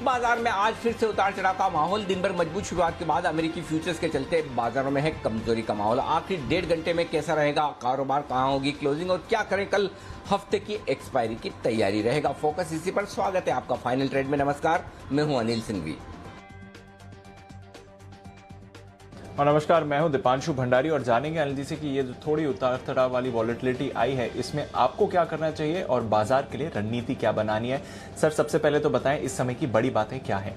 बाजार में आज फिर से उतार चढ़ाव का माहौल। दिन भर मजबूत शुरुआत के बाद अमेरिकी फ्यूचर्स के चलते बाजारों में है कमजोरी का माहौल। आखिर 1.5 घंटे में कैसा रहेगा कारोबार, कहां होगी क्लोजिंग और क्या करें कल हफ्ते की एक्सपायरी की तैयारी रहेगा, फोकस इसी पर। स्वागत है आपका फाइनल ट्रेड में। नमस्कार, मैं हूं अनिल सिंघवी और नमस्कार, मैं हूं दीपांशु भंडारी और जानेंगे एनालिसिस से कि ये जो थोड़ी उतार चढ़ाव वाली वॉलेटिलिटी आई है इसमें आपको क्या करना चाहिए और बाजार के लिए रणनीति क्या बनानी है। सर, सबसे पहले तो बताएं इस समय की बड़ी बातें क्या हैं।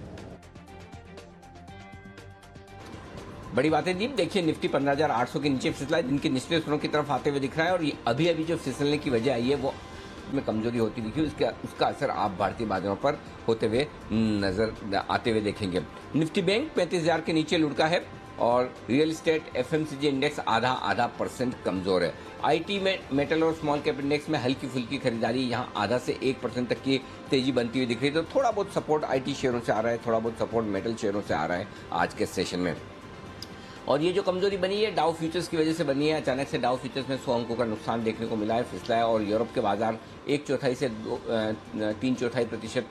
बड़ी बातें दीप, देखिए निफ्टी 15,800 के नीचे फिसला है, दिन के निचले स्तरों की तरफ आते हुए दिख रहा है और ये अभी जो फिसलने की वजह आई है वो में कमजोरी होती दिखी, उसका असर आप भारतीय बाजारों पर होते हुए नजर आते हुए देखेंगे। निफ्टी बैंक 35,000 के नीचे लुढ़का है और रियल एस्टेट एफएमसीजी इंडेक्स आधा % कमजोर है। आईटी में मेटल और स्मॉल कैप इंडेक्स में हल्की फुल्की खरीदारी, यहां आधा से 1% तक की तेजी बनती हुई दिख रही है। तो थोड़ा बहुत सपोर्ट आईटी शेयरों से आ रहा है, थोड़ा बहुत सपोर्ट मेटल शेयरों से आ रहा है आज के सेशन में। और ये जो कमजोरी बनी है डाउ फ्यूचर्स की वजह से बनी है। अचानक से डाउ फ्यूचर्स में 100 अंकों का नुकसान देखने को मिला है, फिसला है और यूरोप के बाजार 1/4 से 3/4%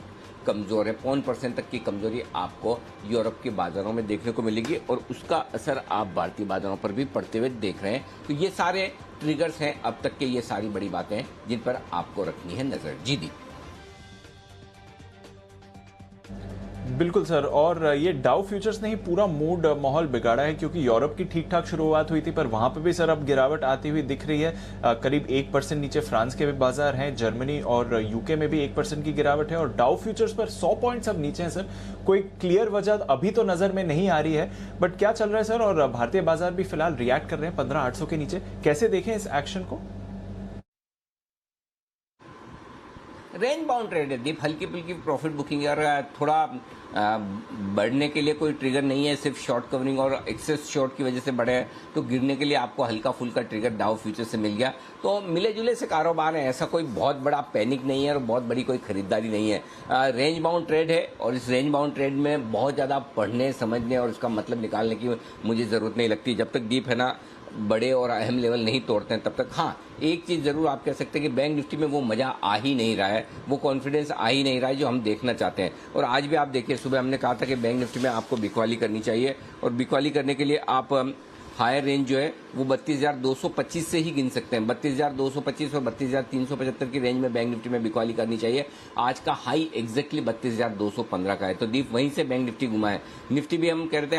कमजोर है। 0.5% तक की कमजोरी आपको यूरोप के बाजारों में देखने को मिलेगी और उसका असर आप भारतीय बाजारों पर भी पड़ते हुए देख रहे हैं। तो ये सारे ट्रिगर्स हैं अब तक के, ये सारी बड़ी बातें हैं जिन पर आपको रखनी है नजर। जी दी बिल्कुल सर, और ये डाउ फ्यूचर्स ने ही पूरा मूड माहौल बिगाड़ा है क्योंकि यूरोप की ठीक ठाक शुरुआत हुई थी पर वहां पे भी सर अब गिरावट आती हुई दिख रही है। करीब 1% नीचे फ्रांस के भी बाजार हैं, जर्मनी और यूके में भी 1% की गिरावट है और डाउ फ्यूचर्स पर 100 पॉइंट्स अब नीचे हैं सर। कोई क्लियर वजह अभी तो नजर में नहीं आ रही है, बट क्या चल रहा है सर? और भारतीय बाजार भी फिलहाल रिएक्ट कर रहे हैं 15,800 के नीचे, कैसे देखें इस एक्शन को? रेंज बाउंड ट्रेड है दीप, हल्की फुल्की प्रॉफिट बुकिंग और थोड़ा बढ़ने के लिए कोई ट्रिगर नहीं है, सिर्फ शॉर्ट कवरिंग और एक्सेस शॉर्ट की वजह से बढ़े हैं। तो गिरने के लिए आपको हल्का फुल्का ट्रिगर डाउ फ्यूचर से मिल गया। तो मिले जुले से कारोबार है, ऐसा कोई बहुत बड़ा पैनिक नहीं है और बहुत बड़ी कोई खरीदारी नहीं है। रेंज बाउंड ट्रेड है और इस रेंज बाउंड ट्रेड में बहुत ज़्यादा पढ़ने समझने और उसका मतलब निकालने की मुझे ज़रूरत नहीं लगती। जब तक डीप है ना बड़े और अहम लेवल नहीं तोड़ते हैं तब तक। हाँ, एक चीज़ ज़रूर आप कह सकते हैं कि बैंक निफ्टी में वो मज़ा आ ही नहीं रहा है, वो कॉन्फिडेंस आ ही नहीं रहा है जो हम देखना चाहते हैं। और आज भी आप देखिए, सुबह हमने कहा था कि बैंक निफ्टी में आपको बिकवाली करनी चाहिए और बिकवाली करने के लिए आप हायर रेंज जो है वो 32,225 से ही गिन सकते हैं। 32,225 और 32,375 की रेंज में बैंक निफ्टी में बिकवाली करनी चाहिए। आज का हाई एग्जैक्टली 32,215 का है, तो दीप वहीं से बैंक निफ्टी घुमा है। निफ्टी भी हम कह रहे थे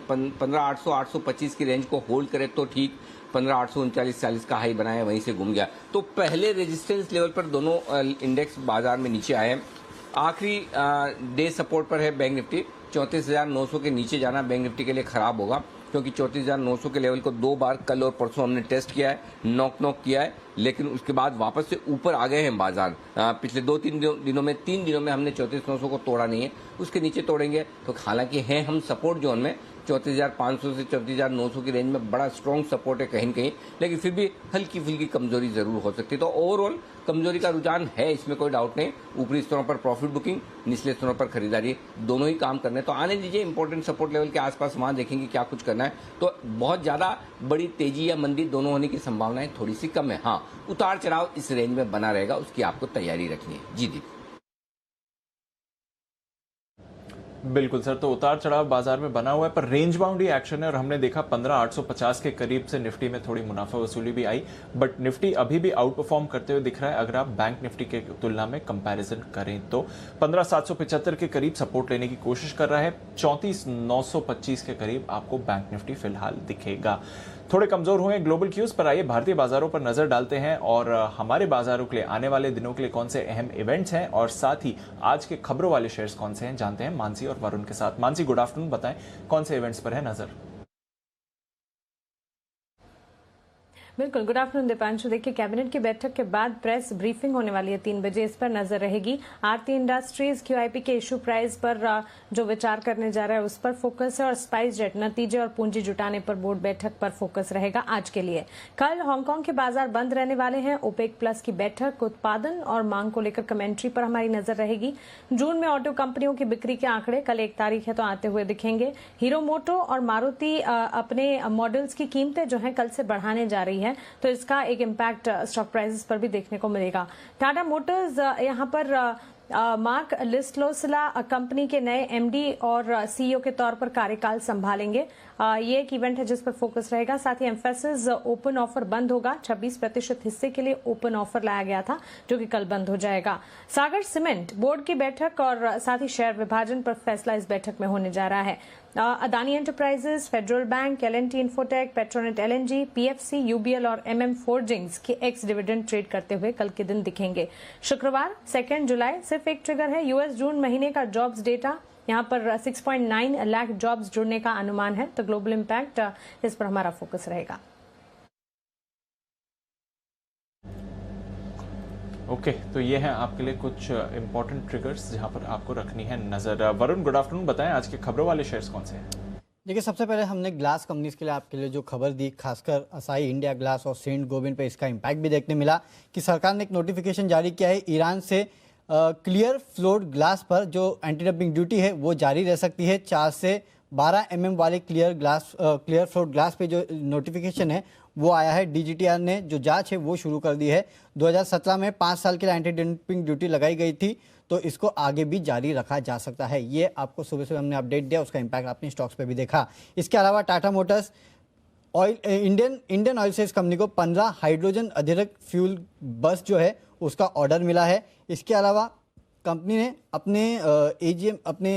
15,800 825 की रेंज को होल्ड करे तो ठीक, 15,839-40 का हाई बनाया, वहीं से घूम गया। तो पहले रेजिस्टेंस लेवल पर दोनों इंडेक्स बाजार में नीचे आए हैं। आखिरी डे सपोर्ट पर है बैंक निफ्टी। 34,900 के नीचे जाना बैंक निफ्टी के लिए खराब होगा क्योंकि 34,900 के लेवल को 2 बार कल और परसों हमने टेस्ट किया है, नॉक किया है, लेकिन उसके बाद वापस से ऊपर आ गए हैं बाजार। पिछले 2-3 दिनों में 3 दिनों में हमने 34,900 को तोड़ा नहीं है, उसके नीचे तोड़ेंगे तो हालांकि हैं हम सपोर्ट जोन में। 34,500 से 34,900 की रेंज में बड़ा स्ट्रॉन्ग सपोर्ट है कहीं कहीं, लेकिन फिर भी हल्की फुल्की कमजोरी जरूर हो सकती है। तो ओवरऑल कमजोरी का रुझान है, इसमें कोई डाउट नहीं। ऊपरी स्तरों पर प्रॉफिट बुकिंग, निचले स्तरों पर खरीदारी, दोनों ही काम करने। तो आने दीजिए, इंपॉर्टेंट सपोर्ट लेवल के आसपास वहां देखेंगे क्या कुछ करना है। तो बहुत ज्यादा बड़ी तेजी या मंदी दोनों होने की संभावनाएं थोड़ी सी कम है। हाँ, उतार चढ़ाव इस रेंज में बना रहेगा, उसकी आपको तैयारी रखनी है। जी दी बिल्कुल सर, तो उतार चढ़ाव बाजार में बना हुआ है पर रेंज बाउंड ही एक्शन है और हमने देखा 15,850 के करीब से निफ्टी में थोड़ी मुनाफा वसूली भी आई, बट निफ्टी अभी भी आउट परफॉर्म करते हुए दिख रहा है। अगर आप बैंक निफ्टी के तुलना में कंपैरिजन करें तो 15,775 के करीब सपोर्ट लेने की कोशिश कर रहा है। 34,925 के करीब आपको बैंक निफ्टी फिलहाल दिखेगा। थोड़े कमजोर हुए ग्लोबल क्यूज पर, आइए भारतीय बाजारों पर नजर डालते हैं और हमारे बाजारों के लिए आने वाले दिनों के लिए कौन से अहम इवेंट्स हैं और साथ ही आज के खबरों वाले शेयर्स कौन से हैं, जानते हैं मानसी और वरुण के साथ। मानसी, गुड आफ्टरनून, बताएं कौन से इवेंट्स पर है नजर? बिल्कुल, गुड आफ्टरनून दीपांशु। देखिए, कैबिनेट की बैठक के बाद प्रेस ब्रीफिंग होने वाली है 3 बजे, इस पर नजर रहेगी। आरती इंडस्ट्रीज क्यूआईपी के इशू प्राइस पर जो विचार करने जा रहा है उस पर फोकस है और स्पाइस जेट नतीजे और पूंजी जुटाने पर बोर्ड बैठक पर फोकस रहेगा आज के लिए। कल हांगकांग के बाजार बंद रहने वाले हैं। ओपेक प्लस की बैठक, उत्पादन और मांग को लेकर कमेंट्री पर हमारी नजर रहेगी। जून में ऑटो कंपनियों की बिक्री के आंकड़े कल 1 तारीख है तो आते हुए दिखेंगे। हीरो मोटो और मारुति अपने मॉडल्स की कीमतें जो है कल से बढ़ाने जा रही है, तो इसका एक इम्पैक्ट स्टॉक प्राइसेस पर भी देखने को मिलेगा। टाटा मोटर्स यहाँ पर मार्क लिस्टलोसला कंपनी के नए एमडी और सीईओ के तौर पर कार्यकाल संभालेंगे। ये एक इवेंट है जिस पर फोकस रहेगा। साथ ही एम्फेसिस ओपन ऑफर बंद होगा। 26% हिस्से के लिए ओपन ऑफर लाया गया था जो कि कल बंद हो जाएगा। सागर सीमेंट बोर्ड की बैठक और साथ ही शेयर विभाजन पर फैसला इस बैठक में होने जा रहा है। Adani enterprises, federal bank, L&T infotech, Petronet LNG, PFC, UBL और एमएम फोर्जिंग्स के एक्स डिविडेंड ट्रेड करते हुए कल के दिन दिखेंगे। शुक्रवार 2 जुलाई सिर्फ एक ट्रिगर है। यूएस जून महीने का जॉब्स डेटा, यहां पर 6.9 लाख जॉब्स जुड़ने का अनुमान है। तो ग्लोबल इंपैक्ट, इस पर हमारा फोकस रहेगा। ओके, तो ये हैं आपके लिए कुछ इंपॉर्टेंट ट्रिगर्स जहां पर आपको रखनी है नजर। वरुण, गुड आफ्टरनून, बताएं आज के खबरों वाले शेयर्स कौन से हैं? देखिए, सबसे पहले हमने ग्लास कंपनीज के लिए आपके लिए जो खबर दी, खासकर असाई इंडिया ग्लास और सेंट गोबिन पे इसका इम्पैक्ट भी देखने मिला कि सरकार ने एक नोटिफिकेशन जारी किया है। ईरान से क्लियर फ्लोट ग्लास पर जो एंटी डंपिंग ड्यूटी है वो जारी रह सकती है। 4 से 12 mm वाले क्लियर फ्लोट ग्लास पे जो नोटिफिकेशन है वो आया है। डीजीटीआर ने जो जांच है वो शुरू कर दी है। 2017 में 5 साल के लिए एंटी डंपिंग ड्यूटी लगाई गई थी, तो इसको आगे भी जारी रखा जा सकता है। ये आपको सुबह सुबह हमने अपडेट दिया, उसका इम्पैक्ट आपने स्टॉक्स पे भी देखा। इसके अलावा Tata Motors Indian Oil sales company को 15 हाइड्रोजन अधिक फ्यूल बस जो है उसका ऑर्डर मिला है। इसके अलावा कंपनी ने अपने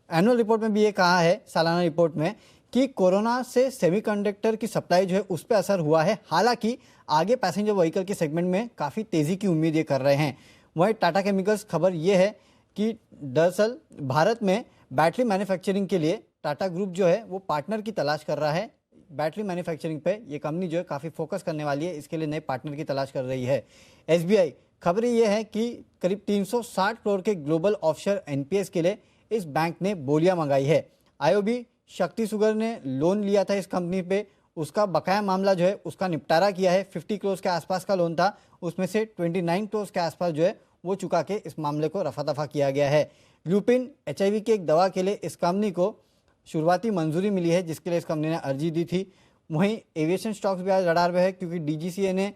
एनुअल रिपोर्ट में भी ये कहा है, सालाना रिपोर्ट में, कि कोरोना से सेमीकंडक्टर की सप्लाई जो है उस पर असर हुआ है। हालांकि आगे पैसेंजर व्हीकल के सेगमेंट में काफ़ी तेज़ी की उम्मीद ये कर रहे हैं। वहीं टाटा केमिकल्स खबर ये है कि दरअसल भारत में बैटरी मैन्युफैक्चरिंग के लिए टाटा ग्रुप जो है वो पार्टनर की तलाश कर रहा है। बैटरी मैन्युफैक्चरिंग पे ये कंपनी जो है काफ़ी फोकस करने वाली है, इसके लिए नए पार्टनर की तलाश कर रही है। एसबीआई खबर ये है कि करीब 360 करोड़ के ग्लोबल ऑफशोर एनपीएस के लिए इस बैंक ने बोलियां मंगाई है। आईओबी शक्ति सुगर ने लोन लिया था इस कंपनी पे, उसका बकाया मामला जो है उसका निपटारा किया है। 50 करोड़ के आसपास का लोन था, उसमें से 29 करोड़ के आसपास जो है वो चुका के इस मामले को रफा दफा किया गया है। ल्यूपिन एचआईवी की एक दवा के लिए इस कंपनी को शुरुआती मंजूरी मिली है, जिसके लिए इस कंपनी ने अर्जी दी थी। वहीं एविएशन स्टॉक्स भी आज रडार पे है, क्योंकि डीजीसीए ने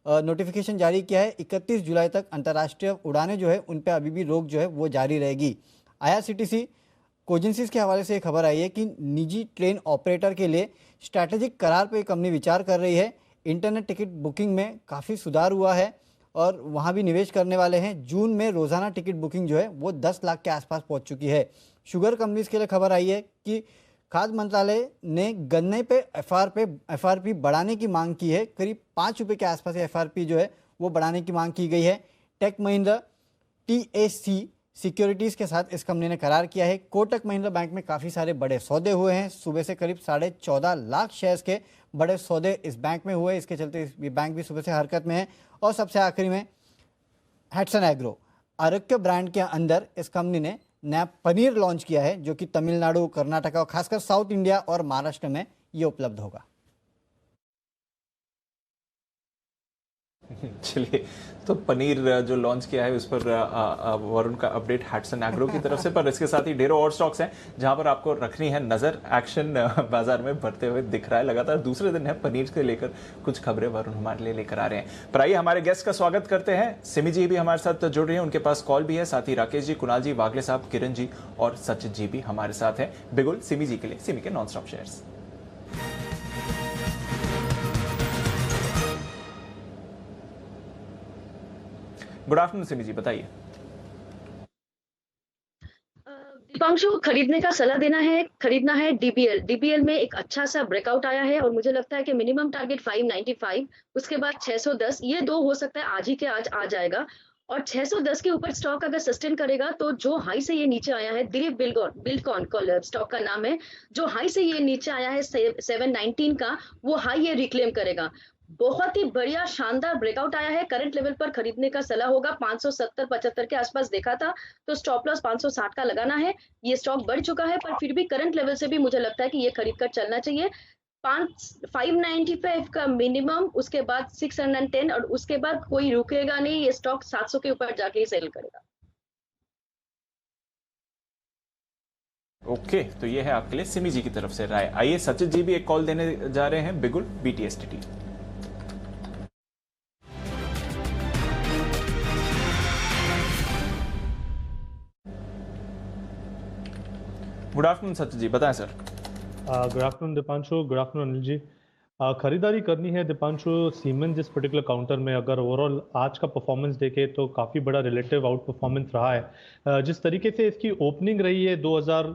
नोटिफिकेशन जारी किया है 31 जुलाई तक अंतर्राष्ट्रीय उड़ानें जो है उन पर अभी भी रोक जो है वो जारी रहेगी। आईआरसीटीसी कोजेंसिस के हवाले से एक खबर आई है कि निजी ट्रेन ऑपरेटर के लिए स्ट्रैटेजिक करार पर कंपनी विचार कर रही है। इंटरनेट टिकट बुकिंग में काफ़ी सुधार हुआ है और वहाँ भी निवेश करने वाले हैं। जून में रोज़ाना टिकट बुकिंग जो है वो 10 लाख के आसपास पहुँच चुकी है। शुगर कंपनीज के लिए खबर आई है कि खाद्य मंत्रालय ने गन्ने पे एफआरपी बढ़ाने की मांग की है। करीब 5 रुपये के आसपास एफआरपी जो है वो बढ़ाने की मांग की गई है। टेक महिंद्रा टीएसी सिक्योरिटीज़ के साथ इस कंपनी ने करार किया है। कोटक महिंद्रा बैंक में काफ़ी सारे बड़े सौदे हुए हैं। सुबह से करीब 14.5 लाख शेयर्स के बड़े सौदे इस बैंक में हुए, इसके चलते ये बैंक भी सुबह से हरकत में है। और सबसे आखिरी में हैट्सन एग्रो आरोग्य ब्रांड के अंदर इस कंपनी ने नया पनीर लॉन्च किया है, जो कि तमिलनाडु, कर्नाटक और खासकर साउथ इंडिया और महाराष्ट्र में ये उपलब्ध होगा। चलिए, तो पनीर जो लॉन्च किया है उस पर वरुण का अपडेट हैट्सन एग्रो की तरफ से। पर इसके साथ ही ढेरों और स्टॉक्स हैं जहां पर आपको रखनी है नजर। एक्शन बाजार में बढ़ते हुए दिख रहा है लगातार। दूसरे दिन है पनीर से लेकर कुछ खबरें वरुण हमारे लिए लेकर आ रहे हैं। पर आइए हमारे गेस्ट का स्वागत करते हैं। सिमी जी भी हमारे साथ जुड़ रही है, उनके पास कॉल भी है। साथ ही राकेश जी, कुणाल जी, वागले साहब, किरण जी और सचिन जी भी हमारे साथ है। बिगुल सिमी जी के लिए, सिमी के non stop shares. Good afternoon Simi ji, बताइए। दीपांशु, खरीदने का सलाह खरीदना है डीबीएल में एक अच्छा सा ब्रेकआउट आया है और मुझे लगता है कि मिनिमम टारगेट 595, उसके बाद 610, ये दो हो सकता है आज ही के आज आ जाएगा। और 610 के ऊपर स्टॉक अगर सस्टेन करेगा तो जो हाई से ये नीचे आया है, दिलीप बिल्डकॉन स्टॉक का नाम है, जो हाई से ये नीचे आया है 719 का, वो हाई ये रिक्लेम करेगा। बहुत ही बढ़िया शानदार ब्रेकआउट आया है। करंट लेवल पर खरीदने का सलाह होगा। 570-75 के आसपास देखा था, तो स्टॉप लॉस 560 का लगाना है। ये स्टॉक बढ़ चुका है, पर फिर भी करंट लेवल से भी मुझे लगता है कि ये खरीद कर चलना चाहिए। 595 का मिनिमम, उसके बाद 610 और उसके बाद कोई रुकेगा नहीं। ये स्टॉक 700 के ऊपर जाके ही सेल करेगा। ओके, तो ये है आपके लिए सिमी जी की तरफ से राय। आइए सचिन जी भी एक कॉल देने जा रहे हैं, बिगुल BTSTT. Good afternoon Sachin ji, बताएं sir. Good afternoon Deepanshu, good afternoon Anil ji. खरीदारी करनी है दीपांशु सीमेंस जिस पर्टिकुलर काउंटर में, अगर ओवरऑल आज का परफॉर्मेंस देखें तो काफ़ी बड़ा रिलेटिव आउट परफॉर्मेंस रहा है। जिस तरीके से इसकी ओपनिंग रही है 2000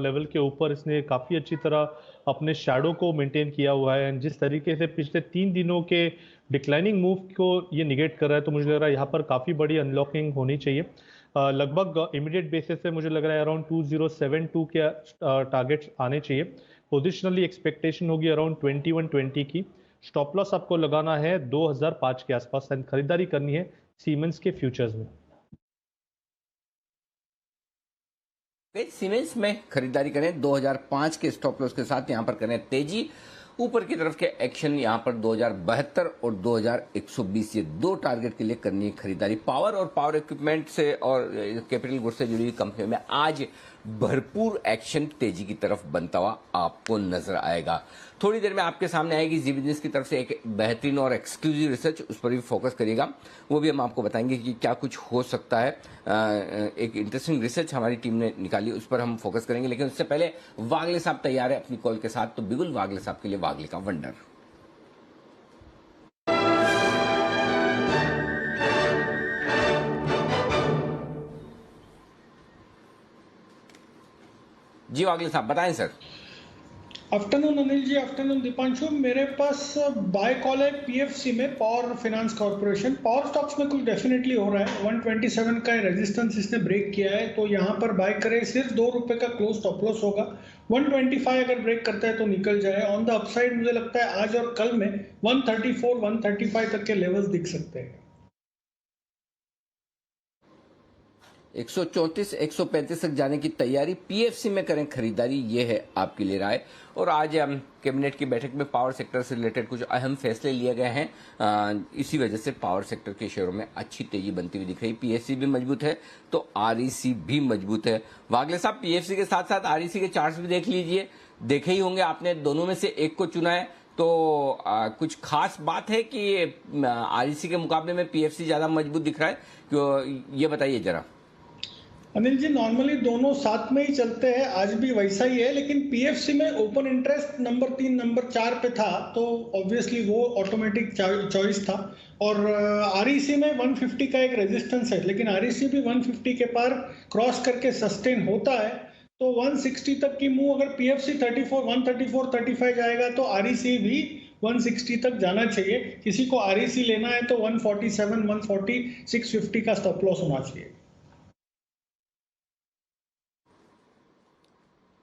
लेवल के ऊपर, इसने काफ़ी अच्छी तरह अपने शैडो को मेंटेन किया हुआ है। जिस तरीके से पिछले 3 दिनों के डिक्लाइनिंग मूव को ये निगेट कर रहा है, तो मुझे लग रहा है यहाँ पर काफ़ी बड़ी अनलॉकिंग होनी चाहिए। लगभग इमीडिएट बेसिस पे मुझे लग रहा है अराउंड 2072 के टारगेट्स आने चाहिए। पोजिशनली एक्सपेक्टेशन होगी अराउंड 2120 की। स्टॉप लॉस आपको लगाना है 2005 के आसपास एंड खरीदारी करनी है सीमेंस के फ्यूचर्स में। सीमेंस में खरीदारी करें 2005 के स्टॉप लॉस के साथ, यहां पर करें तेजी। ऊपर की तरफ के एक्शन यहां पर 2072 और 2120 ये दो टारगेट के लिए करनी है खरीदारी। पावर और पावर इक्विपमेंट से और कैपिटल गुड्स से जुड़ी हुई कंपनियों में आज भरपूर एक्शन तेजी की तरफ बनता हुआ आपको नजर आएगा। थोड़ी देर में आपके सामने आएगी जी बिजनेस की तरफ से एक बेहतरीन और एक्सक्लूसिव रिसर्च, उस पर भी फोकस करिएगा, वो भी हम आपको बताएंगे कि क्या कुछ हो सकता है। एक इंटरेस्टिंग रिसर्च हमारी टीम ने निकाली, उस पर हम फोकस करेंगे। लेकिन उससे पहले वागले साहब तैयार है अपनी कॉल के साथ, तो बिगुल वागले साहब के लिए वागले का वंडर। जी वागले साहब बताएं सर। आफ्टरनून अनिल जी, आफ्टरनून दीपांशु। मेरे पास बाय कॉल है पीएफसी में, power finance corporation. Power stocks में कुछ डेफिनेटली हो रहा है। 127 का रेजिस्टेंस इसने ब्रेक किया है, तो यहाँ पर बाय करें। सिर्फ ₹2 का क्लोज स्टॉप लॉस होगा। 125 अगर ब्रेक करता है तो निकल जाए। ऑन द अपसाइड मुझे लगता है आज और कल में 134 135 तक के लेवल्स दिख सकते हैं। 134 135 तक जाने की तैयारी, पीएफसी में करें खरीदारी, ये है आपके लिए राय। और आज कैबिनेट की बैठक में पावर सेक्टर से रिलेटेड कुछ अहम फैसले लिए गए हैं। इसी वजह से पावर सेक्टर के शेयरों में अच्छी तेजी बनती हुई दिख रही। पीएफसी भी मजबूत है तो आरईसी भी मजबूत है। वागले साहब पीएफसी के साथ साथ आरईसी के चार्ट्स भी देख लीजिए, देखे ही होंगे आपने, दोनों में से एक को चुना है, तो कुछ खास बात है कि आरईसी के मुकाबले में पीएफसी ज्यादा मजबूत दिख रहा है, क्यों ये बताइए जरा। अनिल जी, नॉर्मली दोनों साथ में ही चलते हैं, आज भी वैसा ही है। लेकिन पीएफसी में ओपन इंटरेस्ट नंबर 3 नंबर 4 पे था, तो ऑब्वियसली वो ऑटोमेटिक चॉइस था। और आरईसी में 150 का एक रेजिस्टेंस है, लेकिन आरईसी भी 150 के पार क्रॉस करके सस्टेन होता है। तो 160 तक की मूव अगर पीएफसी 134-35 जाएगा तो आरईसी भी 160 तक जाना चाहिए। किसी को आरईसी लेना है तो 147 140 650 का स्टॉप लॉस होना चाहिए।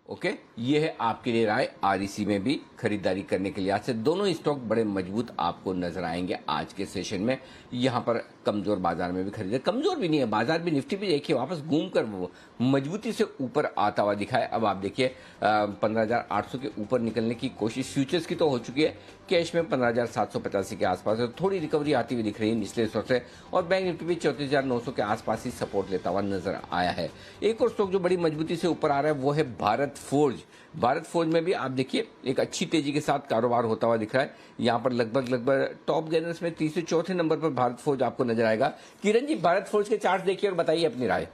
ओके, ये है आपके लिए राय। आरईसी में भी खरीदारी करने के लिहाज से दोनों स्टॉक बड़े मजबूत आपको नजर आएंगे आज के सेशन में। यहां पर कमजोर बाजार में भी खरीदे, कमजोर भी नहीं है बाजार भी, निफ्टी भी देखिए वापस घूम कर वो मजबूती से ऊपर आता हुआ दिखा है। अब आप देखिए 15,800 के ऊपर निकलने की कोशिश फ्यूचर्स की तो हो चुकी है, कैश में 15,785 के आसपास है, थोड़ी रिकवरी आती हुई दिख रही है निचले स्तर से। और बैंक निफ्टी भी 34,900 के आसपास ही सपोर्ट लेता हुआ नजर आया है। एक और स्टॉक जो बड़ी मजबूती से ऊपर आ रहा है वो है भारत फोर्ज। भारत फोर्ज में भी आप देखिए एक अच्छी तेजी के साथ कारोबार होता हुआ दिख रहा है। यहाँ पर लगभग टॉप गेनर्स में तीसरे चौथे नंबर पर भारत फोर्ज आपको नजर आएगा। किरण जी, भारत फोर्ज के चार्ट देखिए और बताइए अपनी राय।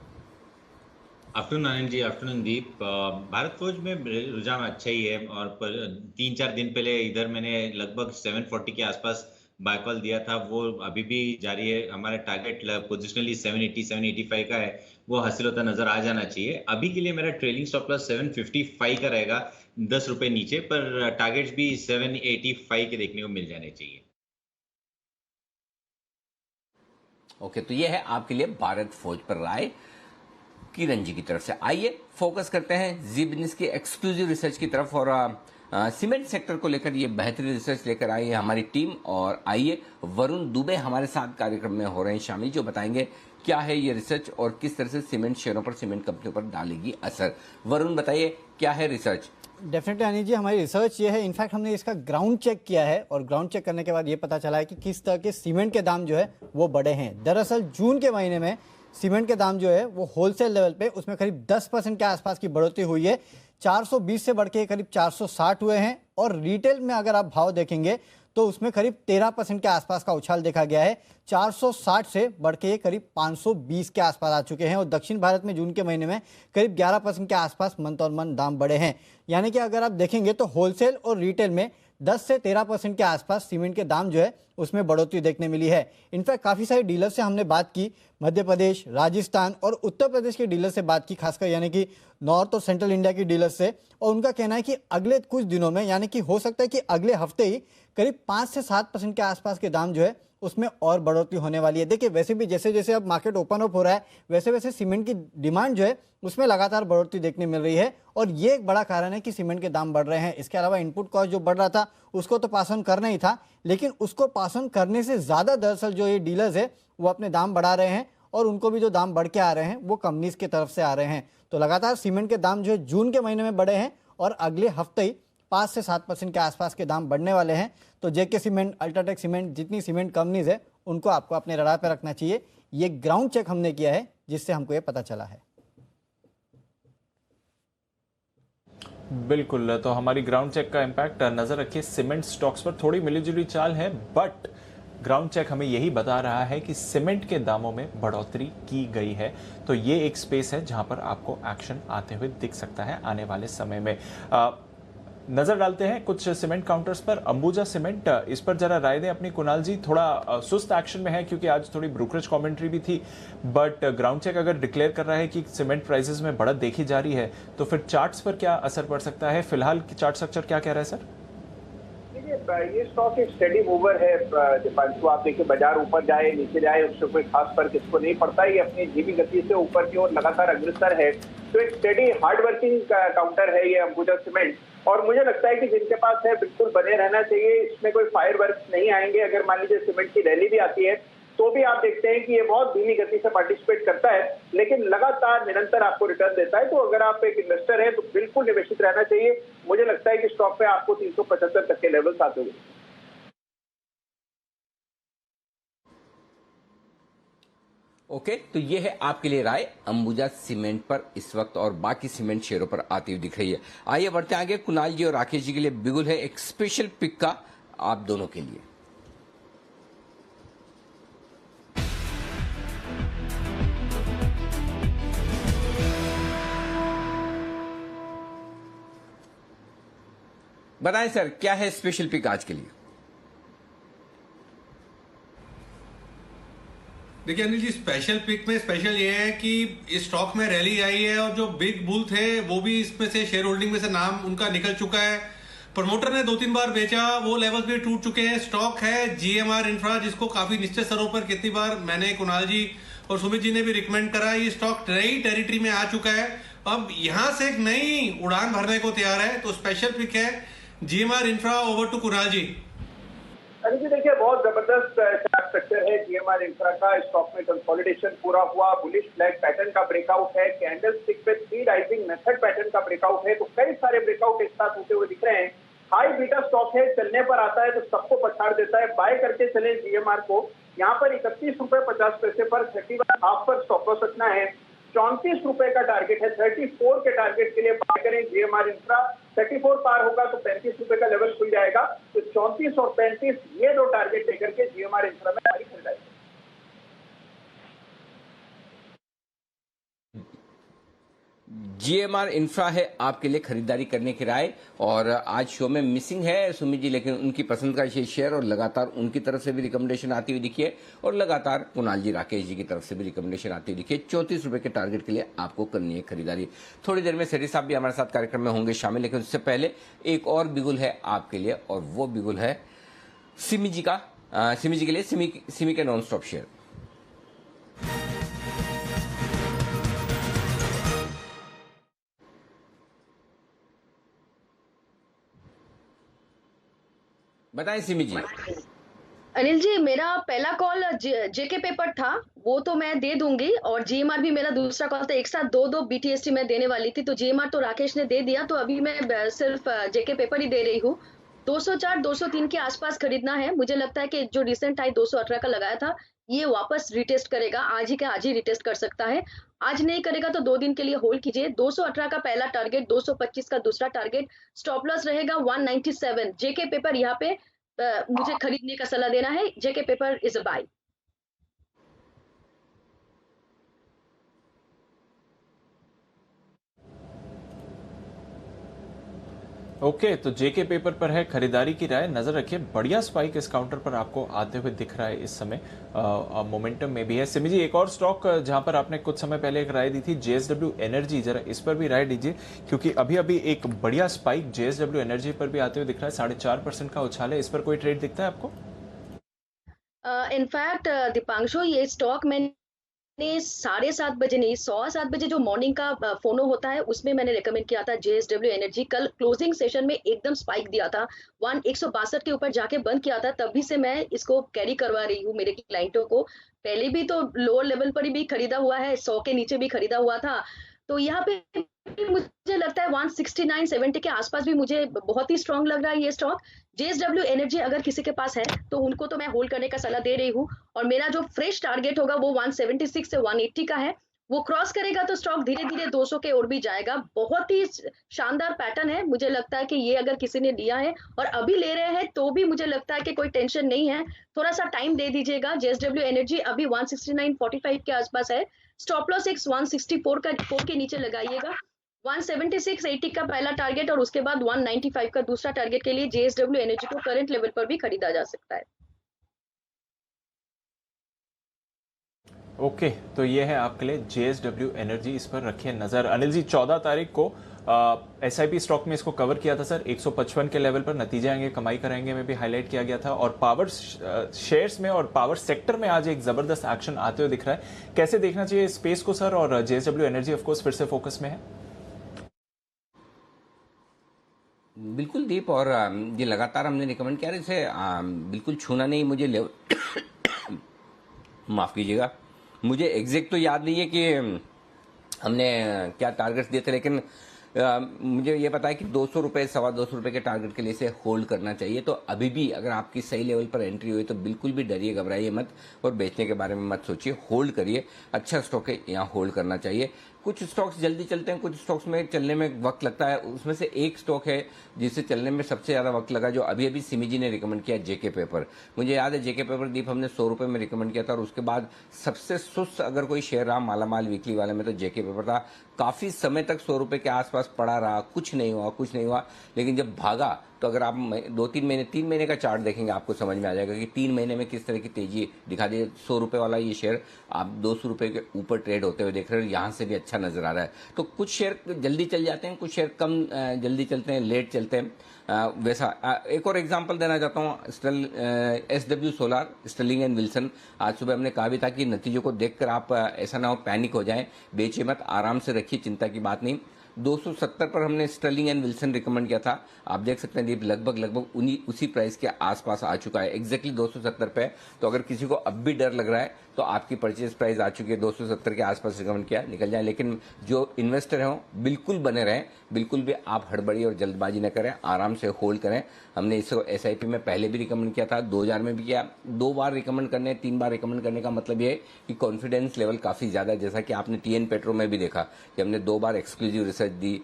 आफ्टरनून आनंद जी, आफ्टरनून दीप। भारत फौज में रुझान अच्छा ही है और 3-4 दिन पहले इधर मैंने लगभग 740 के आसपास बाय कॉल दिया था, वो अभी भी जारी है। हमारा टारगेट पोजिशनली 780 785 का है, वो हासिल होता नजर आ जाना चाहिए। अभी के लिए मेरा ट्रेलिंग स्टॉप लॉस 755 का रहेगा, 10 रुपए नीचे, पर टारगेट्स भी 785 के देखने को मिल जाने चाहिए। ओके, तो ये है आपके लिए भारत फौज पर राय किरण जी की तरफ से। आइए फोकस करते हैं जी बिजनेस की एक्सक्लूसिव रिसर्च की तरफ। और सीमेंट सेक्टर को लेकर ये बेहतरीन रिसर्च लेकर आई है हमारी टीम। और आइए वरुण दुबे हमारे साथ कार्यक्रम में हो रहे हैं शामिल, जो बताएंगे क्या है ये रिसर्च और किस तरह से सीमेंट शेयरों पर, सीमेंट कंपनियों पर डालेगी असर। वरुण बताइए क्या है रिसर्च। डेफिनेटली अनिल जी, हमारी रिसर्च ये है, इनफैक्ट हमने इसका ग्राउंड चेक किया है और ग्राउंड चेक करने के बाद ये पता चला है कि किस तरह के सीमेंट के दाम जो है वो बढ़े हैं। दरअसल जून के महीने में सीमेंट के दाम जो है वो होलसेल लेवल पे उसमें करीब 10% के आसपास की बढ़ोतरी हुई है। 420 से बढ़ के करीब 460 हुए हैं। और रिटेल में अगर आप भाव देखेंगे तो उसमें करीब 13% के आसपास का उछाल देखा गया है। 460 से बढ़ के ये करीब 520 के आसपास आ चुके हैं और दक्षिण भारत में जून के महीने में करीब 11% के आसपास मंथ ऑन मंथ दाम बढ़े हैं। यानी कि अगर आप देखेंगे तो होलसेल और रिटेल में 10 से 13% के आसपास सीमेंट के दाम जो है उसमें बढ़ोतरी देखने मिली है। इनफैक्ट काफ़ी सारे डीलर से हमने बात की, मध्य प्रदेश, राजस्थान और उत्तर प्रदेश के डीलर से बात की, खासकर यानी कि नॉर्थ और सेंट्रल इंडिया के डीलर से, और उनका कहना है कि अगले कुछ दिनों में यानी कि हो सकता है कि अगले हफ्ते ही करीब 5 से 7% के आसपास के दाम जो है उसमें और बढ़ोतरी होने वाली है। देखिए वैसे भी जैसे जैसे अब मार्केट ओपन अप हो रहा है वैसे वैसे सीमेंट की डिमांड जो है उसमें लगातार बढ़ोतरी देखने मिल रही है और ये एक बड़ा कारण है कि सीमेंट के दाम बढ़ रहे हैं। इसके अलावा इनपुट कॉस्ट जो बढ़ रहा था उसको तो पास ऑन करना ही था, लेकिन उसको पास ऑन करने से ज़्यादा दरअसल जो ये डीलर्स है वो अपने दाम बढ़ा रहे हैं और उनको भी जो दाम बढ़ के आ रहे हैं वो कंपनीज की तरफ से आ रहे हैं। तो लगातार सीमेंट के दाम जो है जून के महीने में बढ़े हैं और अगले हफ्ते ही 5 से 7% के आसपास के दाम बढ़ने वाले हैं। तो जेके सीमेंट, अल्ट्राटेक सीमेंट, जितनी सीमेंट कंपनीज है उनको आपको अपने रडार पर रखना चाहिए। ये ग्राउंड चेक हमने किया है जिससे हमको ये पता चला है। बिल्कुल, तो हमारी ग्राउंड चेक का इम्पैक्ट नजर रखिए। सीमेंट स्टॉक्स पर थोड़ी मिलीजुली चाल है, बट ग्राउंड चेक हमें यही बता रहा है कि सीमेंट के दामों में बढ़ोतरी की गई है। तो ये एक स्पेस है जहां पर आपको एक्शन आते हुए दिख सकता है आने वाले समय में। नजर डालते हैं कुछ सीमेंट काउंटर्स पर। अंबुजा सीमेंट, इस पर जरा राय दें अपनी कुणाल जी। थोड़ा सुस्त एक्शन में है क्योंकि आज थोड़ी ब्रोकरेज कमेंट्री भी थी, बट ग्राउंड चेक अगर डिक्लेयर कर रहा है कि सीमेंट प्राइसेस में बढ़त देखी जा रही है तो फिर चार्ट्स पर क्या असर पड़ सकता है? फिलहाल चार्ट स्ट्रक्चर क्या कह रहा है सर? ये स्टॉक एक स्टेडी मूवर है दीपांशु। आप देखिए बाजार ऊपर जाए नीचे जाए उससे कोई खास फर्क इसको नहीं पड़ता। ये अपनी धीमी गति से ऊपर की ओर लगातार अग्रसर है। तो एक स्टेडी हार्ड वर्किंग काउंटर है ये अंबुजा सीमेंट, और मुझे लगता है कि जिनके पास है बिल्कुल बने रहना चाहिए। इसमें कोई फायर वर्क नहीं आएंगे। अगर मान लीजिए सीमेंट की रैली भी आती है तो भी आप देखते हैं कि ये बहुत धीमी गति से पार्टिसिपेट करता है लेकिन लगातार निरंतर आपको रिटर्न देता है। तो अगर आप एक इन्वेस्टर है तो बिल्कुल निवेशित रहना चाहिए। मुझे लगता है कि स्टॉक पे आपको 375 तक के लेवल्स आते हुए। ओके, तो ये है आपके लिए राय अंबुजा सीमेंट पर इस वक्त और बाकी सीमेंट शेयरों पर आती हुई दिख रही है। आइए बढ़ते आगे। कुणाल जी और राकेश जी के लिए बिगुल है एक स्पेशल पिक का आप दोनों के लिए। बताएं सर, क्या है स्पेशल पिक आज के लिए? देखिए अनिल जी, स्पेशल पिक में स्पेशल ये है कि इस स्टॉक में रैली आई है और जो बिग बुल थे वो भी इसमें से शेयर होल्डिंग में से नाम उनका निकल चुका है। प्रमोटर ने 2-3 बार बेचा, वो लेवल भी टूट चुके हैं। स्टॉक है GMR इंफ्रा, जिसको काफी निश्चित स्तरों पर कितनी बार मैंने, कुणाल जी और सुमित जी ने भी रिकमेंड करा। ये स्टॉक नई टेरिटरी में आ चुका है, अब यहां से एक नई उड़ान भरने को तैयार है। तो स्पेशल पिक है GMR infra. Over to Kunal ji. अरे जी देखिए, बहुत जबरदस्त चार्ट स्ट्रक्चर है GMR इंफ्रा का। स्टॉक में कंसोलिडेशन पूरा हुआ, बुलिश फ्लैग पैटर्न का ब्रेकआउट है, कैंडल स्टिक पे 3 राइजिंग मेथड पैटर्न का ब्रेकआउट है। तो कई सारे ब्रेकआउट एक साथ होते हुए दिख रहे हैं। हाई बीटा स्टॉक है, चलने पर आता है तो सबको पछाड़ देता है। बाय करके चले GMR को। यहाँ पर 31.50 रुपए पर 31.5 पर स्टॉप लॉस रखना है। 34 रुपए का टारगेट है, 34 के टारगेट के लिए बाय करें GMR इंफ्रा। 34 पार होगा तो 35 रुपए का लेवल खुल जाएगा। तो 34 और 35 ये 2 टारगेट लेकर के GMR इंफ्रा में हमारी खरीदारी। GMR इंफ्रा है आपके लिए खरीदारी करने की राय। और आज शो में मिसिंग है सुमित जी, लेकिन उनकी पसंद का ये शेयर और लगातार उनकी तरफ से भी रिकमेंडेशन आती हुई दिखी है और लगातार कुणाल जी, राकेश जी की तरफ से भी रिकमेंडेशन आती हुई दिखी है। 34 रुपए के टारगेट के लिए आपको करनी है खरीदारी। थोड़ी देर में सेठी साहब भी हमारे साथ कार्यक्रम में होंगे शामिल, लेकिन उससे पहले एक और बिगुल है आपके लिए और वो बिगुल है सिमी जी का। सिमी जी के लिए सिमी के नॉन स्टॉप शेयर। बताएं सिमी जी। अनिल जी, मेरा पहला कॉल जेके पेपर था, वो तो मैं दे दूंगी, और GMR भी मेरा दूसरा कॉल था। एक साथ 2 BTST मैं देने वाली थी, तो GMR तो राकेश ने दे दिया, तो अभी मैं सिर्फ जेके पेपर ही दे रही हूँ। 204 203 के आसपास खरीदना है। मुझे लगता है कि जो रिसेंट हाई 218 का लगाया था ये वापस रिटेस्ट करेगा। आज ही रिटेस्ट कर सकता है। आज नहीं करेगा तो 2 दिन के लिए होल्ड कीजिए। 218 का पहला टारगेट, 225 का दूसरा टारगेट, स्टॉप लॉस रहेगा 197। जेके पेपर यहाँ पे मुझे खरीदने का सलाह देना है। JK paper is a buy. Okay, तो जेके पेपर पर है खरीदारी की राय, नजर रखिए। बढ़िया स्पाइक इस काउंटर पर आपको आते हुए दिख रहा है इस समय, मोमेंटम में भी है। सिमी जी, एक और स्टॉक जहां पर आपने कुछ समय पहले एक राय दी थी, जेएसडब्ल्यू एनर्जी, जरा इस पर भी राय दीजिए, क्योंकि अभी अभी एक बढ़िया स्पाइक जेएसडब्ल्यू एनर्जी पर भी आते हुए दिख रहा है। 4.5% का उछाल है, इस पर कोई ट्रेड दिखता है आपको? इनफैक्ट दीपांशु, ये स्टॉक मैंने 7:30 बजे नहीं, 7:15 बजे जो मॉर्निंग का फोनो होता है उसमें मैंने रेकमेंड किया था जेएसडब्ल्यू एनर्जी। कल क्लोजिंग सेशन में एकदम स्पाइक दिया था, 162 के ऊपर जाके बंद किया था। तभी से मैं इसको कैरी करवा रही हूँ मेरे क्लाइंटों को। पहले भी तो लोअर लेवल पर भी खरीदा हुआ है, 100 के नीचे भी खरीदा हुआ था। तो यहाँ पे भी मुझे लगता है 169.70 के आसपास भी मुझे बहुत ही स्ट्रांग लग रहा है ये स्टॉक। जेएसडब्ल्यू एनर्जी अगर किसी के पास है तो उनको तो मैं होल्ड करने का सलाह दे रही हूँ। और मेरा जो फ्रेश टारगेट होगा वो 176 से 180 का है। वो क्रॉस करेगा तो स्टॉक धीरे धीरे 200 के ओर भी जाएगा। बहुत ही शानदार पैटर्न है। मुझे लगता है कि ये अगर किसी ने लिया है और अभी ले रहे हैं तो भी मुझे लगता है कि कोई टेंशन नहीं है, थोड़ा सा टाइम दे दीजिएगा। जेएसडब्ल्यू एनर्जी अभी 169.45 के आसपास है। स्टॉप लॉस 164 का 4 के नीचे लगाइएगा। 176.80 का पहला टारगेट और उसके बाद 195 का दूसरा टारगेट के लिए जेएसडब्ल्यू एनर्जी को करंट लेवल पर भी खरीदा जा सकता है। ओके, तो ये है आपके लिए जेएसडब्ल्यू एनर्जी, इस पर रखिए नजर। अनिल जी, 14 तारीख को एसआईपी स्टॉक में इसको कवर किया था सर, 155 के लेवल पर। नतीजे आएंगे, कमाई कराएंगे में भी हाईलाइट किया गया था। और पावर शेयर्स में और पावर सेक्टर में आज एक जबरदस्त एक्शन आते हुए दिख रहा है। कैसे देखना चाहिए स्पेस को सर? और जेएसडब्ल्यू एनर्जी ऑफ कोर्स फिर से फोकस में है। बिल्कुल दीप, और ये लगातार हमने रिकमेंड किया, इसे बिल्कुल छूना नहीं। मुझे माफ कीजिएगा, मुझे एग्जैक्ट तो याद नहीं है कि हमने क्या टारगेट्स दिए थे, लेकिन मुझे ये पता है कि 200 रुपये, 225 रुपये के टारगेट के लिए इसे होल्ड करना चाहिए। तो अभी भी अगर आपकी सही लेवल पर एंट्री हुई तो बिल्कुल भी डरिए, घबराइए मत और बेचने के बारे में मत सोचिए, होल्ड करिए। अच्छा स्टॉक है, यहाँ होल्ड करना चाहिए। कुछ स्टॉक्स जल्दी चलते हैं, कुछ स्टॉक्स में चलने में वक्त लगता है। उसमें से एक स्टॉक है जिसे चलने में सबसे ज़्यादा वक्त लगा, जो अभी अभी सिमी जी ने रिकमेंड किया, जेके पेपर। मुझे याद है जेके पेपर दीप हमने 100 रुपये में रिकमेंड किया था, और उसके बाद सबसे सुस्त अगर कोई शेयर रहा मालामाल वीकली वाले में तो जेके पेपर था। काफ़ी समय तक 100 रुपये के आसपास पड़ा रहा, कुछ नहीं हुआ। लेकिन जब भागा तो अगर आप 2-3 महीने, 3 महीने का चार्ट देखेंगे आपको समझ में आ जाएगा कि 3 महीने में किस तरह की तेजी दिखा दी। 100 रुपये वाला ये शेयर आप 200 रुपये के ऊपर ट्रेड होते हुए देख रहे हो, यहाँ से भी अच्छा नजर आ रहा है। तो कुछ शेयर जल्दी चल जाते हैं, कुछ शेयर कम जल्दी चलते हैं, लेट चलते हैं। वैसा एक और एग्जांपल देना चाहता हूँ, SW solar, Sterling and Wilson. आज सुबह हमने कहा भी था कि नतीजों को देखकर आप ऐसा ना हो पैनिक हो जाएं, बेचिए मत, आराम से रखिए, चिंता की बात नहीं। 270 पर हमने स्टर्लिंग एंड विल्सन रिकमेंड किया था। आप देख सकते हैं लगभग उसी प्राइस के आसपास आ चुका है, एग्जैक्टली 270 पे। तो अगर किसी को अब भी डर लग रहा है तो आपकी परचेज प्राइस आ चुकी है, 270 के आसपास रिकमेंड किया, निकल जाए। लेकिन जो इन्वेस्टर हैं बिल्कुल बने रहें, बिल्कुल भी आप हड़बड़ी और जल्दबाजी न करें, आराम से होल्ड करें। हमने इसको एसआईपी में पहले भी रिकमेंड किया था, 2000 में भी किया। 2 बार रिकमेंड करने, 3 बार रिकमेंड करने का मतलब ये है कि कॉन्फिडेंस लेवल काफी ज्यादा है। जैसा कि आपने टीएन पेट्रो में भी देखा कि हमने 2 बार एक्सक्लूसिव रिसर्च दी,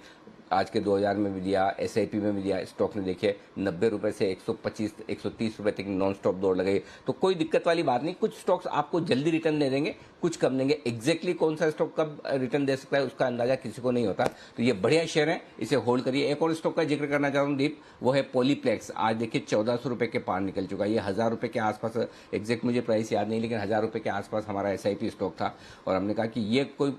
आज के 2000 में भी दिया, एसआईपी में भी दिया। स्टॉक ने देखिए 90 रुपए से 125, 130 रुपए तक नॉन स्टॉप दौड़ लगाई। तो कोई दिक्कत वाली बात नहीं। कुछ स्टॉक्स आपको जल्दी रिटर्न दे देंगे, कुछ कम देंगे। एग्जैक्टली कौन सा स्टॉक कब रिटर्न दे सकता है उसका अंदाजा किसी को नहीं होता। तो ये बढ़िया शेयर है, इसे होल्ड करिए। एक और स्टॉक का जिक्र करना चाहता हूँ दीप, वो है पॉलीप्लेक्स। आज देखिए 1400 रुपए के पार निकल चुका है। ये 1000 रुपए के आसपास, एग्जैक्ट मुझे प्राइस याद नहीं, लेकिन 1000 रुपए के आसपास हमारा एसआईपी स्टॉक था। और हमने कहा कि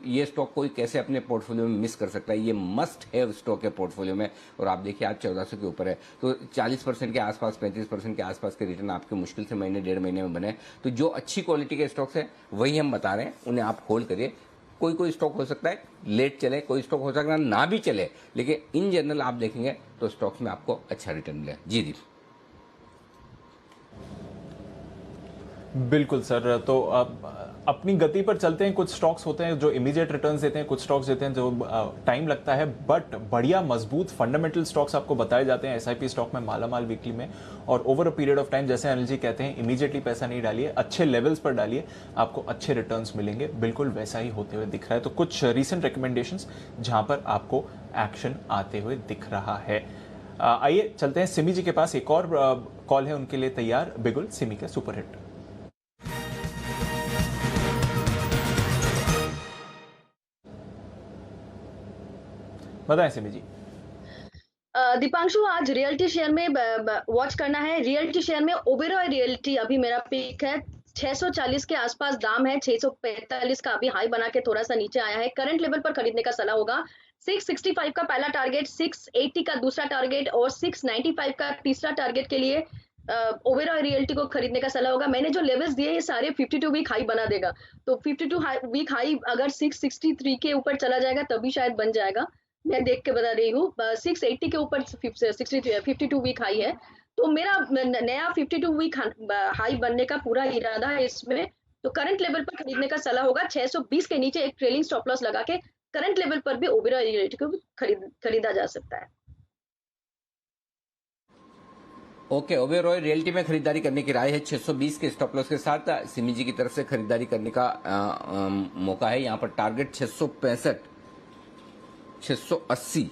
ये स्टॉक कोई कैसे अपने पोर्टफोलियो में मिस कर सकता है, ये मस्ट हैव स्टॉक है पोर्टफोलियो में। और आप देखिए आज 1400 के ऊपर है, तो 40% के आसपास, 35% के आसपास के रिटर्न आपके मुश्किल से महीने, 1.5 महीने में बने। तो जो अच्छी क्वालिटी के स्टॉक्स हैं वही हम बता रहे हैं, उन्हें आप होल्ड करिए। कोई स्टॉक हो सकता है लेट चले, कोई स्टॉक हो सकता है ना भी चले, लेकिन इन जनरल आप देखेंगे तो स्टॉक्स में आपको अच्छा रिटर्न मिले। जी दीप। बिल्कुल सर, तो अब अपनी गति पर चलते हैं। कुछ स्टॉक्स होते हैं जो इमीडिएट रिटर्न्स देते हैं, कुछ स्टॉक्स देते हैं जो टाइम लगता है, बट बढ़िया मजबूत फंडामेंटल स्टॉक्स आपको बताए जाते हैं एसआईपी स्टॉक में, मालामाल वीकली में। और over a period of time, जैसे अनिल जी कहते हैं, इमीडिएटली पैसा नहीं डालिए, अच्छे लेवल्स पर डालिए, आपको अच्छे रिटर्न्स मिलेंगे। बिल्कुल वैसा ही होते हुए दिख रहा है। तो कुछ रीसेंट रिकमेंडेशंस जहां पर आपको एक्शन आते हुए दिख रहा है। आइए चलते हैं सिमी जी के पास, एक और कॉल है उनके लिए तैयार। बिगुल सिमी का सुपरहिट। बताएं सिमी जी। दीपांशु, आज रियल्टी शेयर में वॉच करना है। रियल्टी शेयर में ओबेरॉय रियल्टी अभी मेरा पिक है, 640 के आसपास दाम है, 645 का अभी हाई बना के थोड़ा सा नीचे आया है। करंट लेवल पर खरीदने का सलाह होगा। 665 का पहला टारगेट, 680 का दूसरा टारगेट और 695 का तीसरा टारगेट के लिए ओबेरॉय रियल्टी को खरीदने का सलाह होगा। मैंने जो लेवल्स दिए ये सारे 52 वीक हाई बना देगा, तो 52 वीक हाई अगर 663 के ऊपर चला जाएगा तभी शायद बन जाएगा। मैं देख के बता रही हूँ, 680 के ऊपर 52 वीक हाई है, तो मेरा नया 52 वीक हाई बनने का पूरा इरादा है इसमें। तो करंट लेवल पर खरीदने का सलाह होगा। 620 के नीचे एक ट्रेलिंग स्टॉप लॉस लगा के करंट लेवल पर भी ओबेरॉय रियल्टी को खरीदा जा सकता है। ओके, ओबेरॉय रियल्टी में खरीदारी करने की राय है। 620 के स्टॉप लॉस के साथ सिमी जी की तरफ से खरीदारी करने का मौका है। यहाँ पर टारगेट 665, 680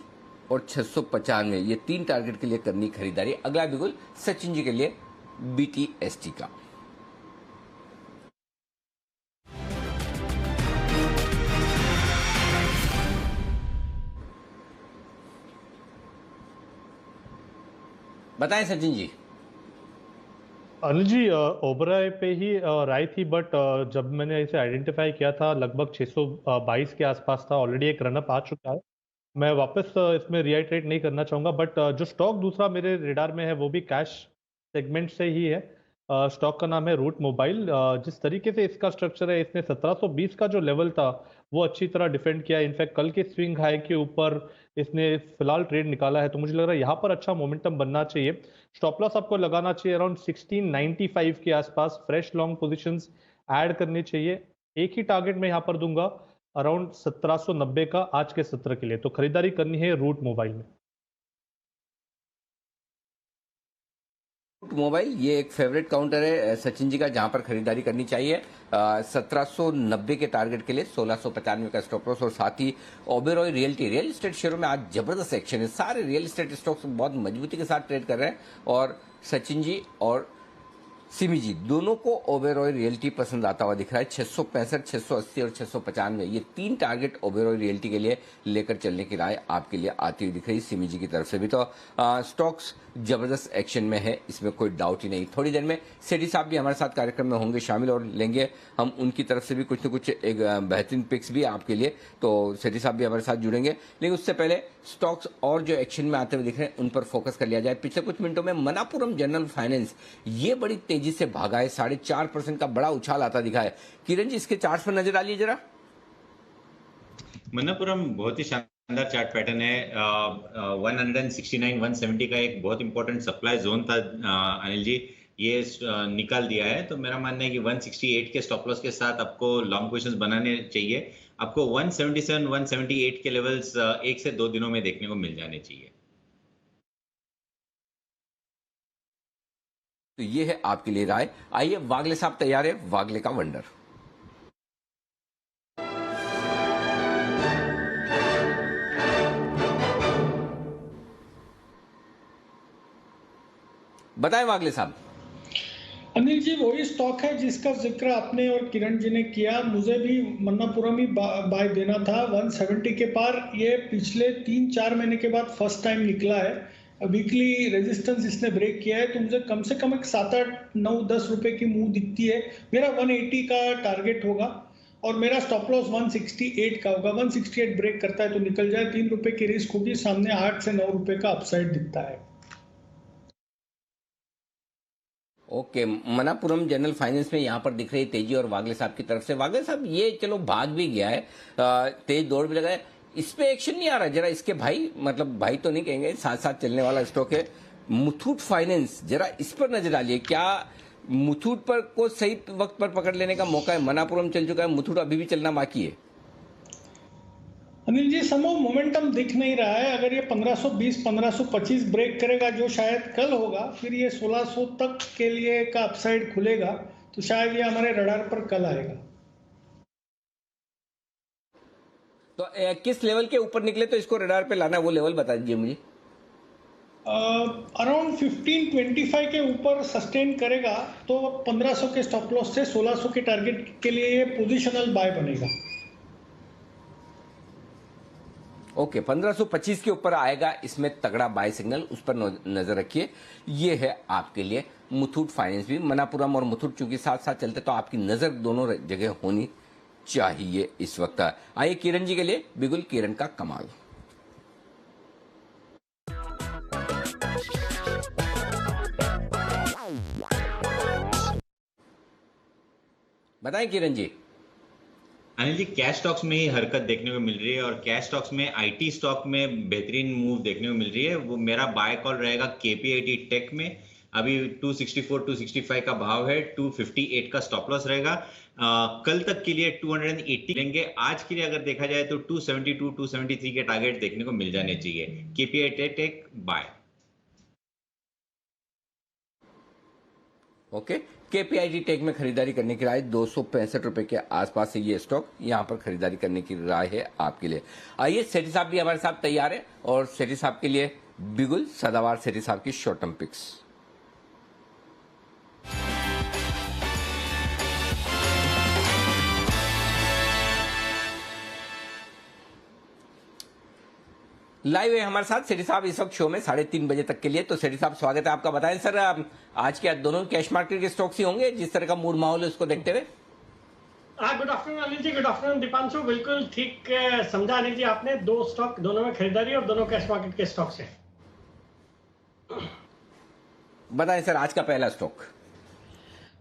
और 695, ये 3 टारगेट के लिए करनी खरीदारी। अगला बिगुल सचिन जी के लिए BTST का। बताएं सचिन जी। अनिल जी, ओबराय पे ही राय थी, बट जब मैंने इसे आइडेंटिफाई किया था लगभग 622 के आसपास था। ऑलरेडी एक रनअप आ चुका है। मैं वापस इसमें रिआइट्रेट नहीं करना चाहूँगा, बट जो स्टॉक दूसरा मेरे रेडार में है वो भी कैश सेगमेंट से ही है। स्टॉक का नाम है रूट मोबाइल। जिस तरीके से इसका स्ट्रक्चर है, इसने 1720 का जो लेवल था वो अच्छी तरह डिफेंड किया। इनफैक्ट कल के स्विंग हाई के ऊपर इसने फिलहाल ट्रेड निकाला है, तो मुझे लग रहा है यहाँ पर अच्छा मोमेंटम बनना चाहिए। स्टॉप लॉस आपको लगाना चाहिए अराउंड 1695 के आसपास। फ्रेश लॉन्ग पोजीशंस ऐड करनी चाहिए। एक ही टारगेट मैं यहाँ पर दूंगा अराउंड 1790 का आज के सत्र के लिए। तो खरीदारी करनी है रूट मोबाइल में। रूट मोबाइल ये एक फेवरेट काउंटर है सचिन जी का, जहां पर खरीदारी करनी चाहिए। 1790 के टारगेट के लिए 1695 का स्टॉप लॉस। और साथ ही ओबेरॉय रियल एस्टेट शेयरों में आज जबरदस्त एक्शन है। सारे रियल एस्टेट स्टॉक्स बहुत मजबूती के साथ ट्रेड कर रहे हैं और सचिन जी और सिमी जी दोनों को ओबेरॉय रियल्टी पसंद आता हुआ दिख रहा है। 665, 680 और 695, ये 3 टारगेट ओबेरॉय रियल्टी के लिए लेकर चलने की राय आपके लिए आती हुई दिख रही है सिमी जी की तरफ से भी। तो स्टॉक्स जबरदस्त एक्शन में है, इसमें कोई डाउट ही नहीं। थोड़ी देर में सेठी साहब भी हमारे साथ कार्यक्रम में होंगे शामिल और लेंगे हम उनकी तरफ से भी कुछ न कुछ एक बेहतरीन पिक्स भी आपके लिए। तो सेठी साहब भी हमारे साथ जुड़ेंगे, लेकिन उससे पहले स्टॉक्स और जो एक्शन में आते हुए दिख रहे हैं उन पर फोकस कर लिया जाए। पिछले कुछ मिनटों में मनापुरम जनरल फाइनेंस ये बड़ी तेजी से भागा है, 4.5% का बड़ा उछाल आता दिखा है। किरण जी, इसके चार्ट्स पर नजर डालिए जरा। मन्नापुरम बहुत ही शानदार चार्ट पैटर्न है। 169, 170 का एक बहुत इंपॉर्टेंट सप्लाई जोन था अनिल जी, ये निकाल दिया है। तो मेरा मानना है कि 168 के स्टॉप लॉस के साथ आपको लॉन्ग पोजीशंस बनाने चाहिए। आपको 177, 178 के लेवल्स 1 से 2 दिनों में देखने को मिल जाने चाहिए। तो ये है आपके लिए राय। आइए, वागले साहब तैयार है, वागले का वंडर। बताएं वागले साहब। अनिल जी, वही स्टॉक है जिसका जिक्र आपने और किरण जी ने किया। मुझे भी मन्नापुरम ही बाय देना था 170 के पार। ये पिछले 3-4 महीने के बाद फर्स्ट टाइम निकला है। वीकली रेजिस्टेंस इसने ब्रेक किया है, तो मुझे कम से कम एक 7, 8, 9, 10 रुपए की मूव दिखती है। मेरा 180 का टारगेट होगा और मेरा स्टॉप लॉस 168 का होगा। 168 ब्रेक करता है तो निकल जाए। 3 रुपए की रिस्क होगी, सामने 8 से 9 रुपए का अपसाइड दिखता है। ओके, मनापुरम जनरल फाइनेंस में यहाँ पर दिख रही तेजी और वागले साहब की तरफ से। वागले साहब, ये चलो भाग भी गया है, तेज दौड़ भी लगा है, इस पे एक्शन नहीं आ रहा जरा? इसके भाई, मतलब भाई तो नहीं कहेंगे, साथ साथ चलने वाला स्टॉक है मुथूट फाइनेंस, जरा इस पर नजर डालिए। क्या मुथूट पर को सही वक्त पर पकड़ लेने का मौका है? मनापुरम चल चुका है, मुथूट अभी भी चलना बाकी है। अनिल जी, समूह मोमेंटम दिख नहीं रहा है। अगर ये 1520, 1525 ब्रेक करेगा, जो शायद कल होगा, फिर ये 1600 तक के लिए का अपसाइड खुलेगा, तो शायद ये हमारे रडार पर कल आएगा। तो किस लेवल के ऊपर निकले तो इसको रडार पे लाना है, वो लेवल बता दीजिए मुझे। अराउंड 1525 के ऊपर सस्टेन करेगा तो 1500 के स्टॉप लॉस से 1600 के टारगेट के लिए ये पोजिशनल बाय बनेगा। ओके 1525 के ऊपर आएगा, इसमें तगड़ा बाय सिग्नल, उस पर नजर रखिए। ये है आपके लिए मुथूट फाइनेंस भी, मनापुरम और मुथूट चूंकि साथ साथ चलते तो आपकी नजर दोनों जगह होनी चाहिए इस वक्त। आइए किरण जी के लिए बिगुल किरण का कमाल। बताएं किरण जी। अनिल जी, कैश स्टॉक्स में ही हरकत देखने को मिल रही है और कैश स्टॉक्स में आईटी स्टॉक में बेहतरीन मूव देखने को मिल रही है। वो मेरा बाय कॉल रहेगा केपीआईटी टेक में। अभी 264 265 का भाव है, 258 का स्टॉप लॉस रहेगा। कल तक के लिए 280 लेंगे। आज के लिए अगर देखा जाए तो 272 273 के टारगेट देखने को मिल जाने चाहिए। KPIT tech buy. Okay KPIT tech में खरीदारी करने की राय 265 रुपए के आसपास से ये स्टॉक यहां पर खरीदारी करने की राय है आपके लिए। आइए सेठी साहब भी हमारे साथ तैयार है और सेठी साहब के लिए बिगुल सदावार सेठी साहब की शॉर्ट टर्म पिक्स। लाइव है हमारे साथ सेठी साहब इस वक्त शो में 3:30 बजे तक के लिए। तो सेठी साहब स्वागत है आपका। बताएं सर, आज के दोनों कैश मार्केट के स्टॉक्स ही होंगे जिस तरह का मूड माहौल है उसको देखते हुए? गुड आफ्टरनून अनिल जी, गुड आफ्टरनून दीपांशु। बिल्कुल ठीक समझा अनिल जी आपने। 2 स्टॉक दोनों में खरीदारी और दोनों कैश मार्केट के स्टॉक्स हैं। बताएं सर आज का पहला स्टॉक।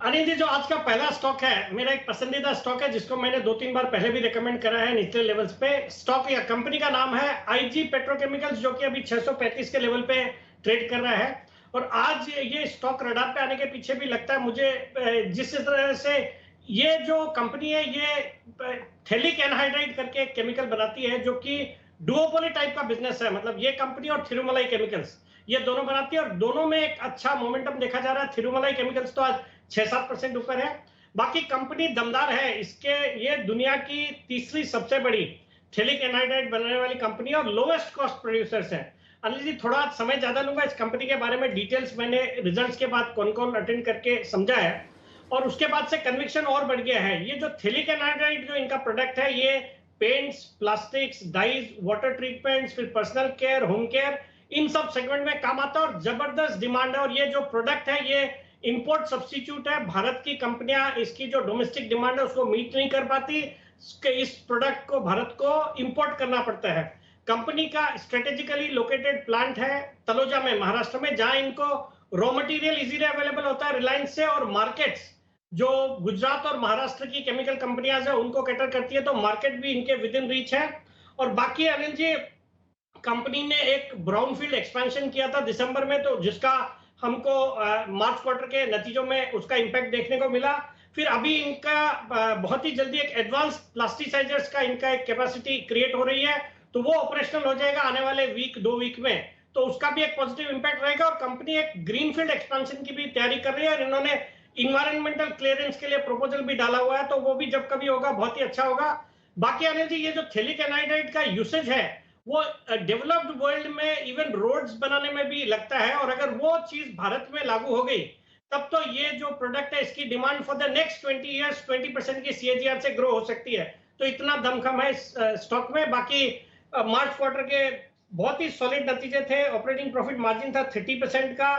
अनिल जी, जो आज का पहला स्टॉक है मेरा एक पसंदीदा स्टॉक है जिसको मैंने 2-3 बार पहले भी रिकमेंड करा है निचले लेवल्स पे। स्टॉक या कंपनी का नाम है आईजी पेट्रोकेमिकल्स, जो कि अभी 635 के लेवल पे ट्रेड कर रहा है। और आज ये स्टॉक रडार पे आने के पीछे भी लगता है मुझे, जिस तरह से ये जो कंपनी है ये थैलिक एनहाइड्राइड करके एक केमिकल बनाती है जो कि डुओपोली टाइप का बिजनेस है। मतलब ये कंपनी और थिरुमलाई केमिकल्स ये दोनों बनाती है और दोनों में एक अच्छा मोमेंटम देखा जा रहा है। थिरुमलाई केमिकल्स तो आज 6-7% ऊपर है। बाकी कंपनी दमदार है। ये दुनिया की तीसरी सबसे बड़ी थैलिक एनहाइड्राइड बनाने वाली कंपनी और लोवेस्ट कॉस्ट प्रोड्यूसर्स है। अनिल जी, थोड़ा समय ज्यादा लूंगा इस कंपनी के बारे में। डिटेल्स मैंने रिजल्ट्स के बाद कौन कौन अटेंड करके समझा है और उसके बाद से कन्विक्शन और बढ़ गया है। ये जो थैलिक एनहाइड्राइड जो इनका प्रोडक्ट है ये paints, plastics, dyes, water treatments, फिर पर्सनल केयर, होम केयर, इन सब सेगमेंट में काम आता है और जबरदस्त डिमांड है। और ये जो प्रोडक्ट है ये इंपोर्ट सब्स्टिट्यूट है। भारत की कंपनियां इसकी जो डोमेस्टिक डिमांड है उसको मीट नहीं कर पाती। इस प्रोडक्ट को भारत को इंपोर्ट करना पड़ता है। कंपनी का स्ट्रेटेजिकली लोकेटेड प्लांट है तलोजा में, महाराष्ट्र में, जहां इनको रॉ मटेरियल इजीली अवेलेबल होता है रिलायंस से। और मार्केट्स जो गुजरात और महाराष्ट्र की केमिकल कंपनियां है उनको कैटर करती है, तो मार्केट भी इनके विद इन रीच है। और बाकी अनिल जी, कंपनी ने एक ब्राउनफील्ड एक्सपेंशन किया था दिसंबर में, तो जिसका हमको मार्च क्वार्टर के नतीजों में उसका इंपैक्ट देखने को मिला। फिर अभी इनका बहुत ही जल्दी एक एडवांस प्लास्टिसाइजर्स का इनका एक कैपेसिटी क्रिएट हो रही है, तो वो ऑपरेशनल हो जाएगा आने वाले 2 वीक में, तो उसका भी एक पॉजिटिव इंपैक्ट रहेगा। और कंपनी एक ग्रीनफील्ड एक्सपेंशन की भी तैयारी कर रही है और इन्होंने इन्वायरमेंटल क्लियरेंस के लिए प्रपोजल भी डाला हुआ है, तो वो भी जब कभी होगा बहुत ही अच्छा होगा। बाकी अनिल जी, ये जो थैलिक एनहाइड्राइड का यूसेज है वो डेवलप्ड वर्ल्ड में इवन रोड्स बनाने में भी लगता है। और अगर वो चीज भारत में लागू हो गई तब तो ये जो प्रोडक्ट है इसकी demand for the next 20 years 20% की CAGR से ग्रो हो सकती है। तो इतना दमखम है इस स्टॉक में। बाकी मार्च क्वार्टर के बहुत ही सॉलिड नतीजे थे। ऑपरेटिंग प्रॉफिट मार्जिन था 30% का,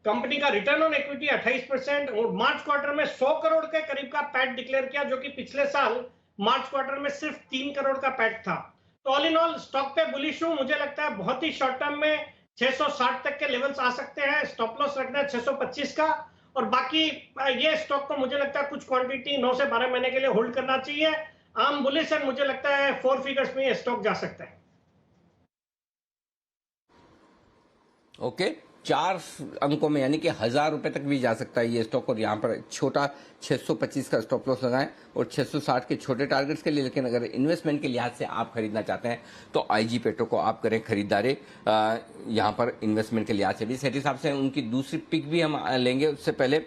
कंपनी का रिटर्न ऑन इक्विटी 28% और मार्च क्वार्टर में 100 करोड़ के करीब का पैट डिक्लेयर किया, जो कि पिछले साल मार्च क्वार्टर में सिर्फ 3 करोड़ का पैट था। तो ऑल इन ऑल स्टॉक पे बुलिश हूं। मुझे लगता है बहुत ही शॉर्ट टर्म में 660 तक के लेवल्स आ सकते हैं। स्टॉप लॉस रखना है 625 का। और बाकी ये स्टॉक को मुझे लगता है कुछ क्वांटिटी 9 से 12 महीने के लिए होल्ड करना चाहिए। आम बुलिश है, मुझे लगता है 4 फिगर्स में ये स्टॉक जा सकता है। ओके 4 अंकों में यानी कि 1000 रुपए तक भी जा सकता है ये स्टॉक। और यहाँ पर छोटा 625 का स्टॉप लॉस लगाएं और 660 के छोटे टारगेट्स के लिए। लेकिन अगर इन्वेस्टमेंट के लिहाज से आप खरीदना चाहते हैं तो आईजी पेट्रो को आप करें खरीदारी। यहाँ पर इन्वेस्टमेंट के लिहाज से भी सेठी साहब से उनकी दूसरी पिक भी हम लेंगे। उससे पहले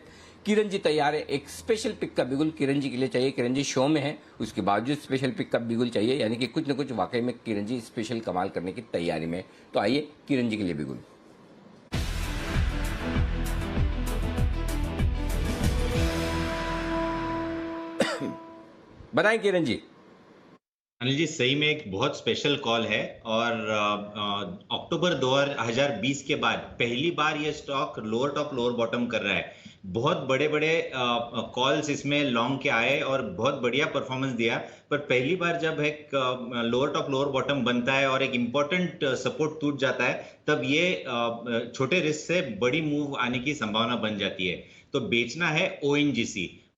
किरण जी तैयार है, एक स्पेशल पिक का बिगुल किरण जी के लिए चाहिए। किरण जी शो में है, उसके बावजूद स्पेशल पिक का बिगुल चाहिए, यानी कि कुछ न कुछ वाकई में किरण जी स्पेशल कमाल करने की तैयारी में। तो आइए किरण जी के लिए बिगुल। बताएं किरण जी। अनिल जी, सही में एक बहुत स्पेशल कॉल है और अक्टूबर 2020 के बाद पहली बार ये stock lower top lower bottom कर रहा है। बहुत बड़े बड़े कॉल्स इसमें लॉन्ग के आए और बहुत बढ़िया परफॉर्मेंस दिया, पर पहली बार जब एक लोअर टॉप लोअर बॉटम बनता है और एक इंपॉर्टेंट सपोर्ट टूट जाता है, तब ये छोटे रिस्क से बड़ी मूव आने की संभावना बन जाती है। तो बेचना है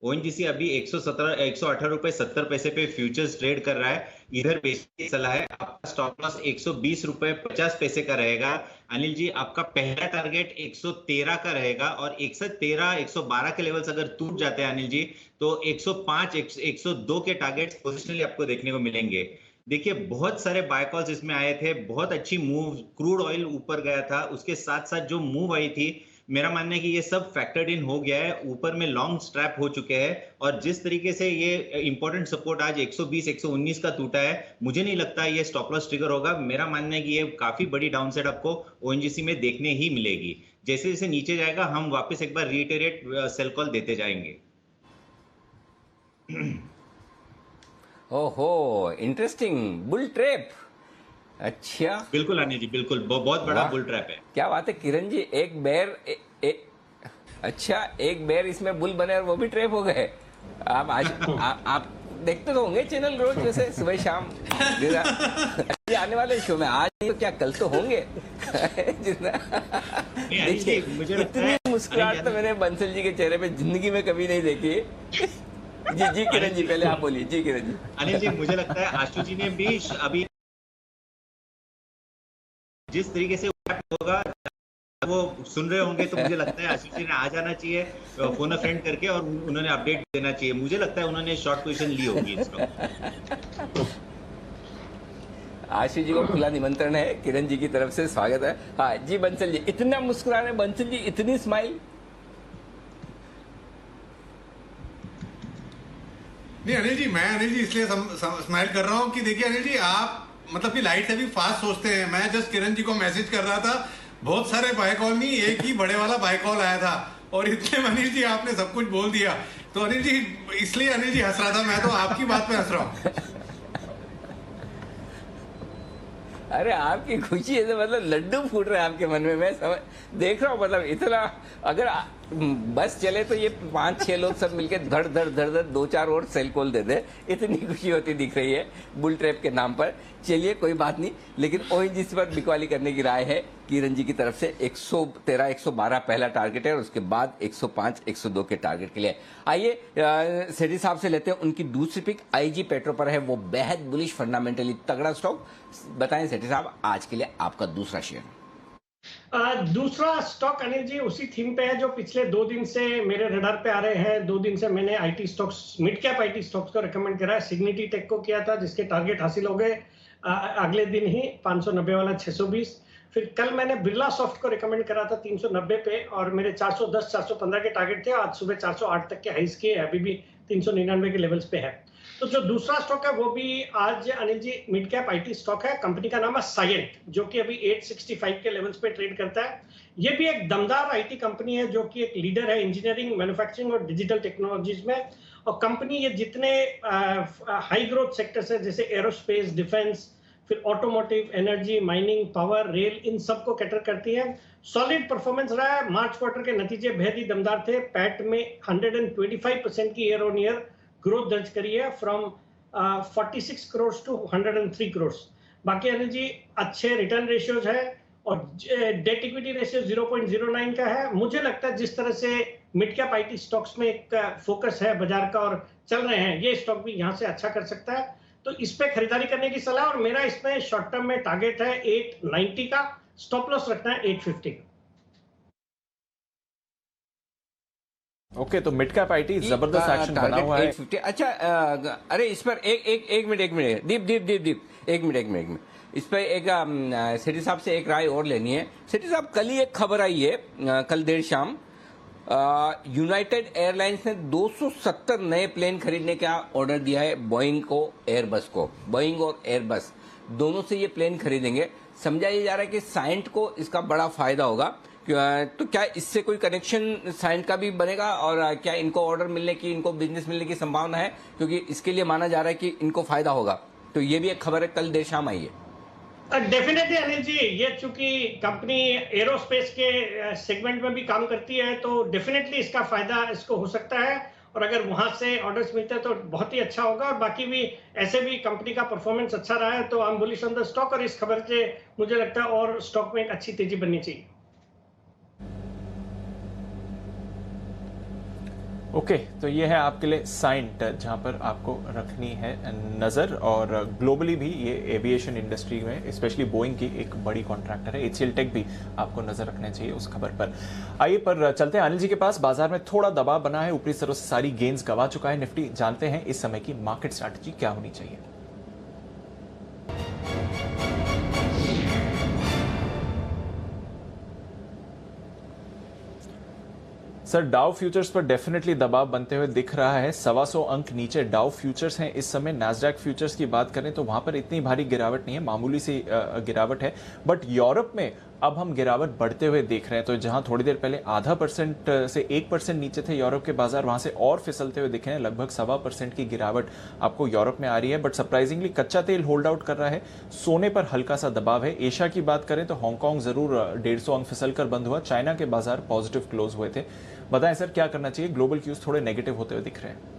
ओएनजीसी अभी 118 रुपए 70 पैसे पे फ्यूचर्स ट्रेड कर रहा है। इधर बेचने की सलाह है। आपका स्टॉप लॉस 120 रुपए 50 पैसे का रहेगा। अनिल जी, आपका पहला टारगेट 113 का रहेगा और 113 112 के लेवल्स अगर टूट जाते हैं अनिल जी, तो 105 102 के टारगेट्स पोजिशनली आपको देखने को मिलेंगे। देखिए, बहुत सारे बाय कॉल्स इसमें आए थे, बहुत अच्छी मूव, क्रूड ऑयल ऊपर गया था, उसके साथ साथ जो मूव आई थी, मेरा मानना है कि ये सब फैक्टर्ड इन हो गया है, ऊपर में लॉन्ग स्ट्रैप हो चुके हैं और जिस तरीके से ये इंपॉर्टेंट सपोर्ट आज 120 119 का टूटा है, मुझे नहीं लगता ये स्टॉप लॉस ट्रिगर होगा। मेरा मानना है कि ये काफी बड़ी डाउनसाइड आपको ओएनजीसी में देखने ही मिलेगी। जैसे जैसे नीचे जाएगा हम वापस एक बार रिटेरेट सेल कॉल देते जाएंगे। ओहो, इंटरेस्टिंग बुल ट्रैप। अच्छा, बिल्कुल अनिल जी, बिल्कुल बहुत बड़ा बुल ट्रैप है। क्या बात है किरण जी, एक बेर अच्छा, एक बेर इसमें बुल बने और वो भी ट्रैप हो गए। आप आज आप देखते तो होंगे चैनल रोज वैसे सुबह शाम ये आने वाले शो में। आज तो क्या कल तो होंगे। देखिए, इतनी मुस्कुराहट तो मैंने बंसल जी के चेहरे पे जिंदगी में कभी नहीं देखी। जी किरण जी, पहले आप बोलिए। जी किरण जी। अनिल जी, मुझे लगता है आशु जी ने भी अभी जिस तरीके से होगा वो सुन रहे होंगे, तो मुझे लगता है आशीष जी ने आ जाना चाहिए फोन अ फ्रेंड करके और उन्होंने अपडेट देना चाहिए। मुझे लगता है उन्होंने शॉर्ट पोजीशन ली होगी इसको। आशीष जी को खुला निमंत्रण है किरण जी की तरफ से, स्वागत है। हाँ जी बंसल जी, इतना मुस्कुरा रहे बंसल जी, इतनी स्माइल। नहीं अनिल जी, मैं अनिल जी इसलिए स्माइल कर रहा हूँ कि देखिए अनिल जी, आप मतलब कि लाइट से भी फास्ट सोचते हैं। मैं जस्ट किरण जी को मैसेज कर रहा था, बहुत सारे बाय कॉल नहीं, एक ही बड़े वाला बाय कॉल आया था और इतने में अनिल जी आपने सब कुछ बोल दिया। तो अनिल जी, इसलिए अनिल जी हंस रहा था, मैं तो आपकी बात पे हंस रहा हूँ। अरे आपकी खुशी है तो मतलब लड्डू फूट रहे हैं आपके मन में, मैं समझ देख रहा हूँ। मतलब इतना अगर बस चले तो ये 5-6 लोग सब मिलके धड़ धड़ धड़ धड़ 2-4 और सेल कॉल दे दे, इतनी खुशी होती दिख रही है बुल ट्रैप के नाम पर। चलिए कोई बात नहीं, लेकिन ओएनजीसी पर बिकवाली करने की राय है किरण जी की तरफ से। 113 112 पहला टारगेट है और उसके बाद 105 102 के टारगेट के लिए। आइए सेठी साहब से लेते हैं उनकी दूसरी पिक। आईजी पेट्रो पर है, वो बेहद बुलिश, फंडामेंटली तगड़ा स्टॉक। बताएं सेठी साहब, आज के लिए आपका दूसरा शेयर। दूसरा स्टॉक अनिल जी उसी थीम पे है जो पिछले 2 दिन से मेरे रडार पे आ रहे हैं। 2 दिन से मैंने IT stocks, mid cap IT stocks को रिकमेंड करा है। सिग्निटी टेक को किया था जिसके टारगेट हासिल हो गए अगले दिन ही, 590 वाला 620। फिर कल मैंने बिरला सॉफ्ट को रिकमेंड करा था 390 पे और मेरे 410 415 के टारगेट थे। आज सुबह 408 तक के हाइस किए, अभी भी 399 के लेवल्स पे है। तो जो दूसरा स्टॉक है वो भी आज Anil ji mid cap IT stock है। कंपनी का नाम है साइएंट, जो कि अभी 865 के लेवल्स पे ट्रेड करता है। ये भी एक दमदार आईटी कंपनी है जो कि एक लीडर है इंजीनियरिंग, मैन्युफैक्चरिंग और डिजिटल टेक्नोलॉजीज में। और कंपनी ये जितने हाई ग्रोथ सेक्टर्स है जैसे एरोस्पेस, डिफेंस, फिर automotive, energy, mining, power, rail, इन सबको कैटर करती है। सॉलिड परफॉर्मेंस रहा है। मार्च क्वार्टर के नतीजे बेहद ही दमदार थे। पैट में 125% की ईयर ऑन ईयर ग्रोथ दर्ज करी है, फ्रॉम 46 करोड़ टू 103 करोड़। बाकी अनिल जी अच्छे रिटर्न रेशियोज है और डेट इक्विटी रेशियो 0.09 का है। मुझे लगता है जिस तरह से मिड कैप आईटी स्टॉक्स में एक फोकस है बाजार का और चल रहे हैं, ये स्टॉक भी यहाँ से अच्छा कर सकता है। तो इस पे खरीदारी करने की सलाह। और मेरा इसमें शॉर्ट टर्म में टारगेट है 890 का, स्टॉप लॉस रखना है 850 का। ओके, तो मिड कैप आईटी जबरदस्त एक्शन बना हुआ है। 850। अच्छा, अरे इस पर एक मिनट दीप एक मिनट इस पर एक सेठी साहब से एक राय और लेनी है। सेठी साहब, कल ही एक खबर आई है, कल देर शाम यूनाइटेड एयरलाइंस ने 270 नए प्लेन खरीदने का ऑर्डर दिया है बोइंग को, एयरबस को। बोइंग और एयरबस दोनों से ये प्लेन खरीदेंगे। समझा ये जा रहा है कि साइंट को इसका बड़ा फायदा होगा, तो क्या इससे कोई कनेक्शन साइन का भी बनेगा और क्या इनको ऑर्डर मिलने की, इनको बिजनेस मिलने की संभावना है? क्योंकि इसके लिए माना जा रहा है कि इनको फायदा होगा। तो ये भी एक खबर है, कल देर शाम आई है। डेफिनेटली अनिल जी, ये चूंकि कंपनी एरोस्पेस के सेगमेंट में भी काम करती है तो डेफिनेटली इसका फायदा इसको हो सकता है, और अगर वहां से ऑर्डर्स मिलते हैं तो बहुत ही अच्छा होगा। और बाकी भी ऐसे भी कंपनी का परफॉर्मेंस अच्छा रहा है तो I am bullish on the stock, और इस खबर से मुझे लगता है और स्टॉक में एक अच्छी तेजी बननी चाहिए। ओके, तो ये है आपके लिए साइंट जहां पर आपको रखनी है नजर। और ग्लोबली भी ये एविएशन इंडस्ट्री में स्पेशली बोइंग की एक बड़ी कॉन्ट्रैक्टर है, HCL टेक भी आपको नजर रखना चाहिए उस खबर पर। आइए पर चलते हैं अनिल जी के पास। बाजार में थोड़ा दबाव बना है, ऊपरी स्तरों से सारी गेंस गवा चुका है निफ्टी। जानते हैं इस समय की मार्केट स्ट्रैटेजी क्या होनी चाहिए। सर, डाउ फ्यूचर्स पर डेफिनेटली दबाव बनते हुए दिख रहा है। 125 अंक नीचे डाउ फ्यूचर्स हैं इस समय। नैस्डैक फ्यूचर्स की बात करें तो वहां पर इतनी भारी गिरावट नहीं है, मामूली सी गिरावट है। बट यूरोप में अब हम गिरावट बढ़ते हुए देख रहे हैं। तो जहां थोड़ी देर पहले 0.5% से 1% नीचे थे यूरोप के बाजार, वहां से और फिसलते हुए दिखे हैं। लगभग 1.25% की गिरावट आपको यूरोप में आ रही है। बट सरप्राइजिंगली कच्चा तेल होल्ड आउट कर रहा है। सोने पर हल्का सा दबाव है। एशिया की बात करें तो हांगकांग जरूर 150 अंक फिसल कर बंद हुआ। चाइना के बाजार पॉजिटिव क्लोज हुए थे। बताएं सर, क्या करना चाहिए? ग्लोबल क्यूज थोड़े नेगेटिव होते हुए दिख रहे हैं।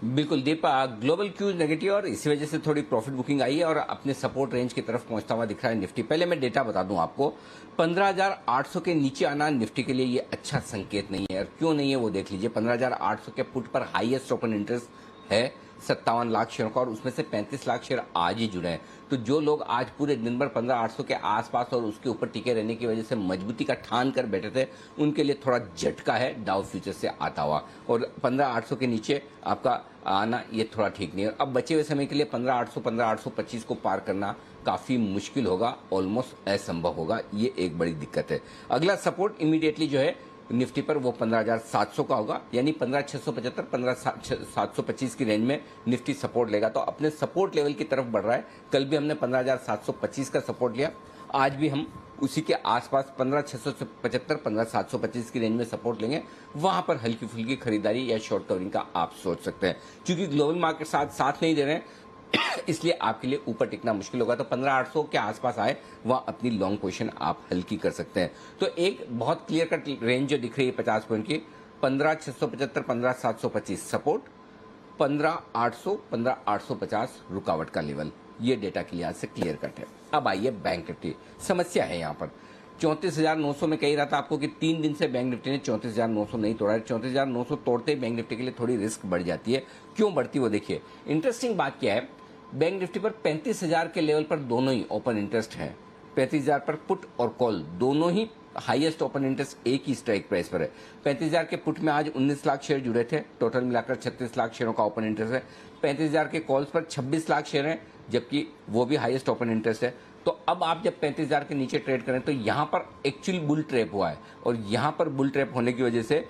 बिल्कुल दीप, ग्लोबल क्यूज नेगेटिव और इसी वजह से थोड़ी प्रॉफिट बुकिंग आई है और अपने सपोर्ट रेंज की तरफ पहुंचता हुआ दिख रहा है निफ्टी। पहले मैं डेटा बता दूं आपको, 15,800 के नीचे आना निफ्टी के लिए ये अच्छा संकेत नहीं है। और क्यों नहीं है वो देख लीजिए। 15,800 के पुट पर हाईएस्ट ओपन इंटरेस्ट है 57 लाख शेयरों का, और उसमें से 35 लाख शेयर आज ही जुड़े हैं। तो जो लोग आज पूरे दिन भर 15,800 के आसपास और उसके ऊपर टिके रहने की वजह से मजबूती का ठान कर बैठे थे, उनके लिए थोड़ा झटका है डाउ फ्यूचर से आता हुआ। और 15,800 के नीचे आपका आना ये थोड़ा ठीक नहीं है। अब बचे हुए समय के लिए 15,800 15,825 को पार करना काफी मुश्किल होगा, ऑलमोस्ट असंभव होगा। ये एक बड़ी दिक्कत है। अगला सपोर्ट इमीडिएटली जो है निफ्टी पर वो 15,700 का होगा, यानी 15,675 15,725 की रेंज में निफ्टी सपोर्ट लेगा। तो अपने सपोर्ट लेवल की तरफ बढ़ रहा है। कल भी हमने 15,725 का सपोर्ट लिया, आज भी हम उसी के आसपास 15,675 15,725 की रेंज में सपोर्ट लेंगे। वहां पर हल्की फुल्की खरीदारी या शॉर्ट कवरिंग का आप सोच सकते हैं। क्योंकि ग्लोबल मार्केट साथ नहीं दे रहे हैं, इसलिए आपके लिए ऊपर टिकना मुश्किल होगा। तो 15,800 के आसपास आए, वहां अपनी लॉन्ग पोजीशन आप हल्की कर सकते हैं। तो एक बहुत क्लियर कट रेंज जो दिख रही है 50 पॉइंट की, 15,675 15,725 सपोर्ट, 15,800 15,850 रुकावट का लेवल। ये डेटा के लिहाज से क्लियर कट है। अब आइए बैंक निफ्टी। समस्या है यहाँ पर 34,900 में कही रहा था आपको कि 3 दिन से बैंक निफ्टी ने 34,900 नहीं तोड़ा है। 34,900 तोड़ते ही बैंक निफ्टी के लिए थोड़ी रिस्क बढ़ जाती है। क्यों बढ़ती वो देखिए। इंटरेस्टिंग बात क्या है, बैंक निफ्टी पर 35,000 के लेवल पर दोनों ही ओपन इंटरेस्ट है। 35,000 पर पुट और कॉल दोनों ही हाईएस्ट ओपन इंटरेस्ट एक ही स्ट्राइक प्राइस पर है। 35,000 के पुट में आज 19 लाख शेयर जुड़े थे, टोटल मिलाकर 36 लाख शेयरों का ओपन इंटरेस्ट है। 35,000 के कॉल्स पर 26 लाख शेयर हैं, जबकि वो भी हाईएस्ट ओपन इंटरेस्ट है। तो अब आप जब 35,000 के नीचे ट्रेड करें तो यहां पर एक्चुअल बुल ट्रैप हुआ है, और यहां पर बुल ट्रैप होने की वजह से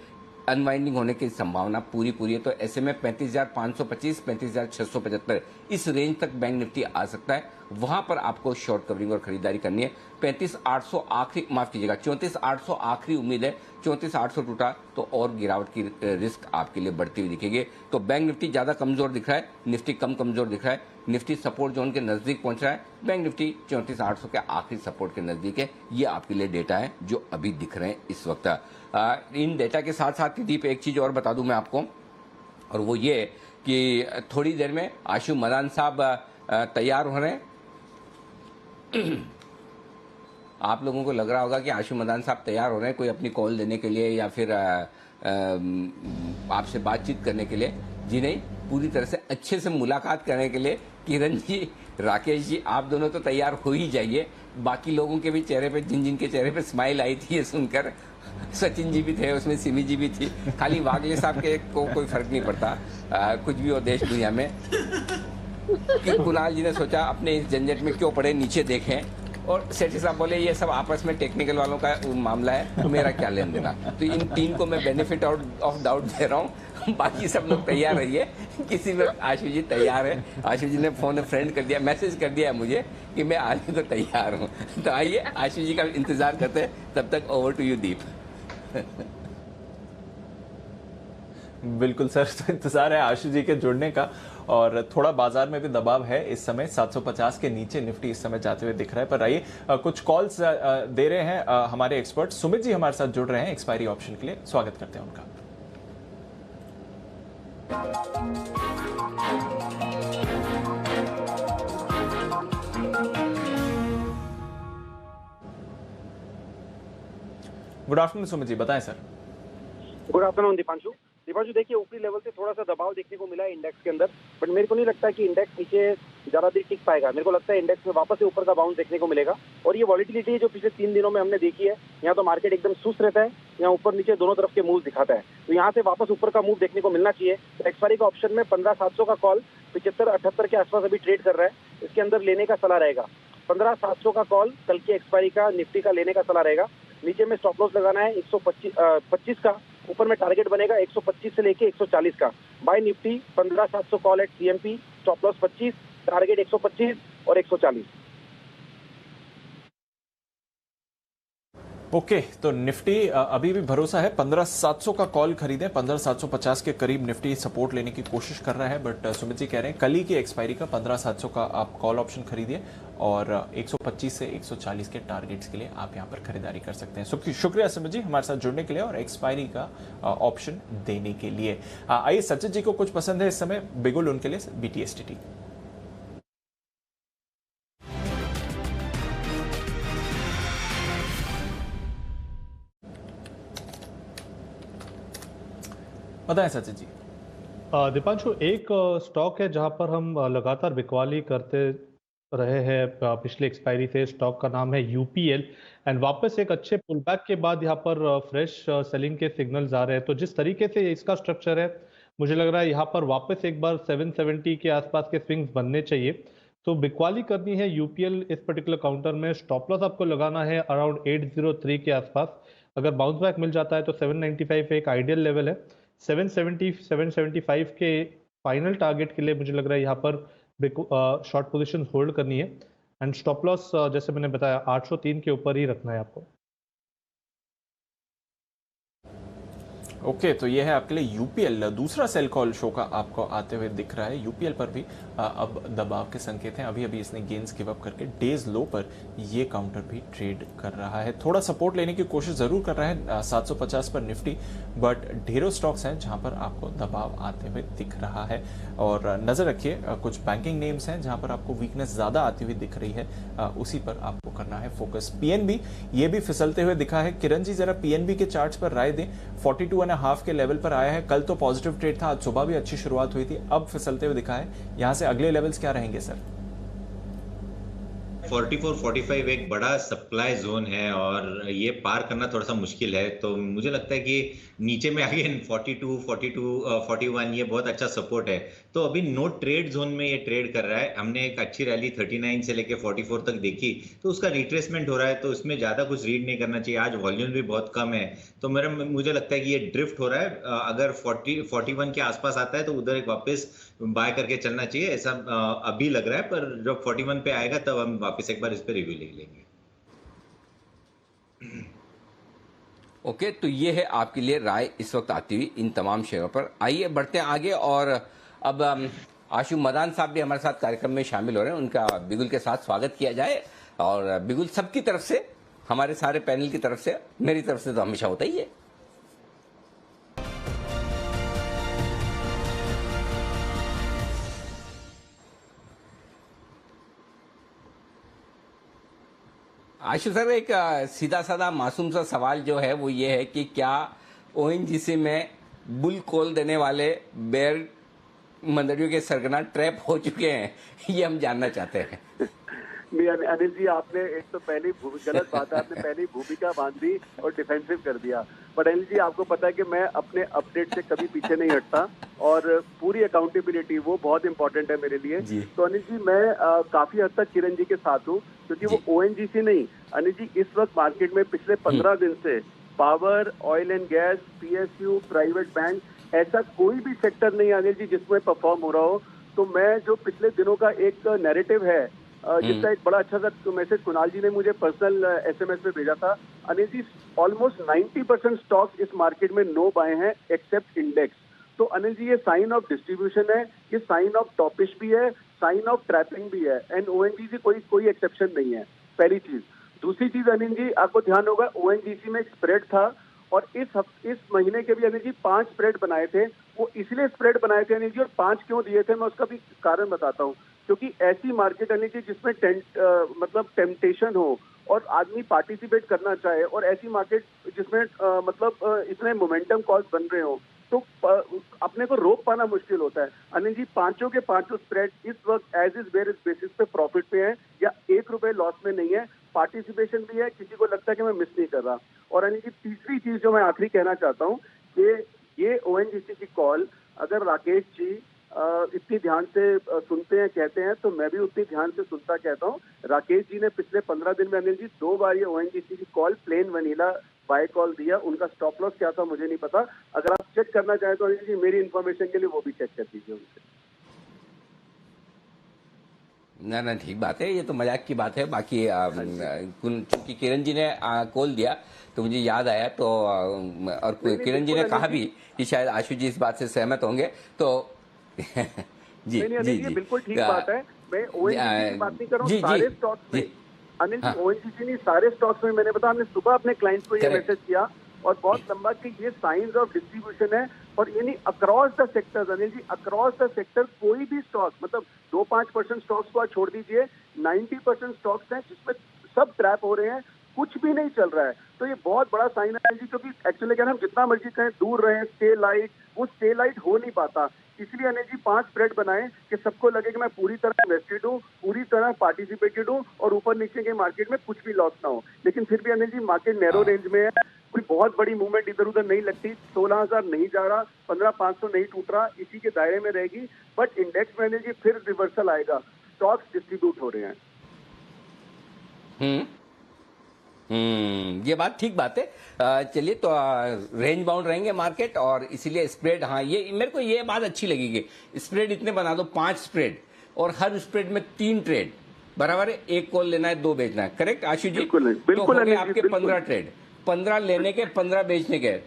अनवाइंडिंग होने की संभावना पूरी है। तो ऐसे में 35,525 35,675 इस रेंज तक बैंक निफ्टी आ सकता है। वहां पर आपको शॉर्ट कवरिंग और खरीदारी करनी है। 35,800 आखिरी, माफ कीजिएगा 34,800 आखिरी उम्मीद है। 34,800 टूटा तो और गिरावट की रिस्क आपके लिए बढ़ती हुई दिखेगी। तो बैंक निफ्टी ज्यादा कमजोर दिख रहा है, निफ्टी कम कमजोर दिख रहा है। निफ्टी सपोर्ट जोन के नजदीक पहुंच रहा है, बैंक निफ्टी 34,800 के आखिरी सपोर्ट के नजदीक है। ये आपके लिए डेटा है जो अभी दिख रहे हैं इस वक्त। इन डेटा के साथ साथ दीप एक चीज और बता दूं मैं आपको, और वो ये कि थोड़ी देर में आशु मदान साहब तैयार हो रहे हैं। आप लोगों को लग रहा होगा कि आशु मदान साहब तैयार हो रहे हैं कोई अपनी कॉल देने के लिए या फिर आपसे बातचीत करने के लिए। जी नहीं, पूरी तरह से अच्छे से मुलाकात करने के लिए। किरण जी, राकेश जी, आप दोनों तो तैयार हो ही जाइए। बाकी लोगों के भी चेहरे पे, जिन के चेहरे पे स्माइल आई थी ये सुनकर, सचिन जी भी थे उसमें, सिमी जी भी थी। खाली वागले साहब के को कोई फर्क नहीं पड़ता, कुछ भी हो देश दुनिया में। कि कुणाल जी ने सोचा अपने इस झंझट में क्यों पड़े, नीचे देखें और सेठी साहब बोले ये सब आपस में टेक्निकल वालों का मामला है, तो मेरा क्या लेन देना। तो इन 3 को मैं बेनिफिट ऑफ डाउट दे रहा हूँ। बाकी सब लोग तैयार रहिए, किसी वक्त आशु जी तैयार है। आशु जी ने फोन फ्रेंड कर दिया, मैसेज कर दिया मुझे कि मैं आने को तैयार हूँ। तो आइए आशु जी का इंतजार करते हैं, तब तक ओवर टू यू दीप। बिल्कुल सर, तो इंतजार है आशु जी के जुड़ने का। और थोड़ा बाजार में भी दबाव है इस समय, 750 के नीचे निफ्टी इस समय जाते हुए दिख रहा है। पर आइए कुछ कॉल्स दे रहे हैं हमारे एक्सपर्ट। सुमित जी हमारे साथ जुड़ रहे हैं एक्सपायरी ऑप्शन के लिए, स्वागत करते हैं उनका। गुड आफ्टरनून सुमित जी, बताएं सर। Good afternoon Deepanshu. देखिए ऊपरी लेवल से थोड़ा सा दबाव देखने को मिला है इंडेक्स के अंदर, बट मेरे को नहीं लगता कि इंडेक्स नीचे ज्यादा देर टिक पाएगा। मेरे को लगता है इंडेक्स में वापस से ऊपर का बाउंस देखने को मिलेगा। और ये वॉलिटिलिटी जो पिछले 3 दिनों में हमने देखी है, यहाँ तो मार्केट एकदम सुस्त रहता है, यहाँ ऊपर नीचे दोनों तरफ के मूव दिखाता है। तो यहाँ से वापस ऊपर का मूव देखने को मिलना चाहिए। एक्सपायरी का ऑप्शन में 15,700 का कॉल 75-78 के आसपास अभी ट्रेड कर रहा है, इसके अंदर लेने का सलाह रहेगा। 15,700 का कॉल कल की एक्सपायरी का निफ्टी का लेने का सलाह रहेगा। नीचे में स्टॉप लॉस लगाना है 125 का, ऊपर में टारगेट बनेगा 125 से लेके 140 का। Buy Nifty 15,700 call at CMP, stop loss 25, target 125 और 140। ओके, तो निफ्टी अभी भी भरोसा है, 15,700 का कॉल खरीदें। 15,750 के करीब निफ्टी सपोर्ट लेने की कोशिश कर रहा है, बट सुमित जी कह रहे हैं कल ही की एक्सपायरी का 15,700 का आप कॉल ऑप्शन खरीदिए और 125 से 140 के टारगेट्स के लिए आप यहां पर खरीदारी कर सकते हैं। शुक्रिया सुमित जी हमारे साथ जुड़ने के लिए और एक्सपायरी का ऑप्शन देने के लिए। आइए सचिन जी को कुछ पसंद है इस समय, बिगुल उनके लिए BTSTT। बताएं सचिन जी। दीपांशु, एक स्टॉक है जहां पर हम लगातार बिकवाली करते रहे हैं पिछले एक्सपायरी से। स्टॉक का नाम है UPL एंड वापस एक अच्छे पुल बैक के बाद यहाँ पर फ्रेश सेलिंग के सिग्नल्स आ रहे हैं। तो जिस तरीके से इसका स्ट्रक्चर है, मुझे लग रहा है यहाँ पर वापस एक बार 770 के आसपास के स्विंग्स बनने चाहिए। तो बिकवाली करनी है UPL इस पर्टिकुलर काउंटर में। स्टॉप लॉस आपको लगाना है अराउंड 803 के आसपास। अगर बाउंस बैक मिल जाता है तो 795 एक आइडियल लेवल है। 770 775 के फाइनल टारगेट के लिए मुझे लग रहा है यहाँ पर शॉर्ट पोजीशन होल्ड करनी है एंड स्टॉप लॉस जैसे मैंने बताया 803 के ऊपर ही रखना है आपको। ओके, तो ये है आपके लिए UPL। दूसरा सेल कॉल शो का आपको आते हुए दिख रहा है। UPL पर भी अब दबाव के संकेत हैं। अभी अभी इसने गेंस गिव अप करके डेज लो पर ये काउंटर भी ट्रेड कर रहा है। थोड़ा सपोर्ट लेने की कोशिश जरूर कर रहा है 750 पर निफ्टी, बट ढेरों स्टॉक्स हैं जहां पर आपको दबाव आते हुए दिख रहा है। और नजर रखिए कुछ बैंकिंग नेम्स हैं जहां पर आपको वीकनेस ज्यादा आती हुई दिख रही है, उसी पर आपको करना है फोकस। PNB ये भी फिसलते हुए दिखा है। किरण जी जरा PNB के चार्ट्स पर राय दें। 42.5 के लेवल पर आया है। कल तो पॉजिटिव ट्रेड था, आज सुबह भी अच्छी शुरुआत हुई थी, अब फिसलते हुए दिखा है। यहां से अगले लेवल्स क्या रहेंगे सर? 44-45 एक बड़ा सप्लाई जोन है और ये पार करना थोड़ा सा मुश्किल है। तो मुझे लगता है कि नीचे में अगेन 41 ये बहुत अच्छा सपोर्ट है। तो अभी नो ट्रेड जोन में ये ट्रेड कर रहा है। हमने एक अच्छी रैली 39 से लेके 44 तक देखी, तो उसका रिट्रेसमेंट हो रहा है, तो इसमें ज्यादा कुछ रीड नहीं करना चाहिए। आज वॉल्यूम भी बहुत कम है, तो मुझे लगता है कि ये ड्रिफ्ट हो रहा है। अगर 41 के आसपास आता है तो उधर एक वापस बाय करके चलना चाहिए, ऐसा अभी लग रहा है। पर जब 41 पे आएगा तब हम वापस एक बार इस पे रिव्यू ले लेंगे। ओके, तो ये है आपके लिए राय इस वक्त आती हुई इन तमाम शेयरों पर। आइए बढ़ते हैं आगे और अब आशु मदान साहब भी हमारे साथ कार्यक्रम में शामिल हो रहे हैं। उनका बिगुल के साथ स्वागत किया जाए। और बिगुल सबकी तरफ से, हमारे सारे पैनल की तरफ से, मेरी तरफ से तो हमेशा होता ही है। आशु सर, एक सीधा साधा मासूम सा सवाल जो है वो ये है कि क्या ONGC में बुल कॉल देने वाले बेयर मंदरियों के सरगना ट्रैप हो चुके हैं, ये हम जानना चाहते हैं। अनिल जी, आपने एक तो पहली गलत बात है, आपने पहली भूमिका बांध दी और डिफेंसिव कर दिया। पर अनिल जी आपको पता है कि मैं अपने अपडेट से कभी पीछे नहीं हटता और पूरी अकाउंटेबिलिटी वो बहुत इंपॉर्टेंट है मेरे लिए। तो अनिल जी मैं काफी हद तक किरण जी के साथ हूँ, क्योंकि वो ओएनजीसी नहीं, अनिल जी इस वक्त मार्केट में पिछले 15 दिन से power, oil and gas, PSU, private bank, ऐसा कोई भी सेक्टर नहीं अनिल जी जिसमें परफॉर्म हो रहा हो। तो मैं जो पिछले दिनों का एक नैरेटिव है, जिसका एक बड़ा अच्छा सा मैसेज कुणाल जी ने मुझे पर्सनल एसएमएस में भेजा था, अनिल जी ऑलमोस्ट 90% स्टॉक्स इस मार्केट में नो बाय हैं एक्सेप्ट इंडेक्स। तो अनिल जी ये साइन ऑफ डिस्ट्रीब्यूशन है, ये साइन ऑफ टॉपिश भी है, साइन ऑफ ट्रैपिंग भी है, एंड ओएनजीसी कोई एक्सेप्शन नहीं है, पहली चीज। दूसरी चीज अनिल जी आपको ध्यान होगा, ओएनजीसी में एक स्प्रेड था और इस महीने के भी अनिल जी 5 स्प्रेड बनाए थे। वो इसलिए स्प्रेड बनाए थे अनिल जी, और 5 क्यों दिए थे मैं उसका भी कारण बताता हूँ। क्योंकि ऐसी मार्केट अनिल जी जिसमें मतलब टेम्पटेशन हो और आदमी पार्टिसिपेट करना चाहे, और ऐसी मार्केट जिसमें इतने मोमेंटम कॉल्स बन रहे हो, तो अपने को रोक पाना मुश्किल होता है। अनिल जी पांचों के पांचों स्प्रेड इस वक्त as is where is basis पे प्रॉफिट पे है, या 1 रुपए लॉस में नहीं है, पार्टिसिपेशन भी है, किसी को लगता है कि मैं मिस नहीं कर रहा। और अनिल जी तीसरी चीज जो मैं आखिरी कहना चाहता हूँ कि ये ओएनजीसी की कॉल अगर राकेश जी इतनी ध्यान से सुनते हैं, कहते हैं, तो मैं भी उतनी ध्यान से सुनता कहता हूँ। राकेश जी ने पिछले 15 दिन में अनिल जी 2 बार ये ओएनजीसी की call plain vanilla buy call दिया। उनका स्टॉप लॉस क्या था मुझे नहीं पता, अगर आप चेक करना चाहें तो अनिल जी मेरी इन्फॉर्मेशन के लिए वो भी चेक कर दीजिए उनसे। ना ठीक बात है, ये तो मजाक की बात है। बाकी चूंकि किरण जी ने कॉल दिया तो मुझे याद आया, तो और किरण जी ने कहा भी कि शायद आशु जी इस बात से सहमत होंगे, तो जी नहीं, जी बिल्कुल ठीक बात है। मैं ओएनजीसी की बात नहीं कर रहा हूँ, सारे स्टॉक्स में अनिल जी, ओएनजीसी नहीं, सारे स्टॉक्स में मैंने बताया, हमने सुबह अपने क्लाइंट्स को ये मैसेज किया और बहुत लंबा कि ये साइंस ऑफ डिस्ट्रीब्यूशन है, और यानी across the sectors Anil ji, across the sector कोई भी स्टॉक, मतलब 2-5% स्टॉक्स को छोड़ दीजिए, 90% स्टॉक्स हैं जिसमें सब ट्रैप हो रहे हैं, कुछ भी नहीं चल रहा है। तो ये बहुत बड़ा साइन है जी, क्योंकि एक्चुअली क्या हम जितना मर्जी कहें दूर रहे, स्टे लाइट, वो स्टे लाइट हो नहीं पाता। इसलिए अनिल जी 5 स्प्रेड बनाए कि सबको लगे कि मैं पूरी तरह इन्वेस्टेड हूँ, पूरी तरह पार्टिसिपेटेड हूँ, और ऊपर नीचे के मार्केट में कुछ भी लॉस ना हो। लेकिन फिर भी Anil ji market narrow range में है, कोई बहुत बड़ी मूवमेंट इधर उधर नहीं लगती, 16,000 नहीं जा रहा, 15,500 नहीं टूट रहा, इसी के दायरे में रहेगी। बट इंडेक्स में अनिल जी फिर रिवर्सल आएगा, स्टॉक्स डिस्ट्रीब्यूट हो रहे हैं। ये बात ठीक बात है। चलिए, तो रेंज बाउंड रहेंगे मार्केट, और इसीलिए स्प्रेड, हाँ ये मेरे को ये बात अच्छी लगी कि स्प्रेड इतने बना दो, 5 स्प्रेड, और हर स्प्रेड में 3 ट्रेड बराबर है, 1 कॉल लेना है, 2 बेचना है। करेक्ट आशु जी? बिल्कुल तो आपके 15 ट्रेड, 15 लेने के, 15 बेचने के।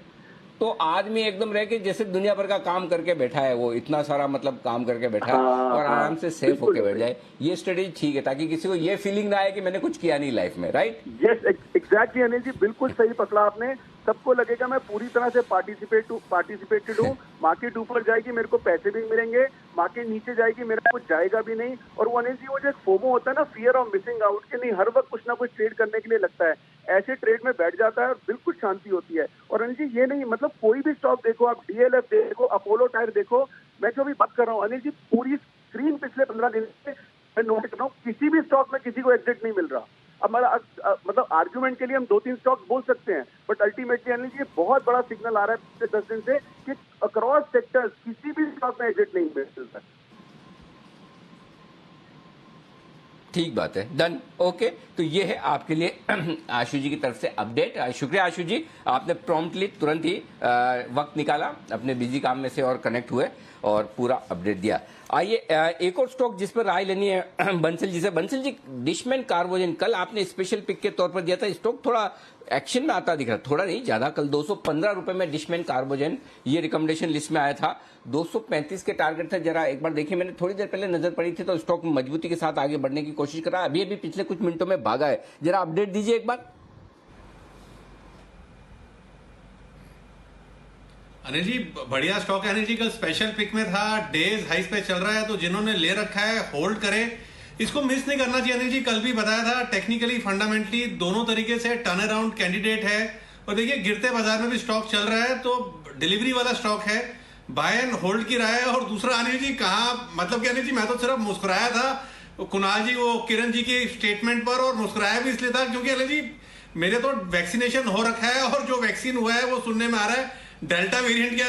तो आदमी एकदम रह के जैसे दुनिया भर का काम करके बैठा है, वो इतना सारा मतलब काम करके बैठा है, और आराम से सेफ होके बैठ जाए। ये स्ट्रेटेजी ठीक है, ताकि किसी को ये फीलिंग ना आए कि मैंने कुछ किया नहीं लाइफ में, right? Yes exactly Anil ji, बिल्कुल सही पकड़ा आपने। सबको लगेगा मैं पूरी तरह से पार्टिसिपेटेड हूँ, मार्केट ऊपर जाएगी मेरे को पैसे भी मिलेंगे, मार्केट नीचे जाएगी मेरा कुछ जाएगा भी नहीं। और वो अनिल जी वो जो एक फोमो होता है ना, फियर ऑफ मिसिंग आउट, के नहीं हर वक्त कुछ ना कुछ ट्रेड करने के लिए लगता है, ऐसे ट्रेड में बैठ जाता है और बिल्कुल शांति होती है। और अनिल जी ये नहीं, मतलब कोई भी स्टॉक देखो आप, डीएलएफ देखो, अपोलो टायर देखो, मैं जो भी बात कर रहा हूँ अनिल जी, पूरी स्क्रीन पिछले 15 दिन से मैं नोट कर रहा हूँ, किसी भी स्टॉक में किसी को एग्जिट नहीं मिल रहा। अब मतलब आर्गुमेंट के लिए हम 2-3 स्टॉक्स बोल सकते हैं, बट अल्टीमेटली अनिल जी बहुत बड़ा सिग्नल आ रहा है पिछले 10 दिन से कि अक्रॉस सेक्टर्स किसी भी स्टॉक में एग्जिट नहीं मिल रहा है। ठीक बात है, डन, ओके। तो ये है आपके लिए आशु जी की तरफ से अपडेट। शुक्रिया आशु जी, आपने प्रॉम्प्टली तुरंत ही वक्त निकाला अपने बिजी काम में से और कनेक्ट हुए और पूरा अपडेट दिया। आइए एक और स्टॉक जिस पर राय लेनी है बंसल जी से। बंसल जी, डिशमैन कार्बोजन कल आपने स्पेशल पिक के तौर पर दिया था, स्टॉक थोड़ा एक्शन में आता दिख रहा, थोड़ा नहीं ज्यादा। कल 215 रुपए में डिशमैन कार्बोजन ये रिकमेंडेशन लिस्ट में आया था, 235 के टारगेट थे। जरा एक बार देखिए, मैंने थोड़ी देर पहले नजर पड़ी थी, तो स्टॉक मजबूती के साथ आगे बढ़ने की कोशिश कर रहा है, अभी पिछले कुछ मिनटों में भागा है। जरा अपडेट दीजिए एक बार। अनिल जी बढ़िया स्टॉक है अनिल जी, कल स्पेशल पिक में था, डेज हाइस पे चल रहा है, तो जिन्होंने ले रखा है होल्ड करें, इसको मिस नहीं करना चाहिए अनिल जी। कल भी बताया था, टेक्निकली फंडामेंटली दोनों तरीके से टर्न अराउंड कैंडिडेट है, और देखिए गिरते बाजार में भी स्टॉक चल रहा है, तो डिलीवरी वाला स्टॉक है, बाय एंड होल्ड की राय है। और दूसरा अनिल जी कहा, मतलब कि अनिल जी मैं तो सिर्फ मुस्कुराया था कुणाल जी वो किरण जी के स्टेटमेंट पर, और मुस्कुराया भी इसलिए था क्योंकि अनिल जी मेरे तो वैक्सीनेशन हो रखा है और जो वैक्सीन हुआ है वो सुनने में आ रहा है डेल्टा वेरिएंट के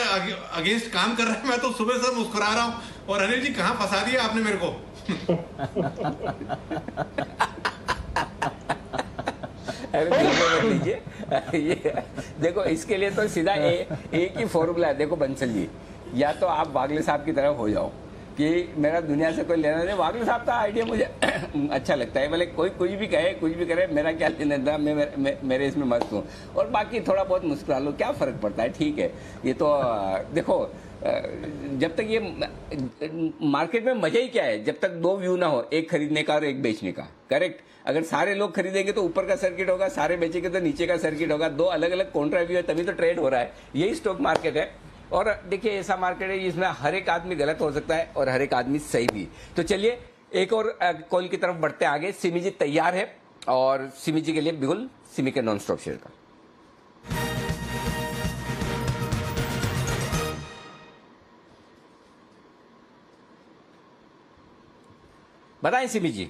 अगेंस्ट काम कर रहा है। मैं तो सुबह से मुस्कुरा रहा हूं। और अनिल जी कहां फंसा दिया आपने मेरे को। लीजिए ये देखो, इसके लिए तो सीधा एक ही फॉर्मूला है। देखो बंसल जी, या तो आप वागले साहब की तरफ हो जाओ कि मेरा दुनिया से कोई लेना नहीं। वागले साहब का आइडिया मुझे अच्छा लगता है, भले कोई कुछ भी कहे कुछ भी करे, मेरा क्या लेना देना, मैं मेरे इसमें मस्त हूँ। और बाकी थोड़ा बहुत मुस्कुरा लो, क्या फर्क पड़ता है, ठीक है। ये तो देखो, जब तक ये मार्केट में मजा ही क्या है, जब तक दो व्यू ना हो, एक खरीदने का और एक बेचने का। करेक्ट। अगर सारे लोग खरीदेंगे तो ऊपर का सर्किट होगा, सारे बेचेंगे तो नीचे का सर्किट होगा। दो अलग अलग कॉन्ट्रा व्यू है, तभी तो ट्रेड हो रहा है। यही स्टॉक मार्केट है। और देखिए, ऐसा मार्केट है जिसमें हर एक आदमी गलत हो सकता है और हर एक आदमी सही भी। तो चलिए एक और कॉल की तरफ बढ़ते आगे। सिमी जी तैयार है, और सिमी जी के लिए बिल्कुल सिमी के नॉन स्टॉप शेयर का बताएं सिमी जी।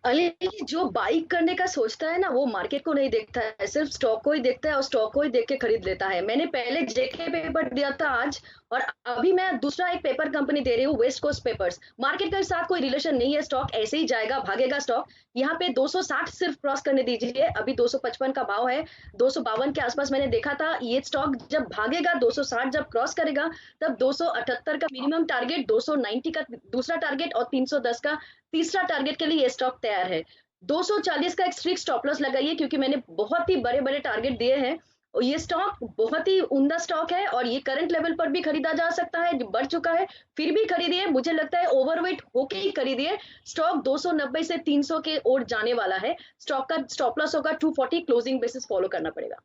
अनिल, जो बाइक करने का सोचता है ना, वो मार्केट को नहीं देखता है, सिर्फ स्टॉक को ही देखता है और स्टॉक को ही देख के खरीद लेता है। मैंने पहले जेके पेपर दिया था आज, और अभी मैं दूसरा एक पेपर कंपनी दे रही हूँ, वेस्ट कोस्ट पेपर्स। मार्केट के साथ कोई रिलेशन नहीं है, स्टॉक ऐसे ही जाएगा, भागेगा स्टॉक। यहाँ पे 260 सिर्फ क्रॉस करने दीजिए। अभी 255 का भाव है, 252 के आसपास मैंने देखा था। ये स्टॉक जब भागेगा, 260 जब क्रॉस करेगा, तब 278 का मिनिमम टारगेट, 290 का दूसरा टारगेट और 310 का तीसरा टारगेट के लिए ये स्टॉक तैयार है। 240 का एक स्ट्रिक्ट स्टॉप लॉस लगाइए, क्योंकि मैंने बहुत ही बड़े बड़े टारगेट दिए हैं। और ये स्टॉक बहुत ही उम्दा स्टॉक है, और ये करंट लेवल पर भी खरीदा जा सकता है, बढ़ चुका है, फिर भी खरीदिए। मुझे लगता है ओवरवेट होके ही खरीदिए। स्टॉक 290 से 300 के ओर जाने वाला है। स्टॉक का स्टॉप लॉस होगा 240, क्लोजिंग बेसिस फॉलो करना पड़ेगा।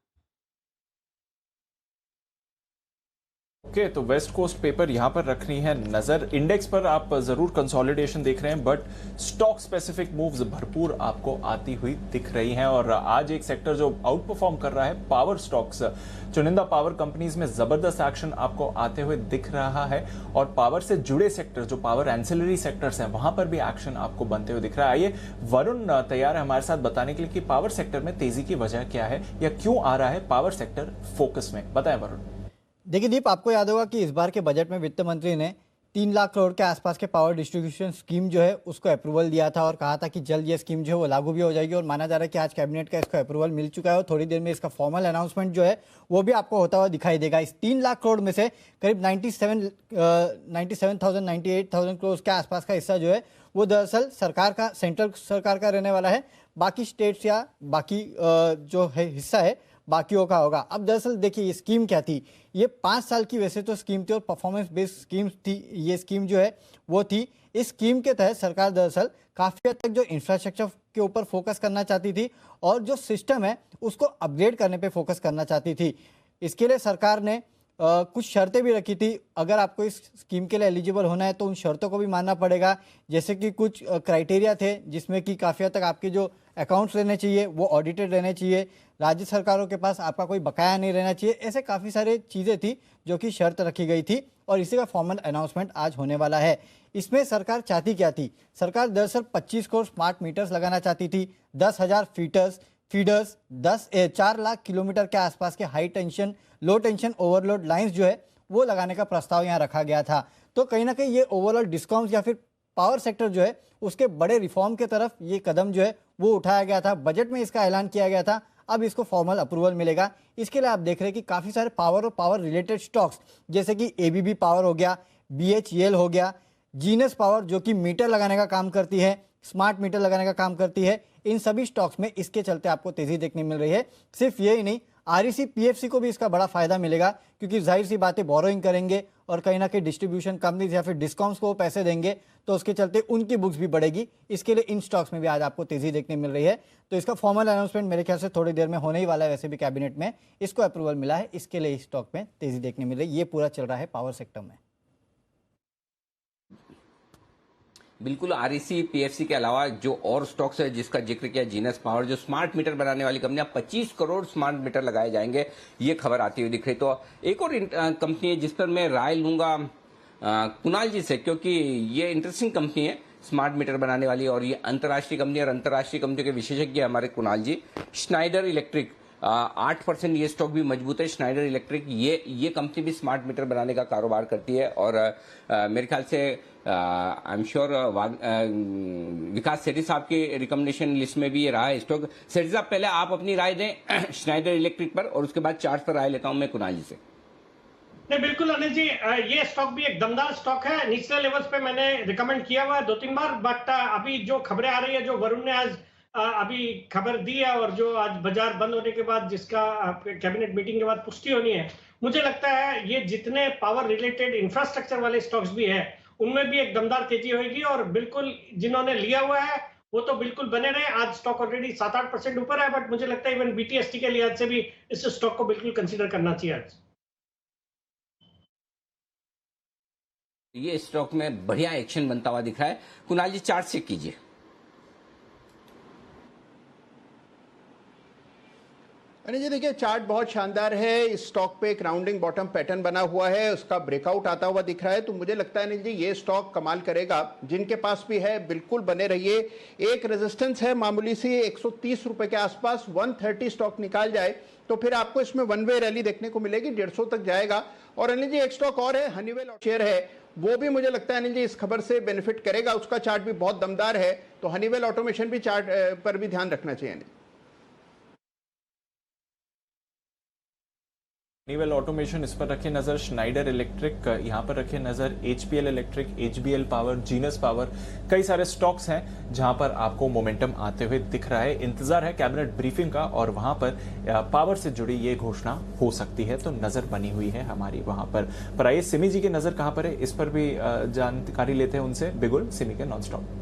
ओके, तो वेस्ट कोस्ट पेपर यहां पर रखनी है नजर। इंडेक्स पर आप जरूर कंसोलिडेशन देख रहे हैं, बट स्टॉक स्पेसिफिक मूव्स भरपूर आपको आती हुई दिख रही हैं। और आज एक सेक्टर जो आउट परफॉर्म कर रहा है, पावर स्टॉक्स। चुनिंदा पावर कंपनीज में जबरदस्त एक्शन आपको आते हुए दिख रहा है, और पावर से जुड़े सेक्टर, जो पावर एंसिलरी सेक्टर्स हैं, वहां पर भी एक्शन आपको बनते हुए दिख रहा है। आइए, वरुण तैयार है हमारे साथ बताने के लिए कि पावर सेक्टर में तेजी की वजह क्या है, या क्यों आ रहा है पावर सेक्टर फोकस में। बताएं वरुण। देखिए दीप, आपको याद होगा कि इस बार के बजट में वित्त मंत्री ने 3 लाख करोड़ के आसपास के पावर डिस्ट्रीब्यूशन स्कीम जो है उसको अप्रूवल दिया था, और कहा था कि जल्द ये स्कीम जो है वो लागू भी हो जाएगी। और माना जा रहा है कि आज कैबिनेट का इसको अप्रूवल मिल चुका है, और थोड़ी देर में इसका फॉर्मल अनाउंसमेंट जो है वो भी आपको होता हुआ दिखाई देगा। इस 3 लाख करोड़ में से करीब 98,000 करोड़ के आसपास का हिस्सा जो है वो दरअसल सरकार का, सेंट्रल सरकार का रहने वाला है। बाकी स्टेट्स या बाकी जो है हिस्सा है बाकियों का होगा। अब दरअसल देखिए, ये स्कीम क्या थी। ये 5 साल की वैसे तो स्कीम थी, और परफॉर्मेंस बेस्ड स्कीम थी। ये स्कीम जो है वो थी। इस स्कीम के तहत सरकार दरअसल काफ़ी हद तक जो इंफ्रास्ट्रक्चर के ऊपर फोकस करना चाहती थी, और जो सिस्टम है उसको अपग्रेड करने पे फोकस करना चाहती थी। इसके लिए सरकार ने कुछ शर्तें भी रखी थी। अगर आपको इस स्कीम के लिए एलिजिबल होना है तो उन शर्तों को भी मानना पड़ेगा। जैसे कि कुछ क्राइटेरिया थे, जिसमें कि काफ़ी हद तक आपके जो अकाउंट्स रहने चाहिए वो ऑडिटेड रहने चाहिए, राज्य सरकारों के पास आपका कोई बकाया नहीं रहना चाहिए। ऐसे काफ़ी सारे चीज़ें थी जो कि शर्त रखी गई थी, और इसी का फॉर्मल अनाउंसमेंट आज होने वाला है। इसमें सरकार चाहती क्या थी? सरकार दरअसल 25 करोड़ स्मार्ट मीटर्स लगाना चाहती थी, 10,000 फीडर्स, 4 लाख किलोमीटर के आसपास के हाई टेंशन, लो टेंशन ओवरलोड लाइंस जो है वो लगाने का प्रस्ताव यहाँ रखा गया था। तो कहीं ना कहीं ये ओवरऑल डिस्कॉम्स या फिर पावर सेक्टर जो है उसके बड़े रिफॉर्म के तरफ ये कदम जो है वो उठाया गया था। बजट में इसका ऐलान किया गया था। अब इसको फॉर्मल अप्रूवल मिलेगा। इसके लिए आप देख रहे हैं कि काफ़ी सारे पावर और पावर रिलेटेड स्टॉक्स, जैसे कि एबीबी पावर हो गया, बीएचईएल हो गया, जीनस पावर जो कि मीटर लगाने का काम करती है, स्मार्ट मीटर लगाने का काम करती है, इन सभी स्टॉक्स में इसके चलते आपको तेजी देखने मिल रही है। सिर्फ ये ही नहीं, आरईसी पीएफसी को भी इसका बड़ा फायदा मिलेगा, क्योंकि जाहिर सी बातें बोरोइंग करेंगे और कहीं ना कहीं डिस्ट्रीब्यूशन कंपनीज या फिर डिस्कॉम्स को वो पैसे देंगे, तो उसके चलते उनकी बुक्स भी बढ़ेगी। इसके लिए इन स्टॉक्स में भी आज आपको तेजी देखने मिल रही है। तो इसका फॉर्मल अनाउंसमेंट मेरे ख्याल से थोड़ी देर में होने ही वाला है। वैसे भी कैबिनेट में इसको अप्रूवल मिला है, इसके लिए इस स्टॉक में तेजी देखने मिल रही है। ये पूरा चल रहा है पावर सेक्टर में। बिल्कुल, आरईसी पीएफसी के अलावा जो और स्टॉक्स है जिसका जिक्र किया, जीनस पावर जो स्मार्ट मीटर बनाने वाली कंपनियां, 25 करोड़ स्मार्ट मीटर लगाए जाएंगे, ये खबर आती हुई दिख रही। तो एक और कंपनी है जिस पर मैं राय लूंगा कुणाल जी से, क्योंकि ये इंटरेस्टिंग कंपनी है स्मार्ट मीटर बनाने वाली है और ये अंतर्राष्ट्रीय कंपनी और अंतर्राष्ट्रीय कंपनियों के विशेषज्ञ हमारे कुणाल जी। स्नाइडर इलेक्ट्रिक 8% ये स्टॉक भी मजबूत है। स्नाइडर इलेक्ट्रिक ये कंपनी भी स्मार्ट मीटर बनाने का कारोबार करती है और मेरे ख्याल से आई एम श्योर विकास सेठी साहब की रिकमेंडेशन लिस्ट में भी ये रहा है स्टॉक। सेठी साहब पहले आप अपनी राय दें स्नाइडर इलेक्ट्रिक पर और उसके बाद चार्ट पर राय लेता हूं मैं कुणाल जी से। नहीं बिल्कुल अनिल जी, ये स्टॉक भी एक दमदार स्टॉक है। निचले लेवल्स पे मैंने रिकमेंड किया हुआ है 2-3 बार, बट अभी जो खबरें आ रही है, जो वरुण ने आज अभी खबर दी है और जो आज बाजार बंद होने के बाद जिसका कैबिनेट मीटिंग के बाद पुष्टि होनी है, मुझे लगता है ये जितने पावर रिलेटेड इंफ्रास्ट्रक्चर वाले स्टॉक्स भी है उनमें भी एक दमदार तेजी होगी। और बिल्कुल जिन्होंने लिया हुआ है वो तो बिल्कुल बने रहे। आज स्टॉक ऑलरेडी 7-8% ऊपर है, बट मुझे लगता है इवन बीटीएसटी के लिहाज से भी इस स्टॉक को बिल्कुल कंसीडर करना चाहिए आज। ये स्टॉक में बढ़िया एक्शन बनता हुआ दिख रहा है। कुणाल जी चार्ट चेक कीजिए। अनिल जी देखिए चार्ट बहुत शानदार है। इस स्टॉक पे एक राउंडिंग बॉटम पैटर्न बना हुआ है, उसका ब्रेकआउट आता हुआ दिख रहा है। तो मुझे लगता है अनिल जी ये स्टॉक कमाल करेगा। जिनके पास भी है बिल्कुल बने रहिए। एक रेजिस्टेंस है मामूली सी 130 रुपए के आसपास। 130 स्टॉक निकाल जाए तो फिर आपको इसमें वन वे रैली देखने को मिलेगी, 150 तक जाएगा। और अनिल जी एक स्टॉक और है, हनीवेल शेयर है, वो भी मुझे लगता है अनिल जी इस खबर से बेनिफिट करेगा। उसका चार्ट भी बहुत दमदार है, तो हनीवेल ऑटोमेशन भी चार्ट पर भी ध्यान रखना चाहिए। हनीवेल ऑटोमेशन इस पर रखे नजर। स्नाइडर इलेक्ट्रिक यहां पर रखे नजर। HPL electric, HBL power, genus power, कई सारे स्टॉक्स हैं जहां पर आपको मोमेंटम आते हुए दिख रहा है। इंतजार है कैबिनेट ब्रीफिंग का और वहां पर पावर से जुड़ी ये घोषणा हो सकती है, तो नजर बनी हुई है हमारी वहां पर आइए सिमी जी की नजर कहां पर है इस पर भी जानकारी लेते हैं उनसे। बिगुल सिमी के नॉन स्टॉप।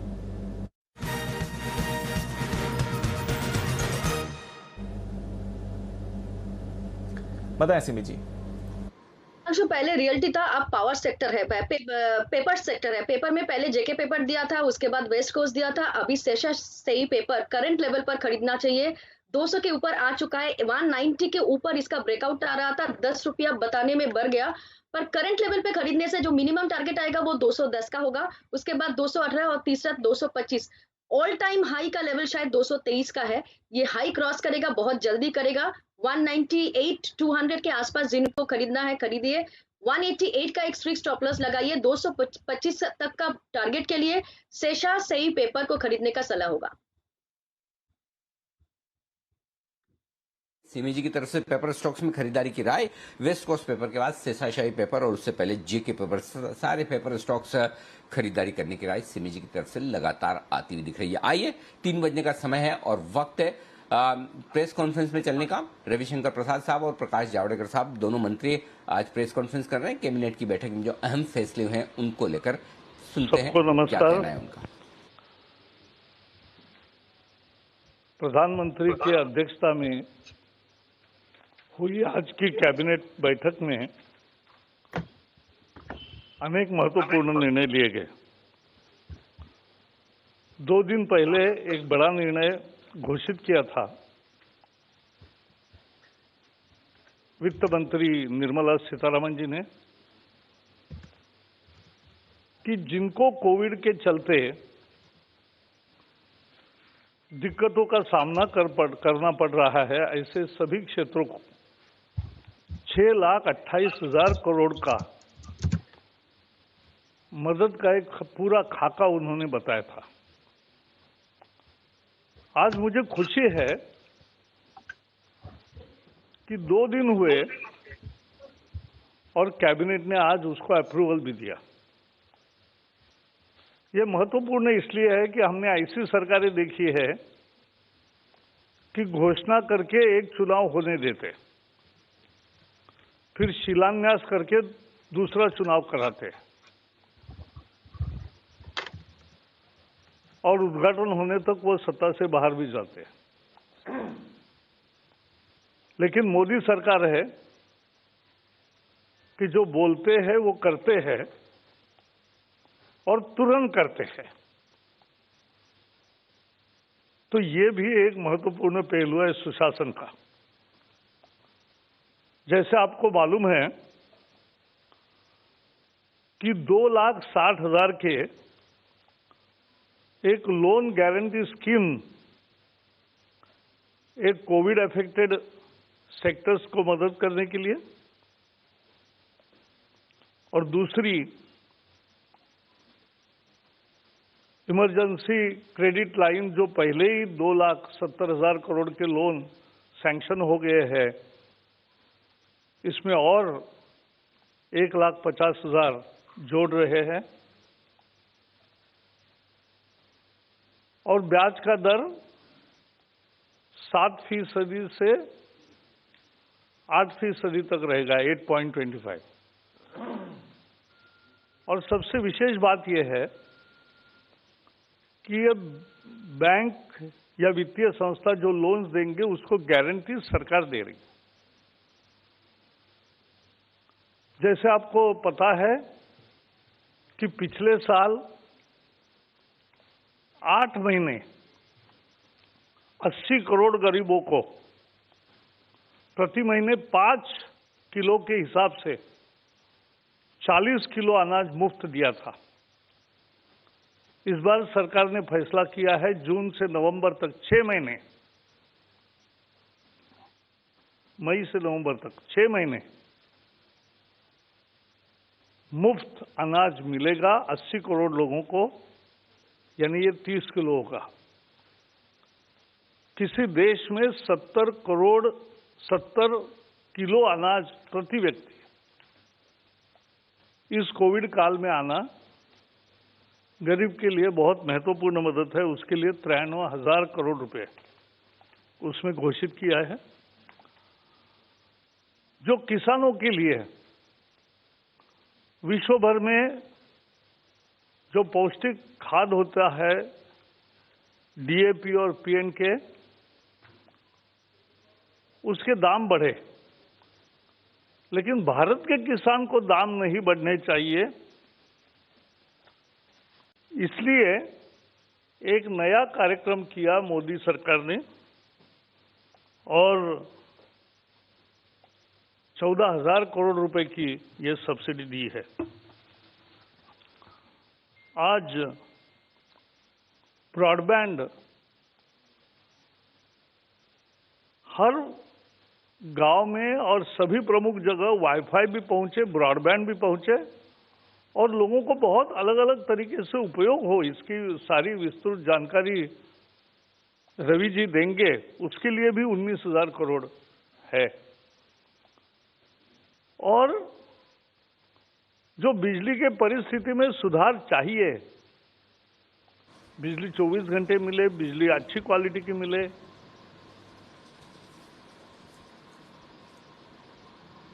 बताएं सिमी जी। जो पहले रियल्टी था, अब पावर सेक्टर है, पेपर सेक्टर है। पेपर में पहले जेके पेपर दिया था, उसके बाद वेस्ट कोस्ट दिया था, अभी सेशा सही पेपर करंट लेवल पर खरीदना चाहिए। 200 के ऊपर आ चुका है, 190 के ऊपर इसका ब्रेकआउट आ रहा था, 10 रुपया बताने में बढ़ गया। पर करंट लेवल पे खरीदने से जो मिनिमम टारगेट आएगा वो 210 का होगा, उसके बाद 218 और तीसरा 225। ऑल टाइम हाई का लेवल शायद 223 का है। ये हाई क्रॉस करेगा, बहुत जल्दी करेगा। 198 200 के आसपास जिनको खरीदना है खरीदिए। 188 का एक स्ट्रिक्ट स्टॉप लॉस लगाइए। 225 तक का टारगेट के लिए सेशा सही पेपर को खरीदने का सलाह होगा। सिमी जी की तरफ से पेपर स्टॉक्स में खरीदारी की राय। वेस्ट कोस्ट पेपर के बाद शेषाशाही पेपर और उससे पहले जेके पेपर, सारे पेपर स्टॉक्स खरीदारी करने की राय सिमी जी की तरफ से लगातार आती हुई दिख रही है। आइए 3 बजने का समय है और वक्त है प्रेस कॉन्फ्रेंस में चलने का। रविशंकर प्रसाद साहब और प्रकाश जावड़ेकर साहब दोनों मंत्री आज प्रेस कॉन्फ्रेंस कर रहे हैं। कैबिनेट की बैठक में जो अहम फैसले हुए हैं उनको लेकर सुनते हैं क्या कहना है उनका। प्रधानमंत्री की अध्यक्षता में हुई आज की कैबिनेट बैठक में अनेक महत्वपूर्ण निर्णय लिए गए। 2 दिन पहले एक बड़ा निर्णय घोषित किया था वित्त मंत्री निर्मला सीतारमण जी ने कि जिनको कोविड के चलते दिक्कतों का सामना करना पड़ रहा है, ऐसे सभी क्षेत्रों को 6,28,000 करोड़ का मदद का एक पूरा खाका उन्होंने बताया था। आज मुझे खुशी है कि 2 दिन हुए और कैबिनेट ने आज उसको अप्रूवल भी दिया। ये महत्वपूर्ण इसलिए है कि हमने ऐसी सरकारें देखी है कि घोषणा करके एक चुनाव होने देते, फिर शिलान्यास करके दूसरा चुनाव कराते और उद्घाटन होने तक वो सत्ता से बाहर भी जाते। लेकिन मोदी सरकार है कि जो बोलते हैं वो करते हैं और तुरंत करते हैं। तो ये भी एक महत्वपूर्ण पहलू है सुशासन का। जैसे आपको मालूम है कि 2,60,000 के एक लोन गारंटी स्कीम एक कोविड अफेक्टेड सेक्टर्स को मदद करने के लिए, और दूसरी इमरजेंसी क्रेडिट लाइन जो पहले ही 2,70,000 करोड़ के लोन सैंक्शन हो गए हैं, इसमें और 1,50,000 जोड़ रहे हैं, और ब्याज का दर 7% से 8% तक रहेगा, 8.25। और सबसे विशेष बात यह है कि अब बैंक या वित्तीय संस्था जो लोन्स देंगे उसको गारंटी सरकार दे रही। जैसे आपको पता है कि पिछले साल 8 महीने 80 करोड़ गरीबों को प्रति महीने 5 किलो के हिसाब से 40 किलो अनाज मुफ्त दिया था। इस बार सरकार ने फैसला किया है जून से नवंबर तक 6 महीने, मई से नवंबर तक 6 महीने मुफ्त अनाज मिलेगा 80 करोड़ लोगों को, यानी ये 30 किलो होगा। किसी देश में 70 किलो अनाज प्रति व्यक्ति इस कोविड काल में आना गरीब के लिए बहुत महत्वपूर्ण मदद है। उसके लिए 93,000 करोड़ रुपए उसमें घोषित किया है। जो किसानों के लिए विश्व भर में जो पौष्टिक खाद होता है, डीएपी और पीएनके, उसके दाम बढ़े, लेकिन भारत के किसान को दाम नहीं बढ़ने चाहिए। इसलिए एक नया कार्यक्रम किया मोदी सरकार ने और 14,000 करोड़ रुपए की ये सब्सिडी दी है। आज ब्रॉडबैंड हर गांव में और सभी प्रमुख जगह वाईफाई भी पहुंचे, ब्रॉडबैंड भी पहुंचे और लोगों को बहुत अलग अलग तरीके से उपयोग हो, इसकी सारी विस्तृत जानकारी रवि जी देंगे। उसके लिए भी 19,000 करोड़ है। और जो बिजली के परिस्थिति में सुधार चाहिए, बिजली 24 घंटे मिले, बिजली अच्छी क्वालिटी की मिले,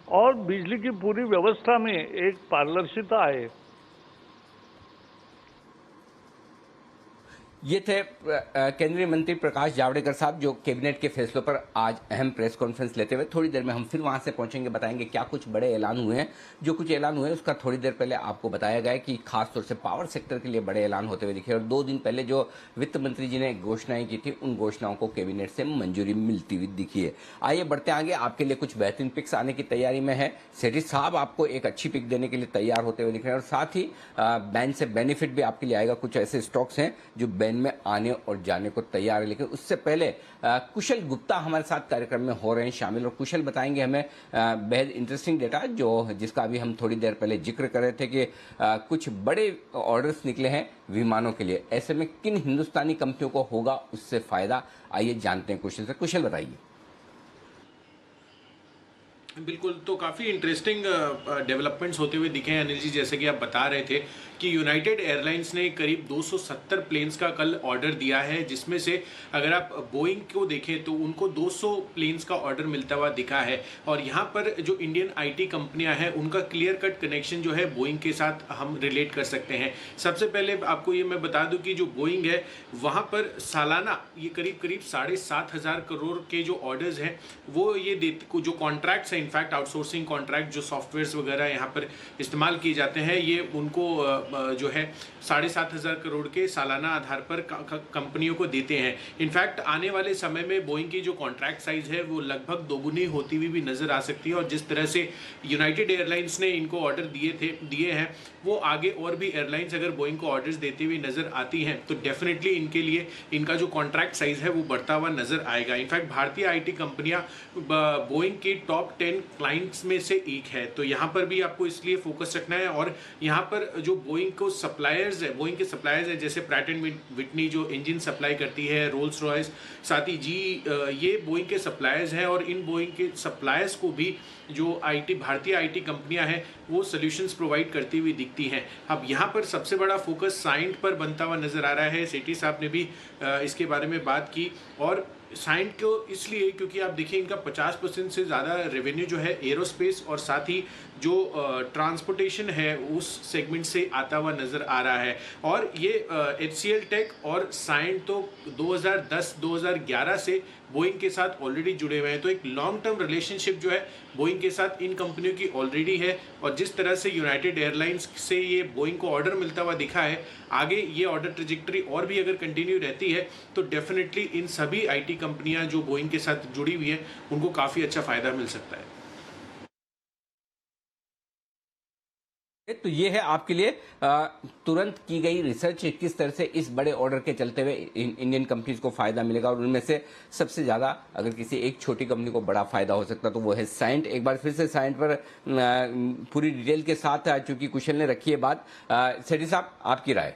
और बिजली की पूरी व्यवस्था में एक पारदर्शिता आए। ये थे केंद्रीय मंत्री प्रकाश जावड़ेकर साहब, जो कैबिनेट के फैसलों पर आज अहम प्रेस कॉन्फ्रेंस लेते हुए। थोड़ी देर में हम फिर वहां से पहुंचेंगे, बताएंगे क्या कुछ बड़े ऐलान हुए हैं। जो कुछ ऐलान हुए हैं उसका थोड़ी देर पहले आपको बताया गया कि खासतौर से पावर सेक्टर के लिए बड़े ऐलान होते हुए दिखे, और 2 दिन पहले जो वित्त मंत्री जी ने घोषणाएं की थी, उन घोषणाओं को कैबिनेट से मंजूरी मिलती हुई दिखी है। आइए बढ़ते आगे, आपके लिए कुछ बेहतरीन पिक्स आने की तैयारी में है। सेठी साहब आपको एक अच्छी पिक देने के लिए तैयार होते हुए दिख रहे हैं, और साथ ही बैन से बेनिफिट भी आपके लिए आएगा। कुछ ऐसे स्टॉक्स हैं जो बैन में आने और जाने को तैयार है। लेकिन उससे पहले कुशल गुप्ता हमारे साथ कार्यक्रम में हो रहे हैं शामिल, और कुशल बताएंगे हमें बेहद इंटरेस्टिंग डेटा जिसका अभी हम थोड़ी देर पहले जिक्र कर रहे थे कि कुछ बड़े ऑर्डर्स निकले हैं विमानों के लिए। ऐसे में किन हिंदुस्तानी कंपनियों को होगा उससे फायदा, आइए जानते हैं कुशल से। कुशल बताइए। बिल्कुल, तो काफ़ी इंटरेस्टिंग डेवलपमेंट्स होते हुए दिखे हैं अनिल जी। जैसे कि आप बता रहे थे कि यूनाइटेड एयरलाइंस ने करीब 270 प्लेन्स का कल ऑर्डर दिया है, जिसमें से अगर आप बोइंग को देखें तो उनको 200 प्लेन्स का ऑर्डर मिलता हुआ दिखा है। और यहाँ पर जो इंडियन आईटी कंपनियां हैं उनका क्लियर कट कनेक्शन जो है बोइंग के साथ हम रिलेट कर सकते हैं। सबसे पहले आपको ये मैं बता दूं कि जो बोइंग है वहाँ पर सालाना ये करीब 7,500 करोड़ के जो ऑर्डर्स हैं वो ये जो कॉन्ट्रैक्ट्स हैं इनफैक्ट आउटसोर्सिंग कॉन्ट्रैक्ट जो सॉफ्टवेयर्स वगैरह यहाँ पर इस्तेमाल किए जाते हैं, ये उनको जो है 7,500 करोड़ के सालाना आधार पर कंपनियों को देते हैं। इनफैक्ट आने वाले समय में बोइंग की जो कॉन्ट्रैक्ट साइज है वो लगभग दोगुनी होती हुई भी नजर आ सकती है, और जिस तरह से यूनाइटेड एयरलाइंस ने इनको ऑर्डर दिए हैं, वो आगे और भी एयरलाइंस अगर बोइंग को ऑर्डर्स देती हुई नजर आती हैं तो डेफिनेटली इनके लिए इनका जो कॉन्ट्रैक्ट साइज है वो बढ़ता हुआ नजर आएगा। इनफैक्ट भारतीय आईटी कंपनियां बोइंग की टॉप 10 क्लाइंट्स में से एक है, तो यहाँ पर भी आपको इसलिए फोकस रखना है। और यहाँ पर जो बोइंग को सप्लायर्स है, बोइंग के सप्लायर्स है, जैसे प्रैट एंड विटनी जो इंजन सप्लाई करती है, रोल्स रॉयस, साथ ही ये बोइंग के सप्लायर्स हैं, और इन बोइंग के सप्लायर्स को भी जो भारतीय आईटी कंपनियां हैं वो सॉल्यूशंस प्रोवाइड करती हुई दिखती हैं। अब यहाँ पर सबसे बड़ा फोकस साइंट पर बनता हुआ नजर आ रहा है। सेठी साहब ने भी इसके बारे में बात की, और साइंट को इसलिए क्योंकि आप देखिए इनका 50% से ज़्यादा रेवेन्यू जो है एरोस्पेस और साथ ही जो ट्रांसपोर्टेशन है उस सेगमेंट से आता हुआ नज़र आ रहा है। और ये HCL टेक और साइंट तो 2010-2011 से बोइंग के साथ ऑलरेडी जुड़े हुए हैं, तो एक लॉन्ग टर्म रिलेशनशिप जो है बोइंग के साथ इन कंपनियों की ऑलरेडी है। और जिस तरह से यूनाइटेड एयरलाइंस से ये बोइंग को ऑर्डर मिलता हुआ दिखा है, आगे ये ऑर्डर ट्रेजेक्टरी और भी अगर कंटिन्यू रहती है तो डेफिनेटली इन सभी आईटी कंपनियां जो बोइंग के साथ जुड़ी हुई हैं उनको काफ़ी अच्छा फ़ायदा मिल सकता है। तो ये है आपके लिए तुरंत की गई रिसर्च, किस तरह से इस बड़े ऑर्डर के चलते हुए इंडियन कंपनीज को फायदा मिलेगा, और उनमें से सबसे ज्यादा अगर किसी एक छोटी कंपनी को बड़ा फायदा हो सकता तो वो है साइंट। एक बार फिर से साइंट पर पूरी डिटेल के साथ चूंकि कुशल ने रखी है बात, सेठी साहब आपकी राय।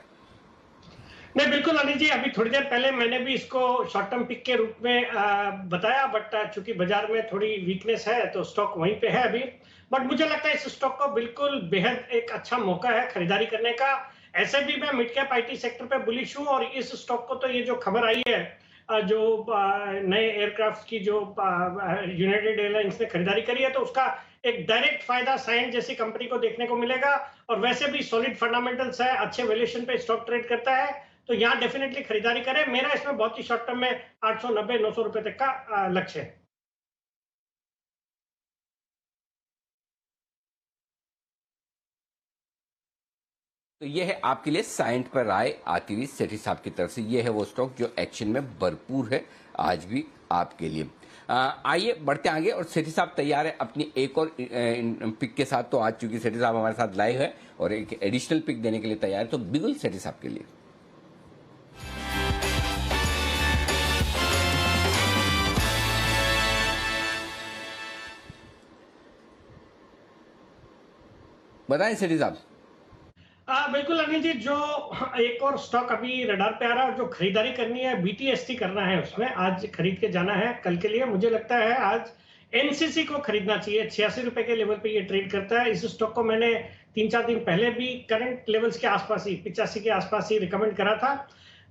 नहीं, बिल्कुल अनिल जी, अभी थोड़ी देर पहले मैंने भी इसको शॉर्ट टर्म पिक के रूप में बताया, बट चूंकि बाजार में थोड़ी वीकनेस है तो स्टॉक वहीं पे है अभी। बट मुझे लगता है इस स्टॉक को बिल्कुल बेहद एक अच्छा मौका है खरीदारी करने का। ऐसे भी मैं मिड कैप आईटी सेक्टर पे बुलिश हूँ, और इस स्टॉक को तो ये जो खबर आई है जो नए एयरक्राफ्ट की जो यूनाइटेड एयरलाइंस ने खरीदारी करी है, तो उसका एक डायरेक्ट फायदा साइंट जैसी कंपनी को देखने को मिलेगा। और वैसे भी सॉलिड फंडामेंटल्स है, अच्छे वैल्यूएशन पे स्टॉक ट्रेड करता है, तो यहाँ डेफिनेटली खरीदारी करें। मेरा इसमें बहुत ही शॉर्ट टर्म में 890-900 रुपए तक का लक्ष्य है। तो ये है आपके लिए साइंट पर राय आती हुई सेठी साहब की तरफ से। ये है वो स्टॉक जो एक्शन में भरपूर है आज भी आपके लिए। आइए बढ़ते आगे, और सेठी साहब तैयार है अपनी एक और पिक के साथ। तो आज चूंकि सेठी साहब हमारे साथ लाइव है और एक एडिशनल पिक देने के लिए तैयार है, तो बिल्कुल सेठी साहब के लिए। बताएं सेठी साहब। बिल्कुल अनिल जी, जो एक और स्टॉक अभी रडार पे आ रहा है और जो खरीदारी करनी है, BTST करना है, उसमें आज खरीद के जाना है कल के लिए। मुझे लगता है आज NCC को खरीदना चाहिए। 86 रुपए के लेवल पे ये ट्रेड करता है। इस स्टॉक को मैंने 3-4 दिन पहले भी करंट लेवल्स के आसपास ही 85 के आसपास ही रिकमेंड करा था।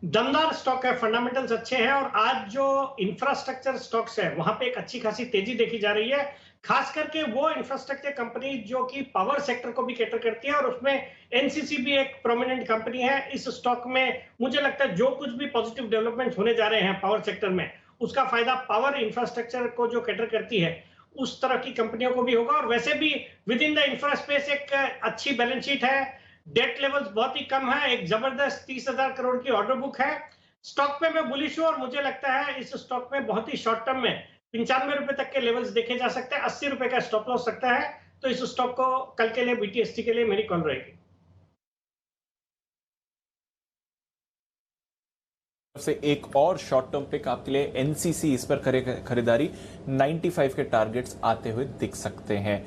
दमदार स्टॉक है, फंडामेंटल्स अच्छे हैं, और आज जो इंफ्रास्ट्रक्चर स्टॉक्स है वहां पे एक अच्छी खासी तेजी देखी जा रही है, खास करके वो इंफ्रास्ट्रक्चर कंपनी जो कि पावर सेक्टर को भी कैटर करती है, और उसमें NCC भी एक प्रोमिनेंट कंपनी है। इस स्टॉक में मुझे लगता है जो कुछ भी पॉजिटिव डेवलपमेंट होने जा रहे हैं पावर सेक्टर में, उसका फायदा पावर इंफ्रास्ट्रक्चर को जो कैटर करती है उस तरह की कंपनियों को भी होगा। और वैसे भी with in the infra space एक अच्छी बैलेंस शीट है, डेट लेवल्स बहुत ही कम है, एक जबरदस्त 30,000 करोड़ की ऑर्डर बुक है। स्टॉक पे मैं बुलिश हूं, और मुझे लगता है इस स्टॉक में बहुत ही शॉर्ट टर्म में 95 रुपए तक के लेवल्स देखे जा सकते हैं। 80 रुपए का स्टॉप लॉस सकता है, तो इस स्टॉक को कल के लिए BTST के लिए मेरी कॉल रहेगी। से एक और शॉर्ट टर्म पिक आपके लिए NCC, इस पर खरीदारी 95 के टारगेट्स आते हुए दिख सकते हैं।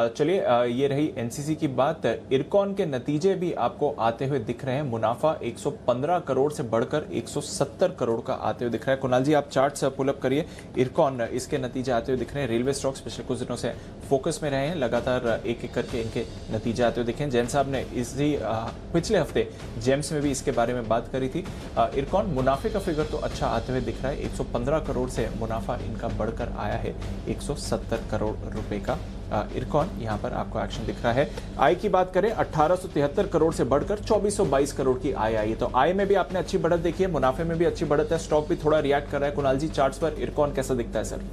चलिए, ये रही NCC की बात। इरकॉन के नतीजे भी आपको आते हुए दिख रहे हैं। मुनाफा 115 करोड़ से बढ़कर 170 करोड़ का आते हुए दिख रहा है। कुणाल जी, आप चार्ट्स पुल अप करिए। इरकॉन, इसके नतीजे आते हुए दिख रहे हैं। रेलवे स्टॉक्स पिछले कुछ दिनों से फोकस में रहे हैं, लगातार एक एक करके इनके नतीजे आते हुए दिखे। जैन साहब ने इसी पिछले हफ्ते जेम्स में भी इसके बारे में बात करी थी। इरकॉन मुनाफे का फिगर तो अच्छा आते हुए दिख रहा है। 115 करोड़ से मुनाफा इनका बढ़कर आया है 170 करोड़ रुपए का। इरकॉन यहां पर आपको एक्शन दिख रहा है। आय की बात करें, 1873 करोड़ से बढ़कर 2422 करोड़ की आय आई है। तो आय में भी आपने अच्छी बढ़त देखी है, मुनाफे में भी अच्छी बढ़त है, स्टॉक भी थोड़ा रिएक्ट कर रहा है। कुणाल जी, चार्ट्स पर इरकॉन कैसा दिखता है सर?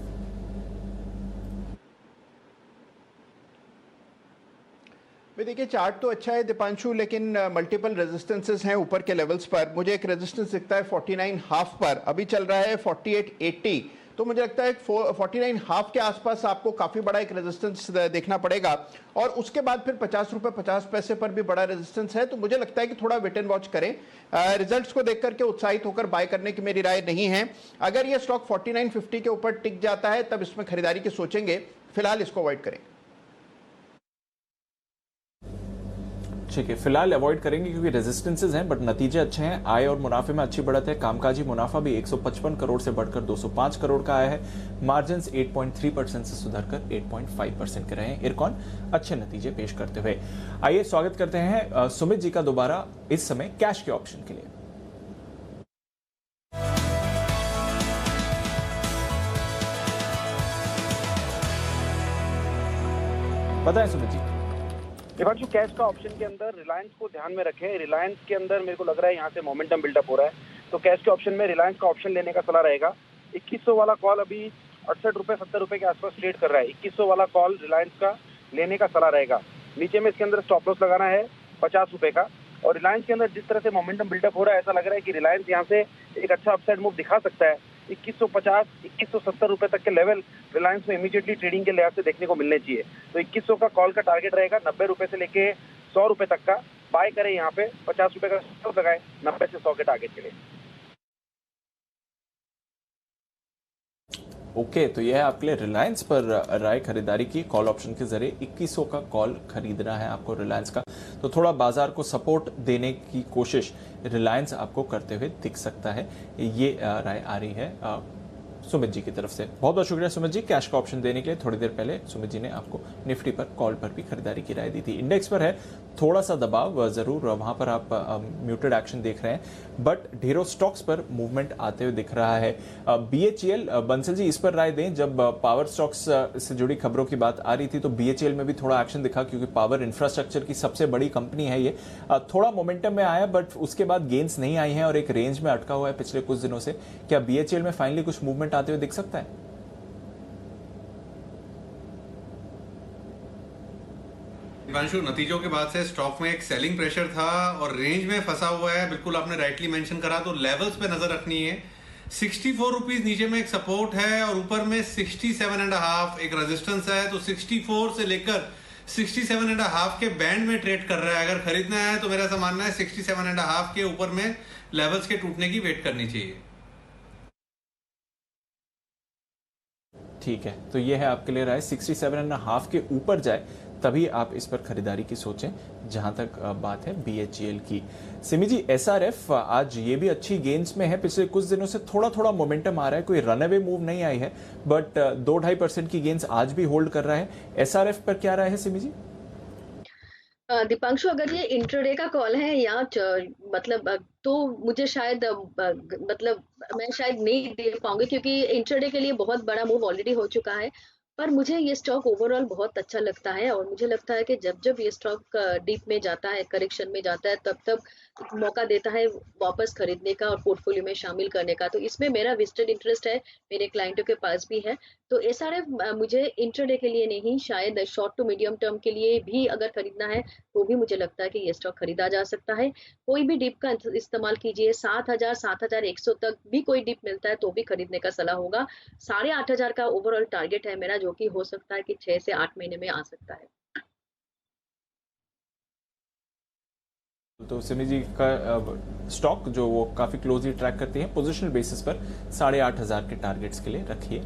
देखिए चार्ट तो अच्छा है दीपांशु, लेकिन मल्टीपल रेजिस्टेंसेस हैं ऊपर के लेवल्स पर। मुझे एक रेजिस्टेंस दिखता है 49.5 पर, अभी चल रहा है 48.80, तो मुझे लगता है 49.5 के आसपास आपको काफी बड़ा एक रेजिस्टेंस देखना पड़ेगा, और उसके बाद फिर 50 रुपए 50 पैसे पर भी बड़ा रेजिस्टेंस है। तो मुझे लगता है कि थोड़ा वेट एंड वॉच करें। रिजल्ट्स को देख करके उत्साहित होकर बाय करने की मेरी राय नहीं है। अगर ये स्टॉक 49.50 के ऊपर टिक जाता है तब इसमें खरीदारी की सोचेंगे, फिलहाल इसको अवॉइड करें। ठीक है, फिलहाल अवॉइड करेंगे क्योंकि रेजिस्टेंसेज हैं, बट नतीजे अच्छे हैं। आय और मुनाफे में अच्छी बढ़त है। कामकाजी मुनाफा भी 155 करोड़ से बढ़कर 205 करोड़ का आया है। मार्जिन्स 8.3% से सुधरकर 8.5% के रहे हैं। इरकॉन अच्छे नतीजे पेश करते हुए। आइए स्वागत करते हैं सुमित जी का दोबारा, इस समय कैश के ऑप्शन के लिए। बताएं सुमित जी। दीपांशु, कैश का ऑप्शन के अंदर रिलायंस को ध्यान में रखें। रिलायंस के अंदर मेरे को लग रहा है यहाँ से मोमेंटम बिल्डअप हो रहा है, तो कैश के ऑप्शन में रिलायंस का ऑप्शन लेने का सलाह रहेगा। 2100 वाला कॉल अभी 68 रुपए 70 रुपए के आसपास ट्रेड कर रहा है। 2100 वाला कॉल रिलायंस का लेने का सलाह रहेगा। नीचे में इसके अंदर स्टॉप लॉस लगाना है 50 रुपए का। और रिलायंस के अंदर जिस तरह से मोमेंटम बिल्डअप हो रहा है, ऐसा लग रहा है कि रिलायंस यहाँ से एक अच्छा अपसाइड मूव दिखा सकता है। 2150 2170 रुपए तक के लेवल रिलायंस में इमीडिएटली ट्रेडिंग के लिहाज से देखने को मिलने चाहिए। तो 2100 का कॉल का टारगेट रहेगा। 90 रुपए से लेके 100 रुपए तक का बाय करें। यहाँ पे 50 रुपए का स्टॉप लगाएं 90 से 100 के टारगेट के लिए। ओके, तो यह है आपके लिए रिलायंस पर राय खरीदारी की। कॉल ऑप्शन के जरिए 2100 का कॉल खरीदना है आपको रिलायंस का, तो थोड़ा बाजार को सपोर्ट देने की कोशिश रिलायंस आपको करते हुए दिख सकता है। ये राय आ रही है सुमित जी की तरफ से। बहुत बहुत शुक्रिया सुमित जी कैश का ऑप्शन देने के लिए। थोड़ी देर पहले सुमित जी ने आपको निफ्टी पर कॉल पर भी खरीदारी की राय दी थी। इंडेक्स पर है थोड़ा सा दबाव जरूर, वहां पर आप म्यूटेड एक्शन देख रहे हैं, बट ढेरों स्टॉक्स पर मूवमेंट आते हुए दिख रहा है। BHEL, बंसल जी इस पर राय दें। जब पावर स्टॉक्स से जुड़ी खबरों की बात आ रही थी तो BHEL में भी थोड़ा एक्शन दिखा, क्योंकि पावर इंफ्रास्ट्रक्चर की सबसे बड़ी कंपनी है ये। थोड़ा मोमेंटम में आया, बट उसके बाद गेन्स नहीं आई हैं और एक रेंज में अटका हुआ है पिछले कुछ दिनों से। क्या BHEL में फाइनली कुछ मूवमेंट आते हुए दिख सकता है? दिपांशु, नतीजों के बाद से स्टॉक में एक सेलिंग प्रेशर था और रेंज में फंसा हुआ है। बिल्कुल आपने राइटली मेंशन करा, तो लेवल्स पे नजर रखनी है। 64 रुपीज नीचे में एक सपोर्ट है और ऊपर में 67.5 एक रेजिस्टेंस है। तो 64 से लेकर 67.5 के बैंड में ट्रेड कर रहा है। अगर खरीदना है तो मेरा ऐसा मानना है 67.5 के ऊपर में लेवल्स के टूटने की वेट करनी चाहिए। ठीक है, तो ये है आपके लिए राय। 67.5 के ऊपर जाए तभी आप इस पर खरीदारी की सोचें, जहां तक बात है BHEL की। सिमी जी, SRF आज ये भी अच्छी गेंस में है। पिछले कुछ दिनों से थोड़ा थोड़ा मोमेंटम आ रहा है, कोई रनअवे मूव नहीं आई है, बट 2-2.5% की गेंस आज भी होल्ड कर रहा है। SRF पर क्या राय है सिमी जी? दीपांशु, अगर ये इंट्राडे का कॉल है या मतलब तो मुझे शायद मतलब मैं शायद नहीं दे पाऊंगी, क्योंकि इंट्राडे के लिए बहुत बड़ा मूव ऑलरेडी हो चुका है। पर मुझे ये स्टॉक ओवरऑल बहुत अच्छा लगता है और मुझे लगता है कि जब जब ये स्टॉक डीप में जाता है, करेक्शन में जाता है, तब तब एक मौका देता है वापस खरीदने का और पोर्टफोलियो में शामिल करने का। तो इसमें मेरा वेस्टेड इंटरेस्ट है, मेरे क्लाइंटों के पास भी है। तो SRF मुझे इंट्राडे के लिए नहीं, शायद शॉर्ट टू मीडियम टर्म के लिए भी अगर खरीदना है तो भी मुझे लगता है कि ये स्टॉक खरीदा जा सकता है। कोई भी डिप का इस्तेमाल कीजिए। 7,000 7,100 तक भी कोई डिप मिलता है तो भी खरीदने का सलाह होगा। 8,500 का ओवरऑल टारगेट है मेरा, जो कि हो सकता है कि 6 से 8 महीने में आ सकता है। तो सिमी जी का स्टॉक जो वो काफी क्लोजली ट्रैक करती हैं, पोजिशनल बेसिस पर 8,500 के टारगेट्स के लिए रखिए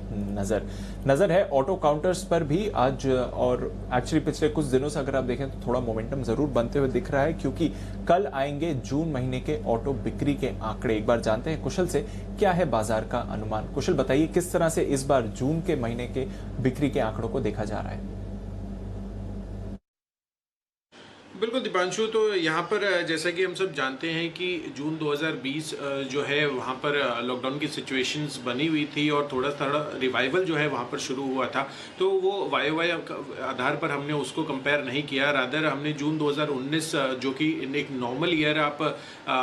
नजर है। ऑटो काउंटर्स पर भी आज, और एक्चुअली पिछले कुछ दिनों से अगर आप देखें तो थोड़ा मोमेंटम जरूर बनते हुए दिख रहा है, क्योंकि कल आएंगे जून महीने के ऑटो बिक्री के आंकड़े। एक बार जानते हैं कुशल से क्या है बाजार का अनुमान। कुशल, बताइए किस तरह से इस बार जून के महीने के बिक्री के आंकड़ों को देखा जा रहा है? बिल्कुल दीपांशु, तो यहाँ पर जैसा कि हम सब जानते हैं कि जून 2020 जो है वहाँ पर लॉकडाउन की सिचुएशंस बनी हुई थी और थोड़ा रिवाइवल जो है वहाँ पर शुरू हुआ था। तो वो वाई आधार पर हमने उसको कंपेयर नहीं किया, रादर हमने जून 2019 जो कि एक नॉर्मल ईयर आप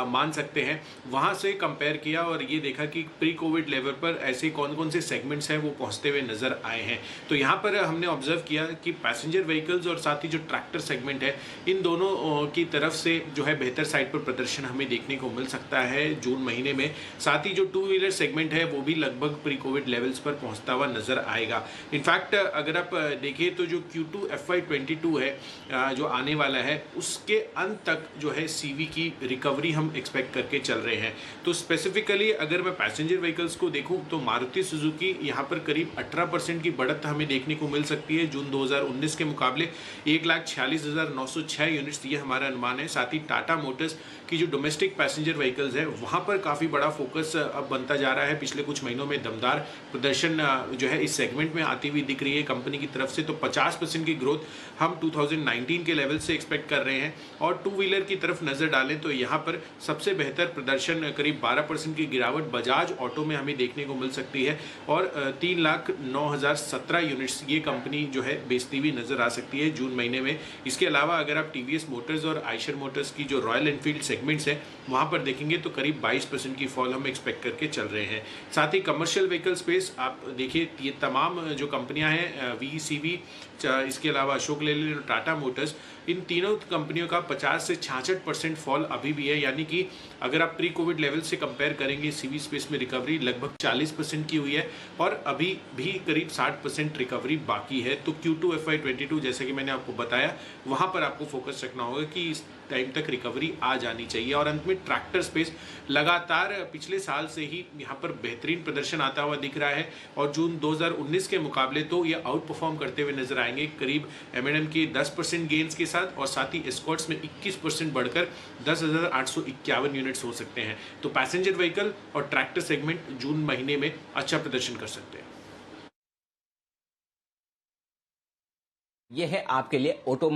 मान सकते हैं वहाँ से कंपेयर किया और ये देखा कि प्री कोविड लेवल पर ऐसे कौन कौन से सेगमेंट्स हैं वो पहुँचते हुए नज़र आए हैं। तो यहाँ पर हमने ऑब्जर्व किया कि पैसेंजर व्हीकल्स और साथ ही जो ट्रैक्टर सेगमेंट है, इन दोनों की तरफ से जो है बेहतर साइड पर प्रदर्शन हमें देखने को मिल सकता है जून महीने में। साथ ही जो टू व्हीलर सेगमेंट है वो भी लगभग प्री कोविड लेवल्स पर पहुंचता हुआ नजर आएगा। इनफैक्ट अगर आप देखें तो जो Q2 FY22 है जो आने वाला है, उसके अंत तक जो है CV की रिकवरी हम एक्सपेक्ट करके चल रहे हैं। तो स्पेसिफिकली अगर मैं पैसेंजर व्हीकल्स को देखूं तो मारुति सुजुकी यहाँ पर करीब 18% की बढ़त हमें देखने को मिल सकती है जून 2019 के मुकाबले। 1,46,906 यूनिट्स ये हमारा अनुमान है। साथ ही टाटा मोटर्स की जो डोमेस्टिक पैसेंजर व्हीकल्स है वहाँ पर काफ़ी बड़ा फोकस अब बनता जा रहा है। पिछले कुछ महीनों में दमदार प्रदर्शन जो है इस सेगमेंट में आती हुई दिख रही है कंपनी की तरफ से। तो 50% की ग्रोथ हम 2019 के लेवल से एक्सपेक्ट कर रहे हैं। और टू व्हीलर की तरफ नज़र डालें तो यहाँ पर सबसे बेहतर प्रदर्शन करीब 12% की गिरावट बजाज ऑटो में हमें देखने को मिल सकती है और 3,09,017 यूनिट्स ये कंपनी जो है बेचती हुई नजर आ सकती है जून महीने में। इसके अलावा अगर आप TVS मोटर्स और आइशर मोटर्स की जो रॉयल एनफील्ड सेगमेंट्स हैं वहाँ पर देखेंगे तो करीब 22% की फॉल हम एक्सपेक्ट करके चल रहे हैं। साथ ही कमर्शियल व्हीकल स्पेस आप देखिए, ये तमाम जो कंपनियां हैं VECV, इसके अलावा अशोक लेलैंड और टाटा मोटर्स, इन तीनों कंपनियों का 50 से 66% फॉल अभी भी है। यानी कि अगर आप प्री कोविड लेवल से कंपेयर करेंगे CV स्पेस में रिकवरी लगभग 40% की हुई है और अभी भी करीब 60% रिकवरी बाकी है। तो Q2 FY22 जैसे कि मैंने आपको बताया वहाँ पर आपको फोकस रखना होगा कि इस टाइम तक रिकवरी आ जानी चाहिए। और अंत में ट्रैक्टर स्पेस लगातार पिछले साल से ही यहाँ पर बेहतरीन प्रदर्शन आता हुआ दिख रहा है और जून 2019 के मुकाबले तो ये आउट परफॉर्म करते हुए नजर आएंगे करीब M&M की 10% गेन्स के साथ और साथ ही एस्कॉर्ट्स में 21% बढ़कर 10,851 यूनिट्स हो सकते हैं। तो पैसेंजर व्हीकल और ट्रैक्टर सेगमेंट जून महीने में अच्छा प्रदर्शन कर सकते हैं। यह है आपके लिए ऑटो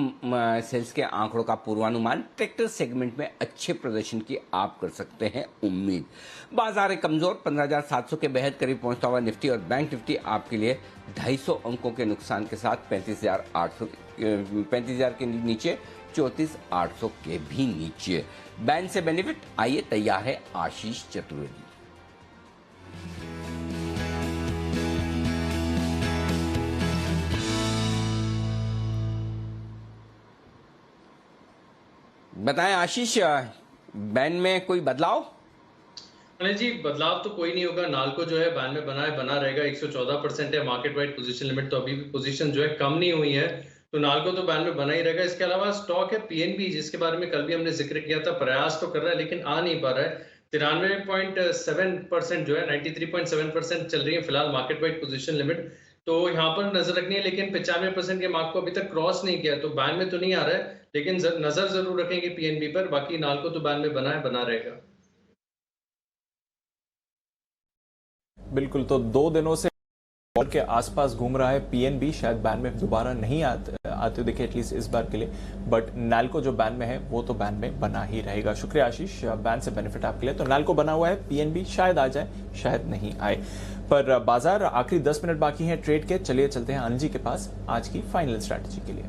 सेल्स के आंकड़ों का पूर्वानुमान। ट्रैक्टर सेगमेंट में अच्छे प्रदर्शन की आप कर सकते हैं उम्मीद। बाजार कमजोर 15,700 के बेहद करीब पहुंचता हुआ निफ्टी और बैंक निफ्टी आपके लिए 250 अंकों के नुकसान के साथ 35,000 के नीचे 34,800 के भी नीचे। बैंक से बेनिफिट आइए, तैयार है आशीष चतुर्वेदी। बताएं आशीष, बैंड में कोई बदलाव? अनिल जी, बदलाव तो कोई नहीं होगा। नाल्को जो है बैंड में बना रहेगा। 114% है मार्केट वाइड पोजीशन लिमिट, तो अभी भी पोजीशन जो है कम नहीं हुई है, तो नाल्को तो बैंड में बना ही रहेगा। इसके अलावा स्टॉक है PNB, जिसके बारे में कल भी हमने जिक्र किया था। प्रयास तो कर रहा है लेकिन आ नहीं पा रहा है। 93.7% जो है 93.7% चल रही है फिलहाल मार्केट वाइड पोजीशन लिमिट, तो यहाँ पर नजर रखनी है। लेकिन 95% के मार्क को अभी तक क्रॉस नहीं किया, तो बैंड में तो नहीं आ रहा है, लेकिन नजर जरूर रखेंगे PNB पर। बाकी नाल्को तो बैंड में बना रहेगा। बिल्कुल, तो 2 दिनों से और के आसपास घूम रहा है PNB, शायद बैन में दोबारा नहीं आते दिखे एटलीस्ट इस बार के लिए, बट नाल्को जो बैन में है वो तो बैन में बना ही रहेगा। शुक्रिया आशीष, बैन से बेनिफिट आपके लिए। तो नाल्को बना हुआ है, PNB शायद आ जाए शायद नहीं आए। पर बाजार आखिरी 10 मिनट बाकी हैं ट्रेड के। चलिए चलते हैं अनिल जी के पास आज की फाइनल स्ट्रैटेजी के लिए।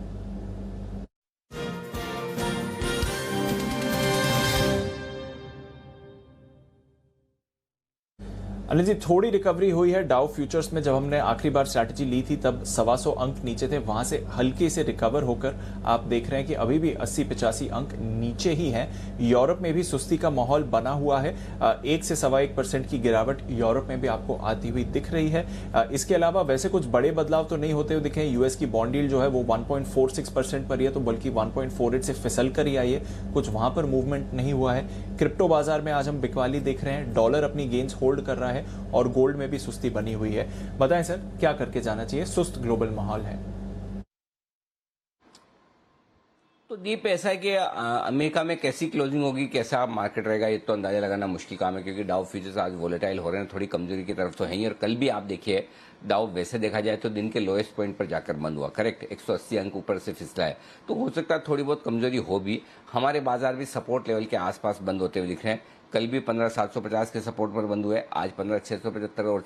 अनिल जी, थोड़ी रिकवरी हुई है डाउ फ्यूचर्स में। जब हमने आखिरी बार स्ट्रैटेजी ली थी तब 125 अंक नीचे थे, वहां से हल्के से रिकवर होकर आप देख रहे हैं कि अभी भी 80-85 अंक नीचे ही हैं। यूरोप में भी सुस्ती का माहौल बना हुआ है। 1 से 1.25% की गिरावट यूरोप में भी आपको आती हुई दिख रही है। इसके अलावा वैसे कुछ बड़े बदलाव तो नहीं होते हुए दिखे। यूएस की बॉन्ड यील्ड जो है वो 1.46% पर ही है, तो बल्कि 1.48 से फिसल कर ही आई है, कुछ वहां पर मूवमेंट नहीं हुआ है। क्रिप्टो बाजार में आज हम बिकवाली देख रहे हैं, डॉलर अपनी गेन्स होल्ड कर रहा है और गोल्ड में भी सुस्ती बनी हुई है। बताएं सर, क्या करके जाना चाहिए? सुस्त ग्लोबल माहौल है। तो दीप ऐसा है कि अमेरिका में कैसी क्लोजिंग होगी, कैसा मार्केट रहेगा, ये तो अंदाजा लगाना मुश्किल काम है, क्योंकि डाउ फ्यूचर्स आज वोलेटाइल हो रहे हैं, थोड़ी कमजोरी की तरफ तो है ही। और कल भी आप देखिए डाउ वैसे देखा जाए तो दिन के लोएस्ट पॉइंट पर जाकर बंद हुआ, करेक्ट 180 अंक ऊपर से फिसला है, तो हो सकता है थोड़ी बहुत कमजोरी हो भी। हमारे बाजार भी सपोर्ट लेवल के आसपास बंद होते हुए दिख रहे हैं। कल भी 15,750 के सपोर्ट पर बंद हुए, आज 15,675 और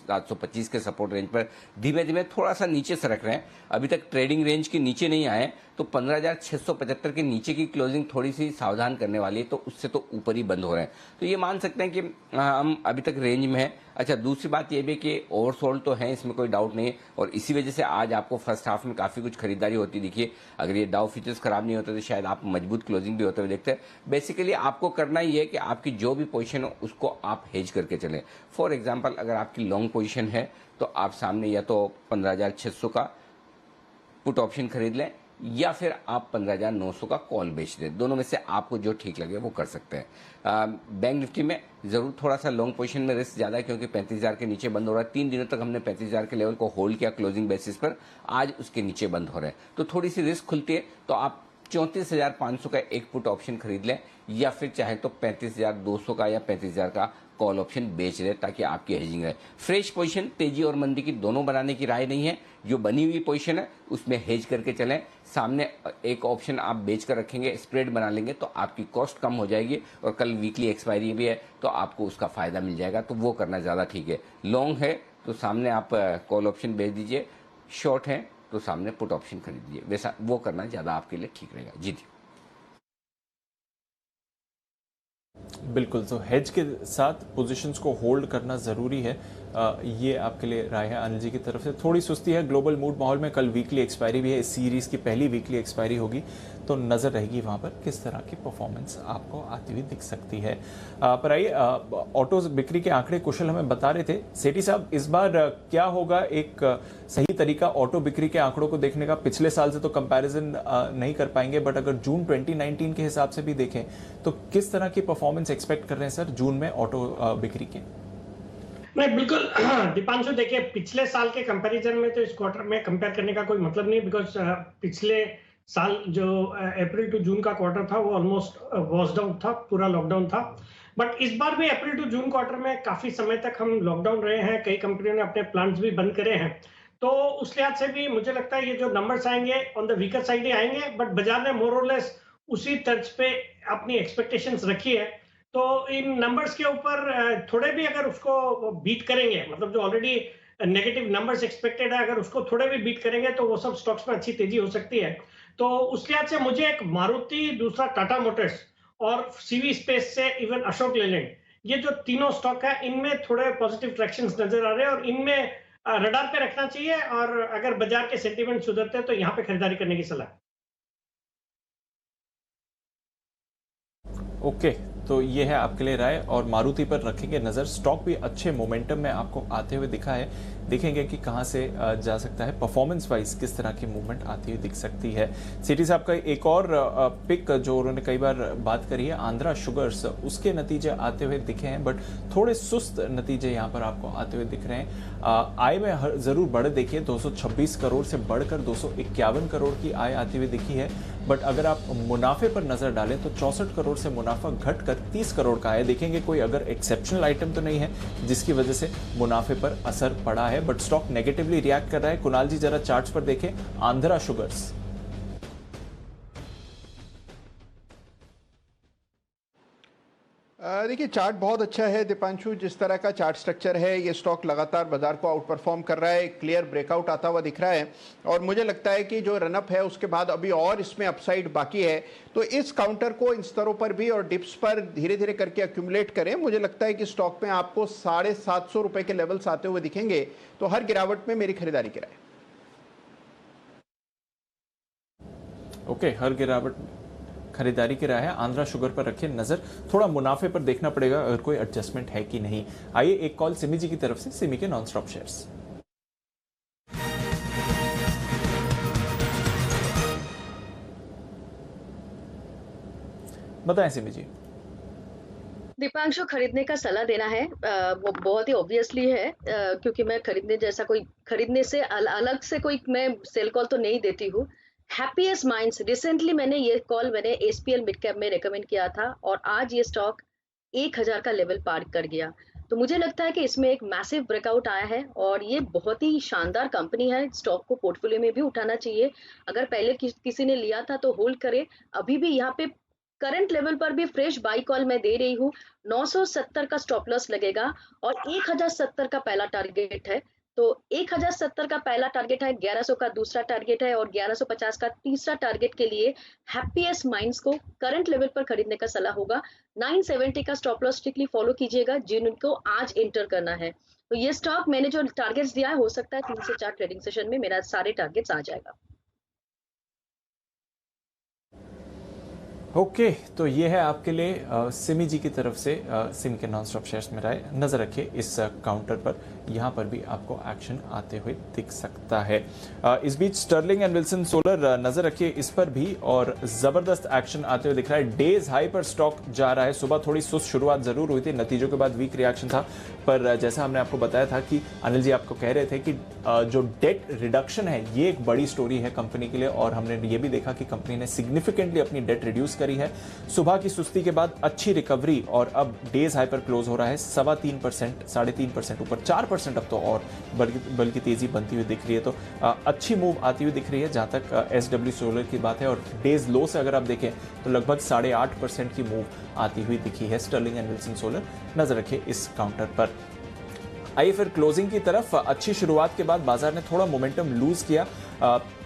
725 के सपोर्ट रेंज पर धीमे धीमे थोड़ा सा नीचे सरक रहे हैं। अभी तक ट्रेडिंग रेंज के नीचे नहीं आए, तो 15,675 के नीचे की क्लोजिंग थोड़ी सी सावधान करने वाली है, तो उससे तो ऊपर ही बंद हो रहे हैं, तो ये मान सकते हैं कि हम अभी तक रेंज में है। अच्छा, दूसरी बात ये भी कि ओवरसोल्ड तो है, इसमें कोई डाउट नहीं है, और इसी वजह से आज आपको फर्स्ट हाफ में काफी कुछ खरीदारी होती दिखी। अगर ये डाउ फीचर्स खराब नहीं होते तो शायद आप मजबूत क्लोजिंग भी होते हुए देखते हैं। बेसिकली आपको करना ही है कि आपकी जो भी पोजीशन हो उसको आप हेज करके चलें। फॉर एग्जाम्पल, अगर आपकी लॉन्ग पोजीशन है तो आप सामने या तो 15,600 का पुट ऑप्शन खरीद लें, या फिर आप 15,900 का कॉल बेच दें। दोनों में से आपको जो ठीक लगे वो कर सकते हैं। बैंक निफ्टी में जरूर थोड़ा सा लॉन्ग पोजीशन में रिस्क ज्यादा है, क्योंकि 35,000 के नीचे बंद हो रहा है। 3 दिनों तक हमने 35,000 के लेवल को होल्ड किया क्लोजिंग बेसिस पर, आज उसके नीचे बंद हो रहे हैं, तो थोड़ी सी रिस्क खुलती है। तो आप 34,500 का एक पुट ऑप्शन खरीद लें, या फिर चाहे तो 35,200 का या 35,000 का कॉल ऑप्शन बेच रहे, ताकि आपकी हेजिंग रहे। फ्रेश पोजीशन तेजी और मंदी की दोनों बनाने की राय नहीं है, जो बनी हुई पोजीशन है उसमें हेज करके चलें। सामने एक ऑप्शन आप बेच कर रखेंगे, स्प्रेड बना लेंगे, तो आपकी कॉस्ट कम हो जाएगी, और कल वीकली एक्सपायरी भी है तो आपको उसका फायदा मिल जाएगा, तो वो करना ज्यादा ठीक है। लॉन्ग है तो सामने आप कॉल ऑप्शन बेच दीजिए, शॉर्ट है तो सामने पुट ऑप्शन खरीद दीजिए, वैसा वो करना ज्यादा आपके लिए ठीक रहेगा। जी बिल्कुल, तो हेज के साथ पोजीशंस को होल्ड करना जरूरी है, ये आपके लिए राय है अनिल जी की तरफ से। थोड़ी सुस्ती है ग्लोबल मूड माहौल में, कल वीकली एक्सपायरी भी है, इस सीरीज की पहली वीकली एक्सपायरी होगी, तो नजर रहेगी वहां पर किस तरह की परफॉर्मेंस आपको आती हुई दिख सकती है। पर आइए, ऑटो बिक्री के आंकड़े कुशल हमें बता रहे थे। सेठी साहब, इस बार क्या होगा एक सही तरीका ऑटो बिक्री के आंकड़ों को देखने का? पिछले साल से तो कंपैरिजन नहीं कर पाएंगे, बट अगर जून 2019 के हिसाब से भी देखें तो किस तरह की परफॉर्मेंस एक्सपेक्ट कर रहे हैं सर जून में ऑटो बिक्री के? नहीं, बिल्कुल दीपांशु, देखिए पिछले साल के कंपैरिजन में तो इस क्वार्टर में कंपेयर करने का कोई मतलब नहीं, बिकॉज पिछले साल जो अप्रैल टू जून का क्वार्टर था वो ऑलमोस्ट वॉश्ड आउट था, पूरा लॉकडाउन था। बट इस बार भी अप्रैल टू जून क्वार्टर में काफी समय तक हम लॉकडाउन रहे हैं, कई कंपनियों ने अपने प्लांट्स भी बंद करे हैं, तो उस लिहाज से भी मुझे लगता है ये जो नंबर्स आएंगे ऑन द वीकर साइड ही आएंगे, बट बाजार ने मोर और लेस उसी तर्ज पे अपनी एक्सपेक्टेशंस रखी है। तो इन नंबर्स के ऊपर थोड़े भी अगर उसको बीट करेंगे, मतलब जो ऑलरेडी नेगेटिव नंबर्स एक्सपेक्टेड है, अगर उसको थोड़े भी बीट करेंगे तो वो सब स्टॉक्स में अच्छी तेजी हो सकती है। तो उस लिहाज से मुझे एक मारुति, दूसरा टाटा मोटर्स और सीवी स्पेस से इवन अशोक लेलैंड, ये जो तीनों स्टॉक है इनमें थोड़े पॉजिटिव ट्रैक्शंस नजर आ रहे हैं, और इनमें रडार पे रखना चाहिए, और अगर बाजार के सेंटीमेंट सुधरते हैं तो यहाँ पे खरीदारी करने की सलाह। ओके, तो ये है आपके लिए राय, और मारुति पर रखेंगे नजर। स्टॉक भी अच्छे मोमेंटम में आपको आते हुए दिखा है, देखेंगे कि कहां से जा सकता है, परफॉर्मेंस वाइज किस तरह की मूवमेंट आती हुई दिख सकती है। सिटी साहब का एक और पिक जो उन्होंने कई बार बात करी है, आंध्रा शुगर्स, उसके नतीजे आते हुए दिखे हैं, बट थोड़े सुस्त नतीजे यहाँ पर आपको आते हुए दिख रहे हैं। आय में जरूर बढ़े देखिए, 226 करोड़ से बढ़कर 251 करोड़ की आय आती हुई दिखी है, बट अगर आप मुनाफे पर नजर डालें तो 64 करोड़ से मुनाफा घटकर 30 करोड़ का है। देखेंगे कोई अगर एक्सेप्शनल आइटम तो नहीं है जिसकी वजह से मुनाफे पर असर पड़ा है, बट स्टॉक नेगेटिवली रिएक्ट कर रहा है। कुणाल जी जरा चार्ट्स पर देखें आंध्रा शुगर्स। देखिए चार्ट बहुत अच्छा है दीपांशु, जिस तरह का चार्ट स्ट्रक्चर है ये स्टॉक लगातार बाजार को आउट परफॉर्म कर रहा है, क्लियर ब्रेकआउट आता हुआ दिख रहा है, और मुझे लगता है कि जो रनअप है उसके बाद अभी और इसमें अपसाइड बाकी है, तो इस काउंटर को इन स्तरों पर भी और डिप्स पर धीरे धीरे करके एक्यूमुलेट करें। मुझे लगता है कि स्टॉक में आपको 750 रुपए के लेवल्स आते हुए दिखेंगे, तो हर गिरावट में मेरी खरीदारी की राय। ओके, हर गिरावट खरीदारी की राय है। आंध्रा शुगर पर रखिए नजर, थोड़ा मुनाफे पर देखना पड़ेगा अगर कोई एडजस्टमेंट है कि नहीं। आइए एक कॉल सिमी जी की तरफ से, सिमी के नॉन स्टॉप शेयर्स। बताएं सिमी जी। दीपांशु, खरीदने का सलाह देना है वो बहुत ही ऑब्वियसली है, क्योंकि मैं खरीदने से अलग से कोई मैं सेल कॉल तो नहीं देती हूँ। हैप्पीएस्ट माइंड्स, रिसेंटली मैंने एसपीएल मिड कैप में रेकमेंड किया था और आज ये स्टॉक 1000 का लेवल पार कर गया। तो मुझे लगता है कि इसमें एक मैसिव ब्रेकआउट आया है और ये बहुत ही शानदार कंपनी है। स्टॉक को पोर्टफोलियो में भी उठाना चाहिए। अगर पहले किसी ने लिया था तो होल्ड करे। अभी भी यहाँ पे करंट लेवल पर भी फ्रेश बाई कॉल मैं दे रही हूँ। 970 का स्टॉप लॉस लगेगा और 1070 का पहला टारगेट है। तो 1070 का पहला टारगेट है, 1100 का दूसरा टारगेट है और 1150 का तीसरा टारगेट के लिए हैप्पीएस्ट माइंड्स को करंट लेवल पर खरीदने का सलाह होगा। 970 का स्टॉप लॉस स्ट्रिक्टली फॉलो कीजिएगा जिनको आज एंटर करना है। तो ये स्टॉक मैंने जो टारगेट्स दिया है, हो सकता है 3 से 4 ट्रेडिंग सेशन में मेरा सारे टारगेट्स आ जाएगा। ओके, तो ये है आपके लिए सिमी जी की तरफ से सिमी के नॉन स्टॉप शेयर्स में राय। नजर रखिए इस काउंटर पर, यहाँ पर भी आपको एक्शन आते हुए दिख सकता है। इस बीच स्टर्लिंग एंड विल्सन सोलर नजर रखिए इस पर भी, और जबरदस्त एक्शन आते हुए दिख रहा है। डेज हाई पर स्टॉक जा रहा है। सुबह थोड़ी सुस्त शुरुआत जरूर हुई थी, नतीजों के बाद वीक रिएक्शन था, पर जैसा हमने आपको बताया था कि अनिल जी आपको कह रहे थे कि जो डेट रिडक्शन है ये एक बड़ी स्टोरी है कंपनी के लिए, और हमने ये भी देखा कि कंपनी ने सिग्निफिकेंटली अपनी डेट रिड्यूस करी है। सुबह की सुस्ती के बाद अच्छी रिकवरी, और अब डेज हाई पर क्लोज हो रहा है 3.25%, 3.5% ऊपर, 4% अब तो और बल्कि तेजी बनती हुई दिख रही है। तो अच्छी मूव आती हुई दिख रही है जहां तक एसडब्ल्यू सोलर की बात है। और डेज लो से अगर आप देखें तो लगभग 8.5% की मूव आती हुई दिखी है स्टर्लिंग एंड विल्सन सोलर। नजर रखिए इस काउंटर पर। आइए फिर क्लोजिंग की तरफ। अच्छी शुरुआत के बाद बाजार ने थोड़ा मोमेंटम लूज किया।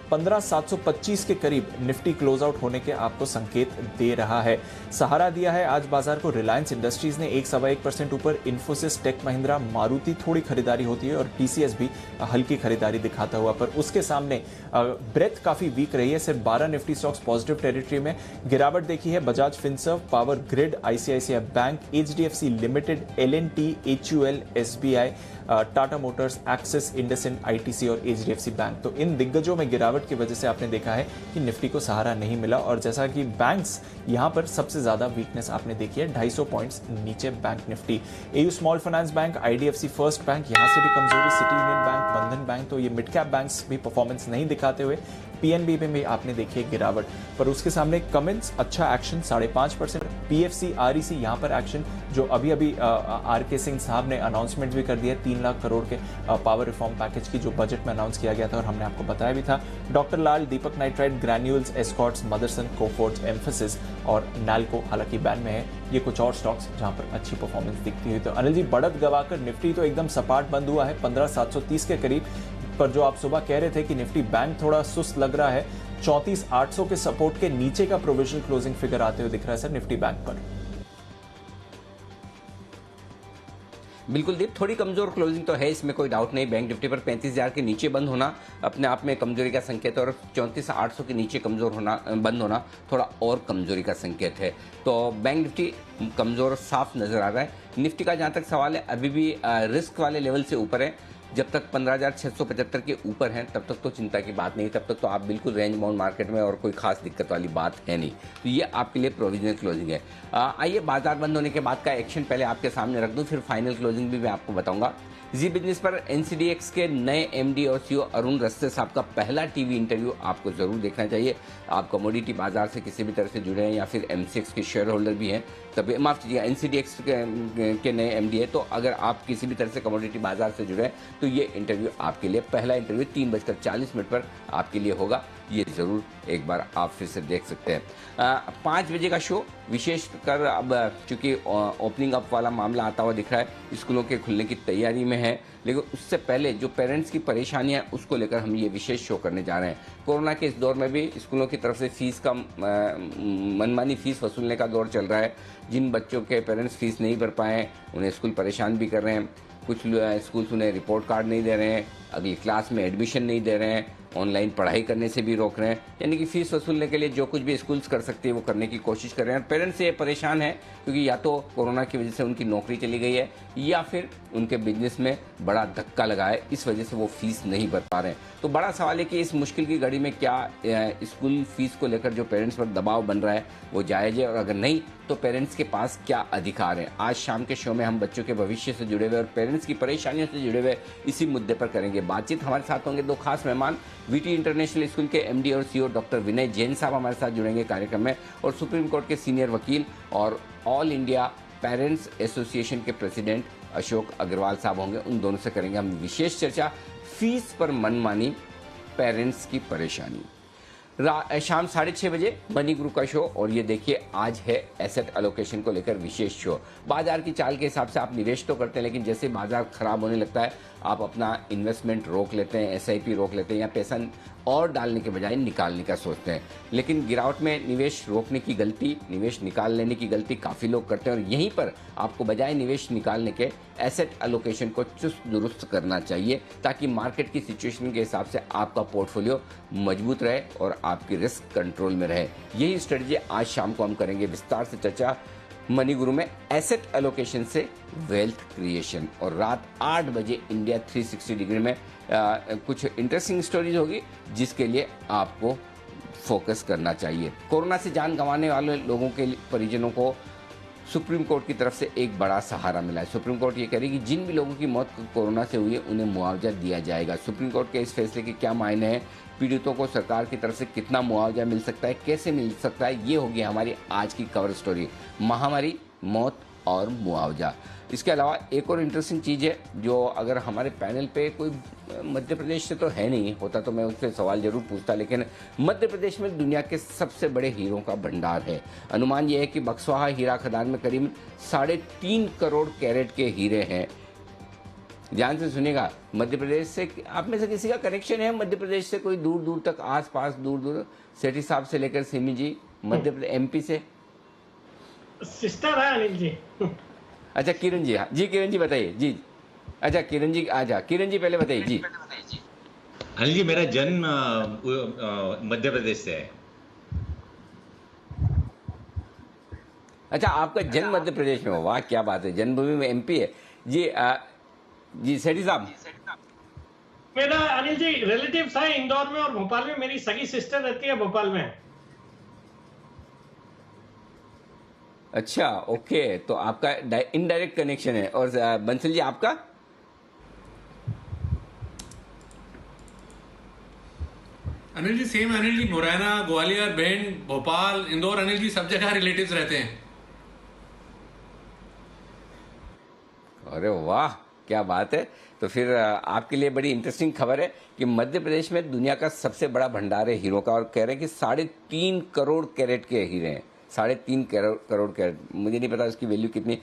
15,725 के करीब निफ्टी क्लोज आउट होने के आपको संकेत दे रहा है। सहारा दिया है आज बाजार को रिलायंस इंडस्ट्रीज ने 1.25% ऊपर, इन्फोसिस, टेक महिंद्रा, मारुति थोड़ी खरीदारी होती है और टीसीएस भी हल्की खरीदारी दिखाता हुआ। पर उसके सामने ब्रेथ काफी वीक रही है। सिर्फ 12 निफ्टी स्टॉक्स पॉजिटिव टेरिटरी में। गिरावट देखी है Bajaj Finserv, Power Grid, ICICI Bank, HDFC Limited, L and T, HUL, SBI, Tata Motors, Axis, IndusInd, ITC और एचडीएफसी बैंक। तो इन दिग्गजों में गिरावट की वजह से आपने देखा है कि निफ्टी को सहारा नहीं मिला। और जैसा कि बैंक्स यहां पर सबसे ज्यादा वीकनेस आपने देखी है, 250 पॉइंट्स नीचे bank Nifty. AU small finance bank, IDFC first bank, यहां से भी कमजोरी। सिटी यूनियन बैंक, बंधन बैंक, तो ये मिड कैप बैंक्स भी परफॉर्मेंस नहीं दिखाते हुए। पीएनबी में भी आपने देखी है गिरावट, पर उसके सामने कमेंस अच्छा एक्शन 5.5%। पीएफसी, आरईसी यहां पर एक्शन, जो अभी आरके सिंह साहब ने अनाउंसमेंट भी कर दिया 3 लाख करोड़ के पावर रिफॉर्म पैकेज की, जो बजट में अनाउंस किया गया था और हमने आपको बताया भी था। Doctor Lal, Deepak nitrite, granules, Escorts, Motherson, Coforge, Mphasis और नैल्को हालांकि बैन में है। ये कुछ और स्टॉक्स जहां पर अच्छी परफॉर्मेंस दिखती हुई। तो अनिल जी, बढ़त गवाकर निफ्टी तो एकदम सपाट बंद हुआ है 15,730 के करीब। पर जो आप सुबह कह रहे थे कि निफ्टी बैंक थोड़ा सुस्त लग रहा है, 34,800 के सपोर्ट के नीचे का प्रोविजन क्लोजिंग फिगर आते हुए दिख रहा है सर निफ्टी बैंक पर। बिल्कुल दीप, थोड़ी कमजोर क्लोजिंग तो है, इसमें कोई डाउट नहीं। बैंक निफ्टी पर 35,000 के नीचे बंद होना अपने आप में कमजोरी का संकेत है, और 34,800 के नीचे कमजोर होना, बंद होना थोड़ा और कमजोरी का संकेत है। तो बैंक निफ्टी कमजोर साफ नजर आ रहा है। निफ्टी का जहां तक सवाल है, अभी भी रिस्क वाले लेवल से ऊपर है। जब तक 15,675 के ऊपर हैं तब तक तो चिंता की बात नहीं, तब तक तो आप बिल्कुल रेंज बाउंड मार्केट में और कोई खास दिक्कत वाली बात है नहीं। तो ये आपके लिए प्रोविजनल क्लोजिंग है। आइए बाजार बंद होने के बाद का एक्शन पहले आपके सामने रख दूं, फिर फाइनल क्लोजिंग भी मैं आपको बताऊंगा। जी बिजनेस पर एनसीडीएक्स के नए एमडी और सीईओ अरुण रस्ते साहब का पहला टीवी इंटरव्यू आपको जरूर देखना चाहिए। आप कमोडिटी बाजार से किसी भी तरह से जुड़े हैं या फिर एमसीएक्स के शेयर होल्डर भी हैं, तब माफ कीजिएगा एनसीडीएक्स के नए एमडी है, तो अगर आप किसी भी तरह से कमोडिटी बाजार से जुड़े हैं तो ये इंटरव्यू आपके लिए, पहला इंटरव्यू 3:40 पर आपके लिए होगा। ये जरूर एक बार आप फिर से देख सकते हैं। 5 बजे का शो विशेष कर, अब चूंकि ओपनिंग अप वाला मामला आता हुआ दिख रहा है, स्कूलों के खुलने की तैयारी में है, लेकिन उससे पहले जो पेरेंट्स की परेशानियां हैं उसको लेकर हम ये विशेष शो करने जा रहे हैं। कोरोना के इस दौर में भी स्कूलों की तरफ से फीस का मनमानी फीस वसूलने का दौर चल रहा है। जिन बच्चों के पेरेंट्स फीस नहीं भर पाए उन्हें स्कूल परेशान भी कर रहे हैं। कुछ स्कूल्स उन्हें रिपोर्ट कार्ड नहीं दे रहे हैं, अगली क्लास में एडमिशन नहीं दे रहे हैं, ऑनलाइन पढ़ाई करने से भी रोक रहे हैं। यानी कि फीस वसूलने के लिए जो कुछ भी स्कूल्स कर सकते हैं वो करने की कोशिश कर रहे हैं। पेरेंट्स ये परेशान हैं क्योंकि या तो कोरोना की वजह से उनकी नौकरी चली गई है या फिर उनके बिजनेस में बड़ा धक्का लगा है, इस वजह से वो फीस नहीं भर पा रहे हैं। तो बड़ा सवाल है कि इस मुश्किल की घड़ी में क्या स्कूल फीस को लेकर जो पेरेंट्स पर दबाव बन रहा है वो जायज़ है, और अगर नहीं तो पेरेंट्स के पास क्या अधिकार है। आज शाम के शो में हम बच्चों के भविष्य से जुड़े हुए और पेरेंट्स की परेशानियों से जुड़े हुए इसी मुद्दे पर करेंगे बातचीत हमारे साथ होंगे दो खास मेहमान, वीटी इंटरनेशनल स्कूल के एमडी और सीईओ डॉक्टर विनय जैन साहब हमारे साथ जुड़ेंगे कार्यक्रम में, और सुप्रीम कोर्ट के सीनियर वकील और ऑल इंडिया पेरेंट्स एसोसिएशन के प्रेसिडेंट अशोक अग्रवाल साहब होंगे। उन दोनों से करेंगे हम विशेष चर्चा, फीस पर मनमानी, पेरेंट्स की परेशानी। शाम 6:30 बजे मनी गुरु का शो, और ये देखिए आज है एसेट एलोकेशन को लेकर विशेष शो। बाजार की चाल के हिसाब से आप निवेश तो करते हैं, लेकिन जैसे बाजार खराब होने लगता है आप अपना इन्वेस्टमेंट रोक लेते हैं, एसआईपी रोक लेते हैं, या पैसा और डालने के बजाय निकालने का सोचते हैं। लेकिन गिरावट में निवेश रोकने की गलती, निवेश निकाल लेने की गलती काफ़ी लोग करते हैं, और यहीं पर आपको बजाय निवेश निकालने के एसेट एलोकेशन को चुस्त दुरुस्त करना चाहिए, ताकि मार्केट की सिचुएशन के हिसाब से आपका पोर्टफोलियो मजबूत रहे और आपकी रिस्क कंट्रोल में रहे। यही स्ट्रेटजी आज शाम को हम करेंगे विस्तार से चर्चा मनी गुरु में, एसेट एलोकेशन से वेल्थ क्रिएशन। और रात 8 बजे इंडिया 360 डिग्री में कुछ इंटरेस्टिंग स्टोरीज होगी जिसके लिए आपको फोकस करना चाहिए। कोरोना से जान गंवाने वाले लोगों के परिजनों को सुप्रीम कोर्ट की तरफ से एक बड़ा सहारा मिला है। सुप्रीम कोर्ट ये कह रही है कि जिन भी लोगों की मौत कोरोना से हुई है उन्हें मुआवजा दिया जाएगा। सुप्रीम कोर्ट के इस फैसले के क्या मायने हैं, पीड़ितों को सरकार की तरफ से कितना मुआवजा मिल सकता है, कैसे मिल सकता है, ये होगी हमारी आज की कवर स्टोरी, महामारी, मौत और मुआवजा। इसके अलावा एक और इंटरेस्टिंग चीज़ है, जो अगर हमारे पैनल पे कोई मध्य प्रदेश से तो है नहीं, होता तो मैं उससे सवाल जरूर पूछता, लेकिन मध्य प्रदेश में दुनिया के सबसे बड़े हीरों का भंडार है। अनुमान यह है कि बक्सवाहा हीरा खदान में करीब 3.5 करोड़ कैरेट के हीरे हैं। ध्यान से सुनिएगा, मध्य प्रदेश से आप में से किसी का कनेक्शन है मध्य प्रदेश से, कोई दूर दूर तक, आस पास दूर दूर, सेठी साहब से लेकर सिमी जी, मध्य प्रदेश एमपी से? सिस्टर है अनिल जी। अच्छा किरण जी, हाँ जी किरण जी बताइए जी। अच्छा किरण जी, आजा किरण जी पहले बताइए जी। अनिल जी मेरा जन्म मध्य प्रदेश से है। अच्छा आपका जन्म मध्य प्रदेश में हो, वाह क्या बात है, जन्मभूमि में एमपी है जी। जी सेठी साहब। मेरा अनिल जी रिलेटिव्स है इंदौर में और भोपाल में, मेरी सगी सिस्टर रहती है भोपाल में। अच्छा ओके, तो आपका इनडायरेक्ट कनेक्शन है। और बंसल जी आपका? अनिल जी सेम, अनिल जी मुरैना, ग्वालियर, भिंड, भोपाल, इंदौर, अनिल जी सब जगह रिलेटिव्स रहते हैं। अरे वाह क्या बात है। तो फिर आपके लिए बड़ी इंटरेस्टिंग खबर है कि मध्य प्रदेश में दुनिया का सबसे बड़ा भंडार है हीरो का, और कह रहे हैं कि 3.5 करोड़ कैरेट के हीरे हैं। 3.5 करोड़ कैरेट, मुझे नहीं पता उसकी वैल्यू कितनी,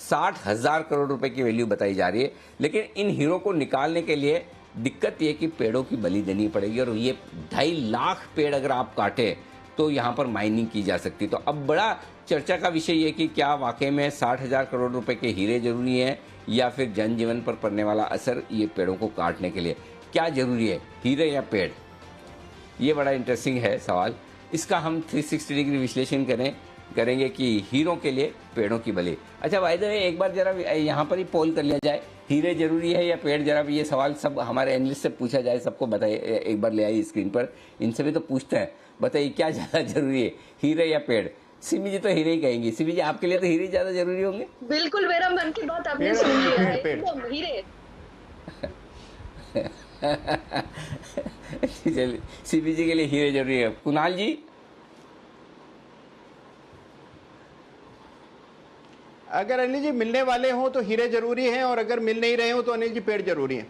60,000 करोड़ रुपए की वैल्यू बताई जा रही है। लेकिन इन हीरो को निकालने के लिए दिक्कत ये कि पेड़ों की बलि देनी पड़ेगी, और ये 2.5 लाख पेड़ अगर आप काटे तो यहाँ पर माइनिंग की जा सकती। तो अब बड़ा चर्चा का विषय ये कि क्या वाकई में 60,000 करोड़ रुपए के हीरे जरूरी हैं, या फिर जनजीवन पर पड़ने वाला असर ये पेड़ों को काटने के लिए क्या जरूरी है, हीरे या पेड़? ये बड़ा इंटरेस्टिंग है सवाल। इसका हम 360 डिग्री विश्लेषण करेंगे कि हीरों के लिए पेड़ों की बलि। अच्छा वायदे में एक बार जरा यहाँ पर ही पोल कर लिया जाए, हीरे जरूरी है या पेड़? जरा भी ये सवाल सब हमारे एनालिस्ट से पूछा जाए, सबको बताइए, एक बार ले आइए स्क्रीन पर, इनसे भी तो पूछते हैं, बताइए क्या ज़्यादा जरूरी है, हीरे या पेड़? सिमी जी तो हीरे ही कहेंगी। सिमी जी आपके लिए तो हीरे ज्यादा जरूरी होंगे। बिल्कुल मेरा मन की बात आपने सुन लिया है, एकदम हीरे। चलिए सिमी जी के लिए हीरे जरूरी है। कुणाल जी? अगर अनिल जी मिलने वाले हों तो हीरे जरूरी हैं, और अगर मिल नहीं रहे हो तो अनिल जी पेड़ जरूरी हैं।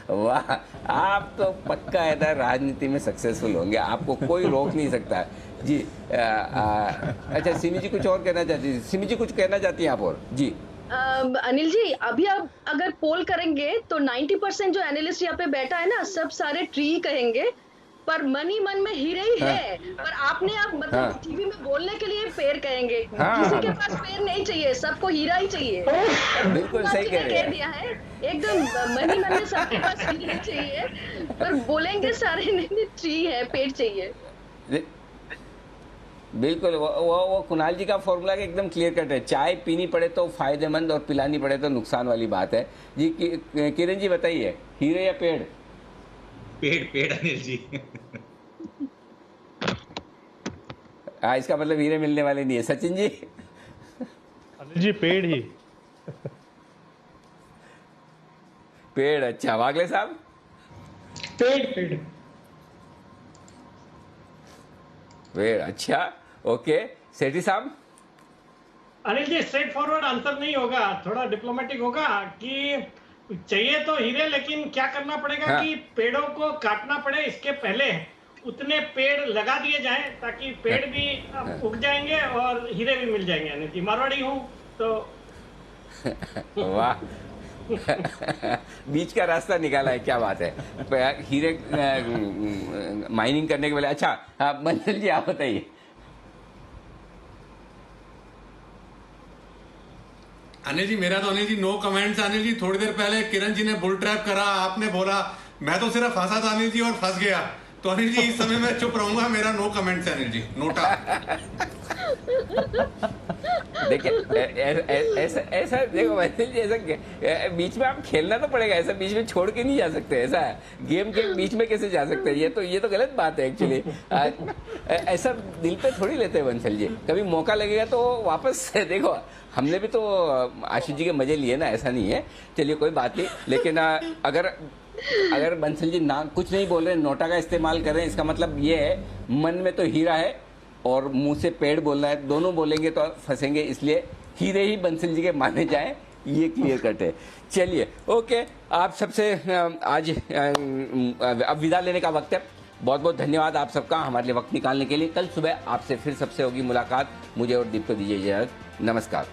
वाह, आप तो पक्का है ना राजनीति में सक्सेसफुल होंगे, आपको कोई रोक नहीं सकता जी। अच्छा सिमी जी कुछ और कहना चाहती है? सिमी जी कुछ कहना चाहती हैं आप और? जी अनिल जी अभी आप अगर पोल करेंगे तो 90% जो एनालिस्ट यहाँ पे बैठा है ना, सब सारे ट्री कहेंगे, पर मन ही मन में हीरे ही है। पर आपने आप मतलब टीवी में बोलने के लिए पेड़ कहेंगे, किसी के पास पेड़ नहीं चाहिए, सबको हीरा ही चाहिए। बिल्कुल सही कह रहे हैं। दिया है एकदम मन ही मन में सबके पास हीरे चाहिए, पर बोलेंगे सारे नहीं, ट्री है, पेड़ चाहिए। बिल्कुल वो कुणाल जी का फॉर्मूला एकदम क्लियर कट है, चाय पीनी पड़े तो फायदेमंद और पिलानी पड़े तो नुकसान वाली बात है जी। किरण जी बताइए, हीरे या पेड़? पेड़ अनिल जी। इसका मतलब हीरे मिलने वाले नहीं है। सचिन जी? अनिल जी पेड़ ही। पेड़, अच्छा। वागले साहब? पेड़। पेड़, अच्छा, ओके। सेठी साहब? Anil ji, straight forward answer नहीं होगा, थोड़ा डिप्लोमेटिक होगा कि चाहिए तो हीरे, लेकिन क्या करना पड़ेगा हाँ। कि पेड़ों को काटना पड़े, इसके पहले उतने पेड़ लगा दिए जाएं ताकि पेड़ भी उग जाएंगे और हीरे भी मिल जाएंगे। अनिल जी, मारवाड़ी हूँ तो वाह बीच का रास्ता निकाला है, क्या बात है। हीरे माइनिंग करने के पहले। अच्छा, बंसल जी आप बताइए। अनिल जी, मेरा तो अनिल जी नो कमेंट्स। अनिल जी, थोड़ी देर पहले किरण जी ने बुल ट्रैप करा, आपने बोला, मैं तो सिर्फ फंसा था अनिल जी और फंस गया। तो अनिल जी इस समय मैं चुप रहूंगा, मेरा नो कमेंट्स है अनिल जी, नोटा। देखिए ऐसा देखो वैसे जी, ऐसा बीच में आप खेलना तो पड़ेगा, ऐसा बीच में छोड़ के नहीं जा सकते। ऐसा है, गेम के बीच में कैसे जा सकते हैं? ये तो गलत बात है एक्चुअली। ऐसा दिल पे थोड़ी लेते हैं बंसल जी, कभी मौका लगेगा तो वापस देखो, हमने भी तो आशीष जी के मजे लिए ना, ऐसा नहीं है। चलिए कोई बात नहीं, लेकिन अगर बंसल जी ना कुछ नहीं बोल रहे, नोटा का इस्तेमाल कर रहे हैं, इसका मतलब ये है मन में तो हीरा है और मुंह से पेड़ बोलना है, दोनों बोलेंगे तो फंसेंगे, इसलिए हीरे ही बंसल जी के माने जाएं, ये क्लियर कट है। चलिए ओके, आप सबसे आज अब विदा लेने का वक्त है। बहुत बहुत धन्यवाद आप सबका हमारे लिए वक्त निकालने के लिए। कल सुबह आपसे फिर सबसे होगी मुलाकात। मुझे और दीप को दीजिए इजाजत। नमस्कार।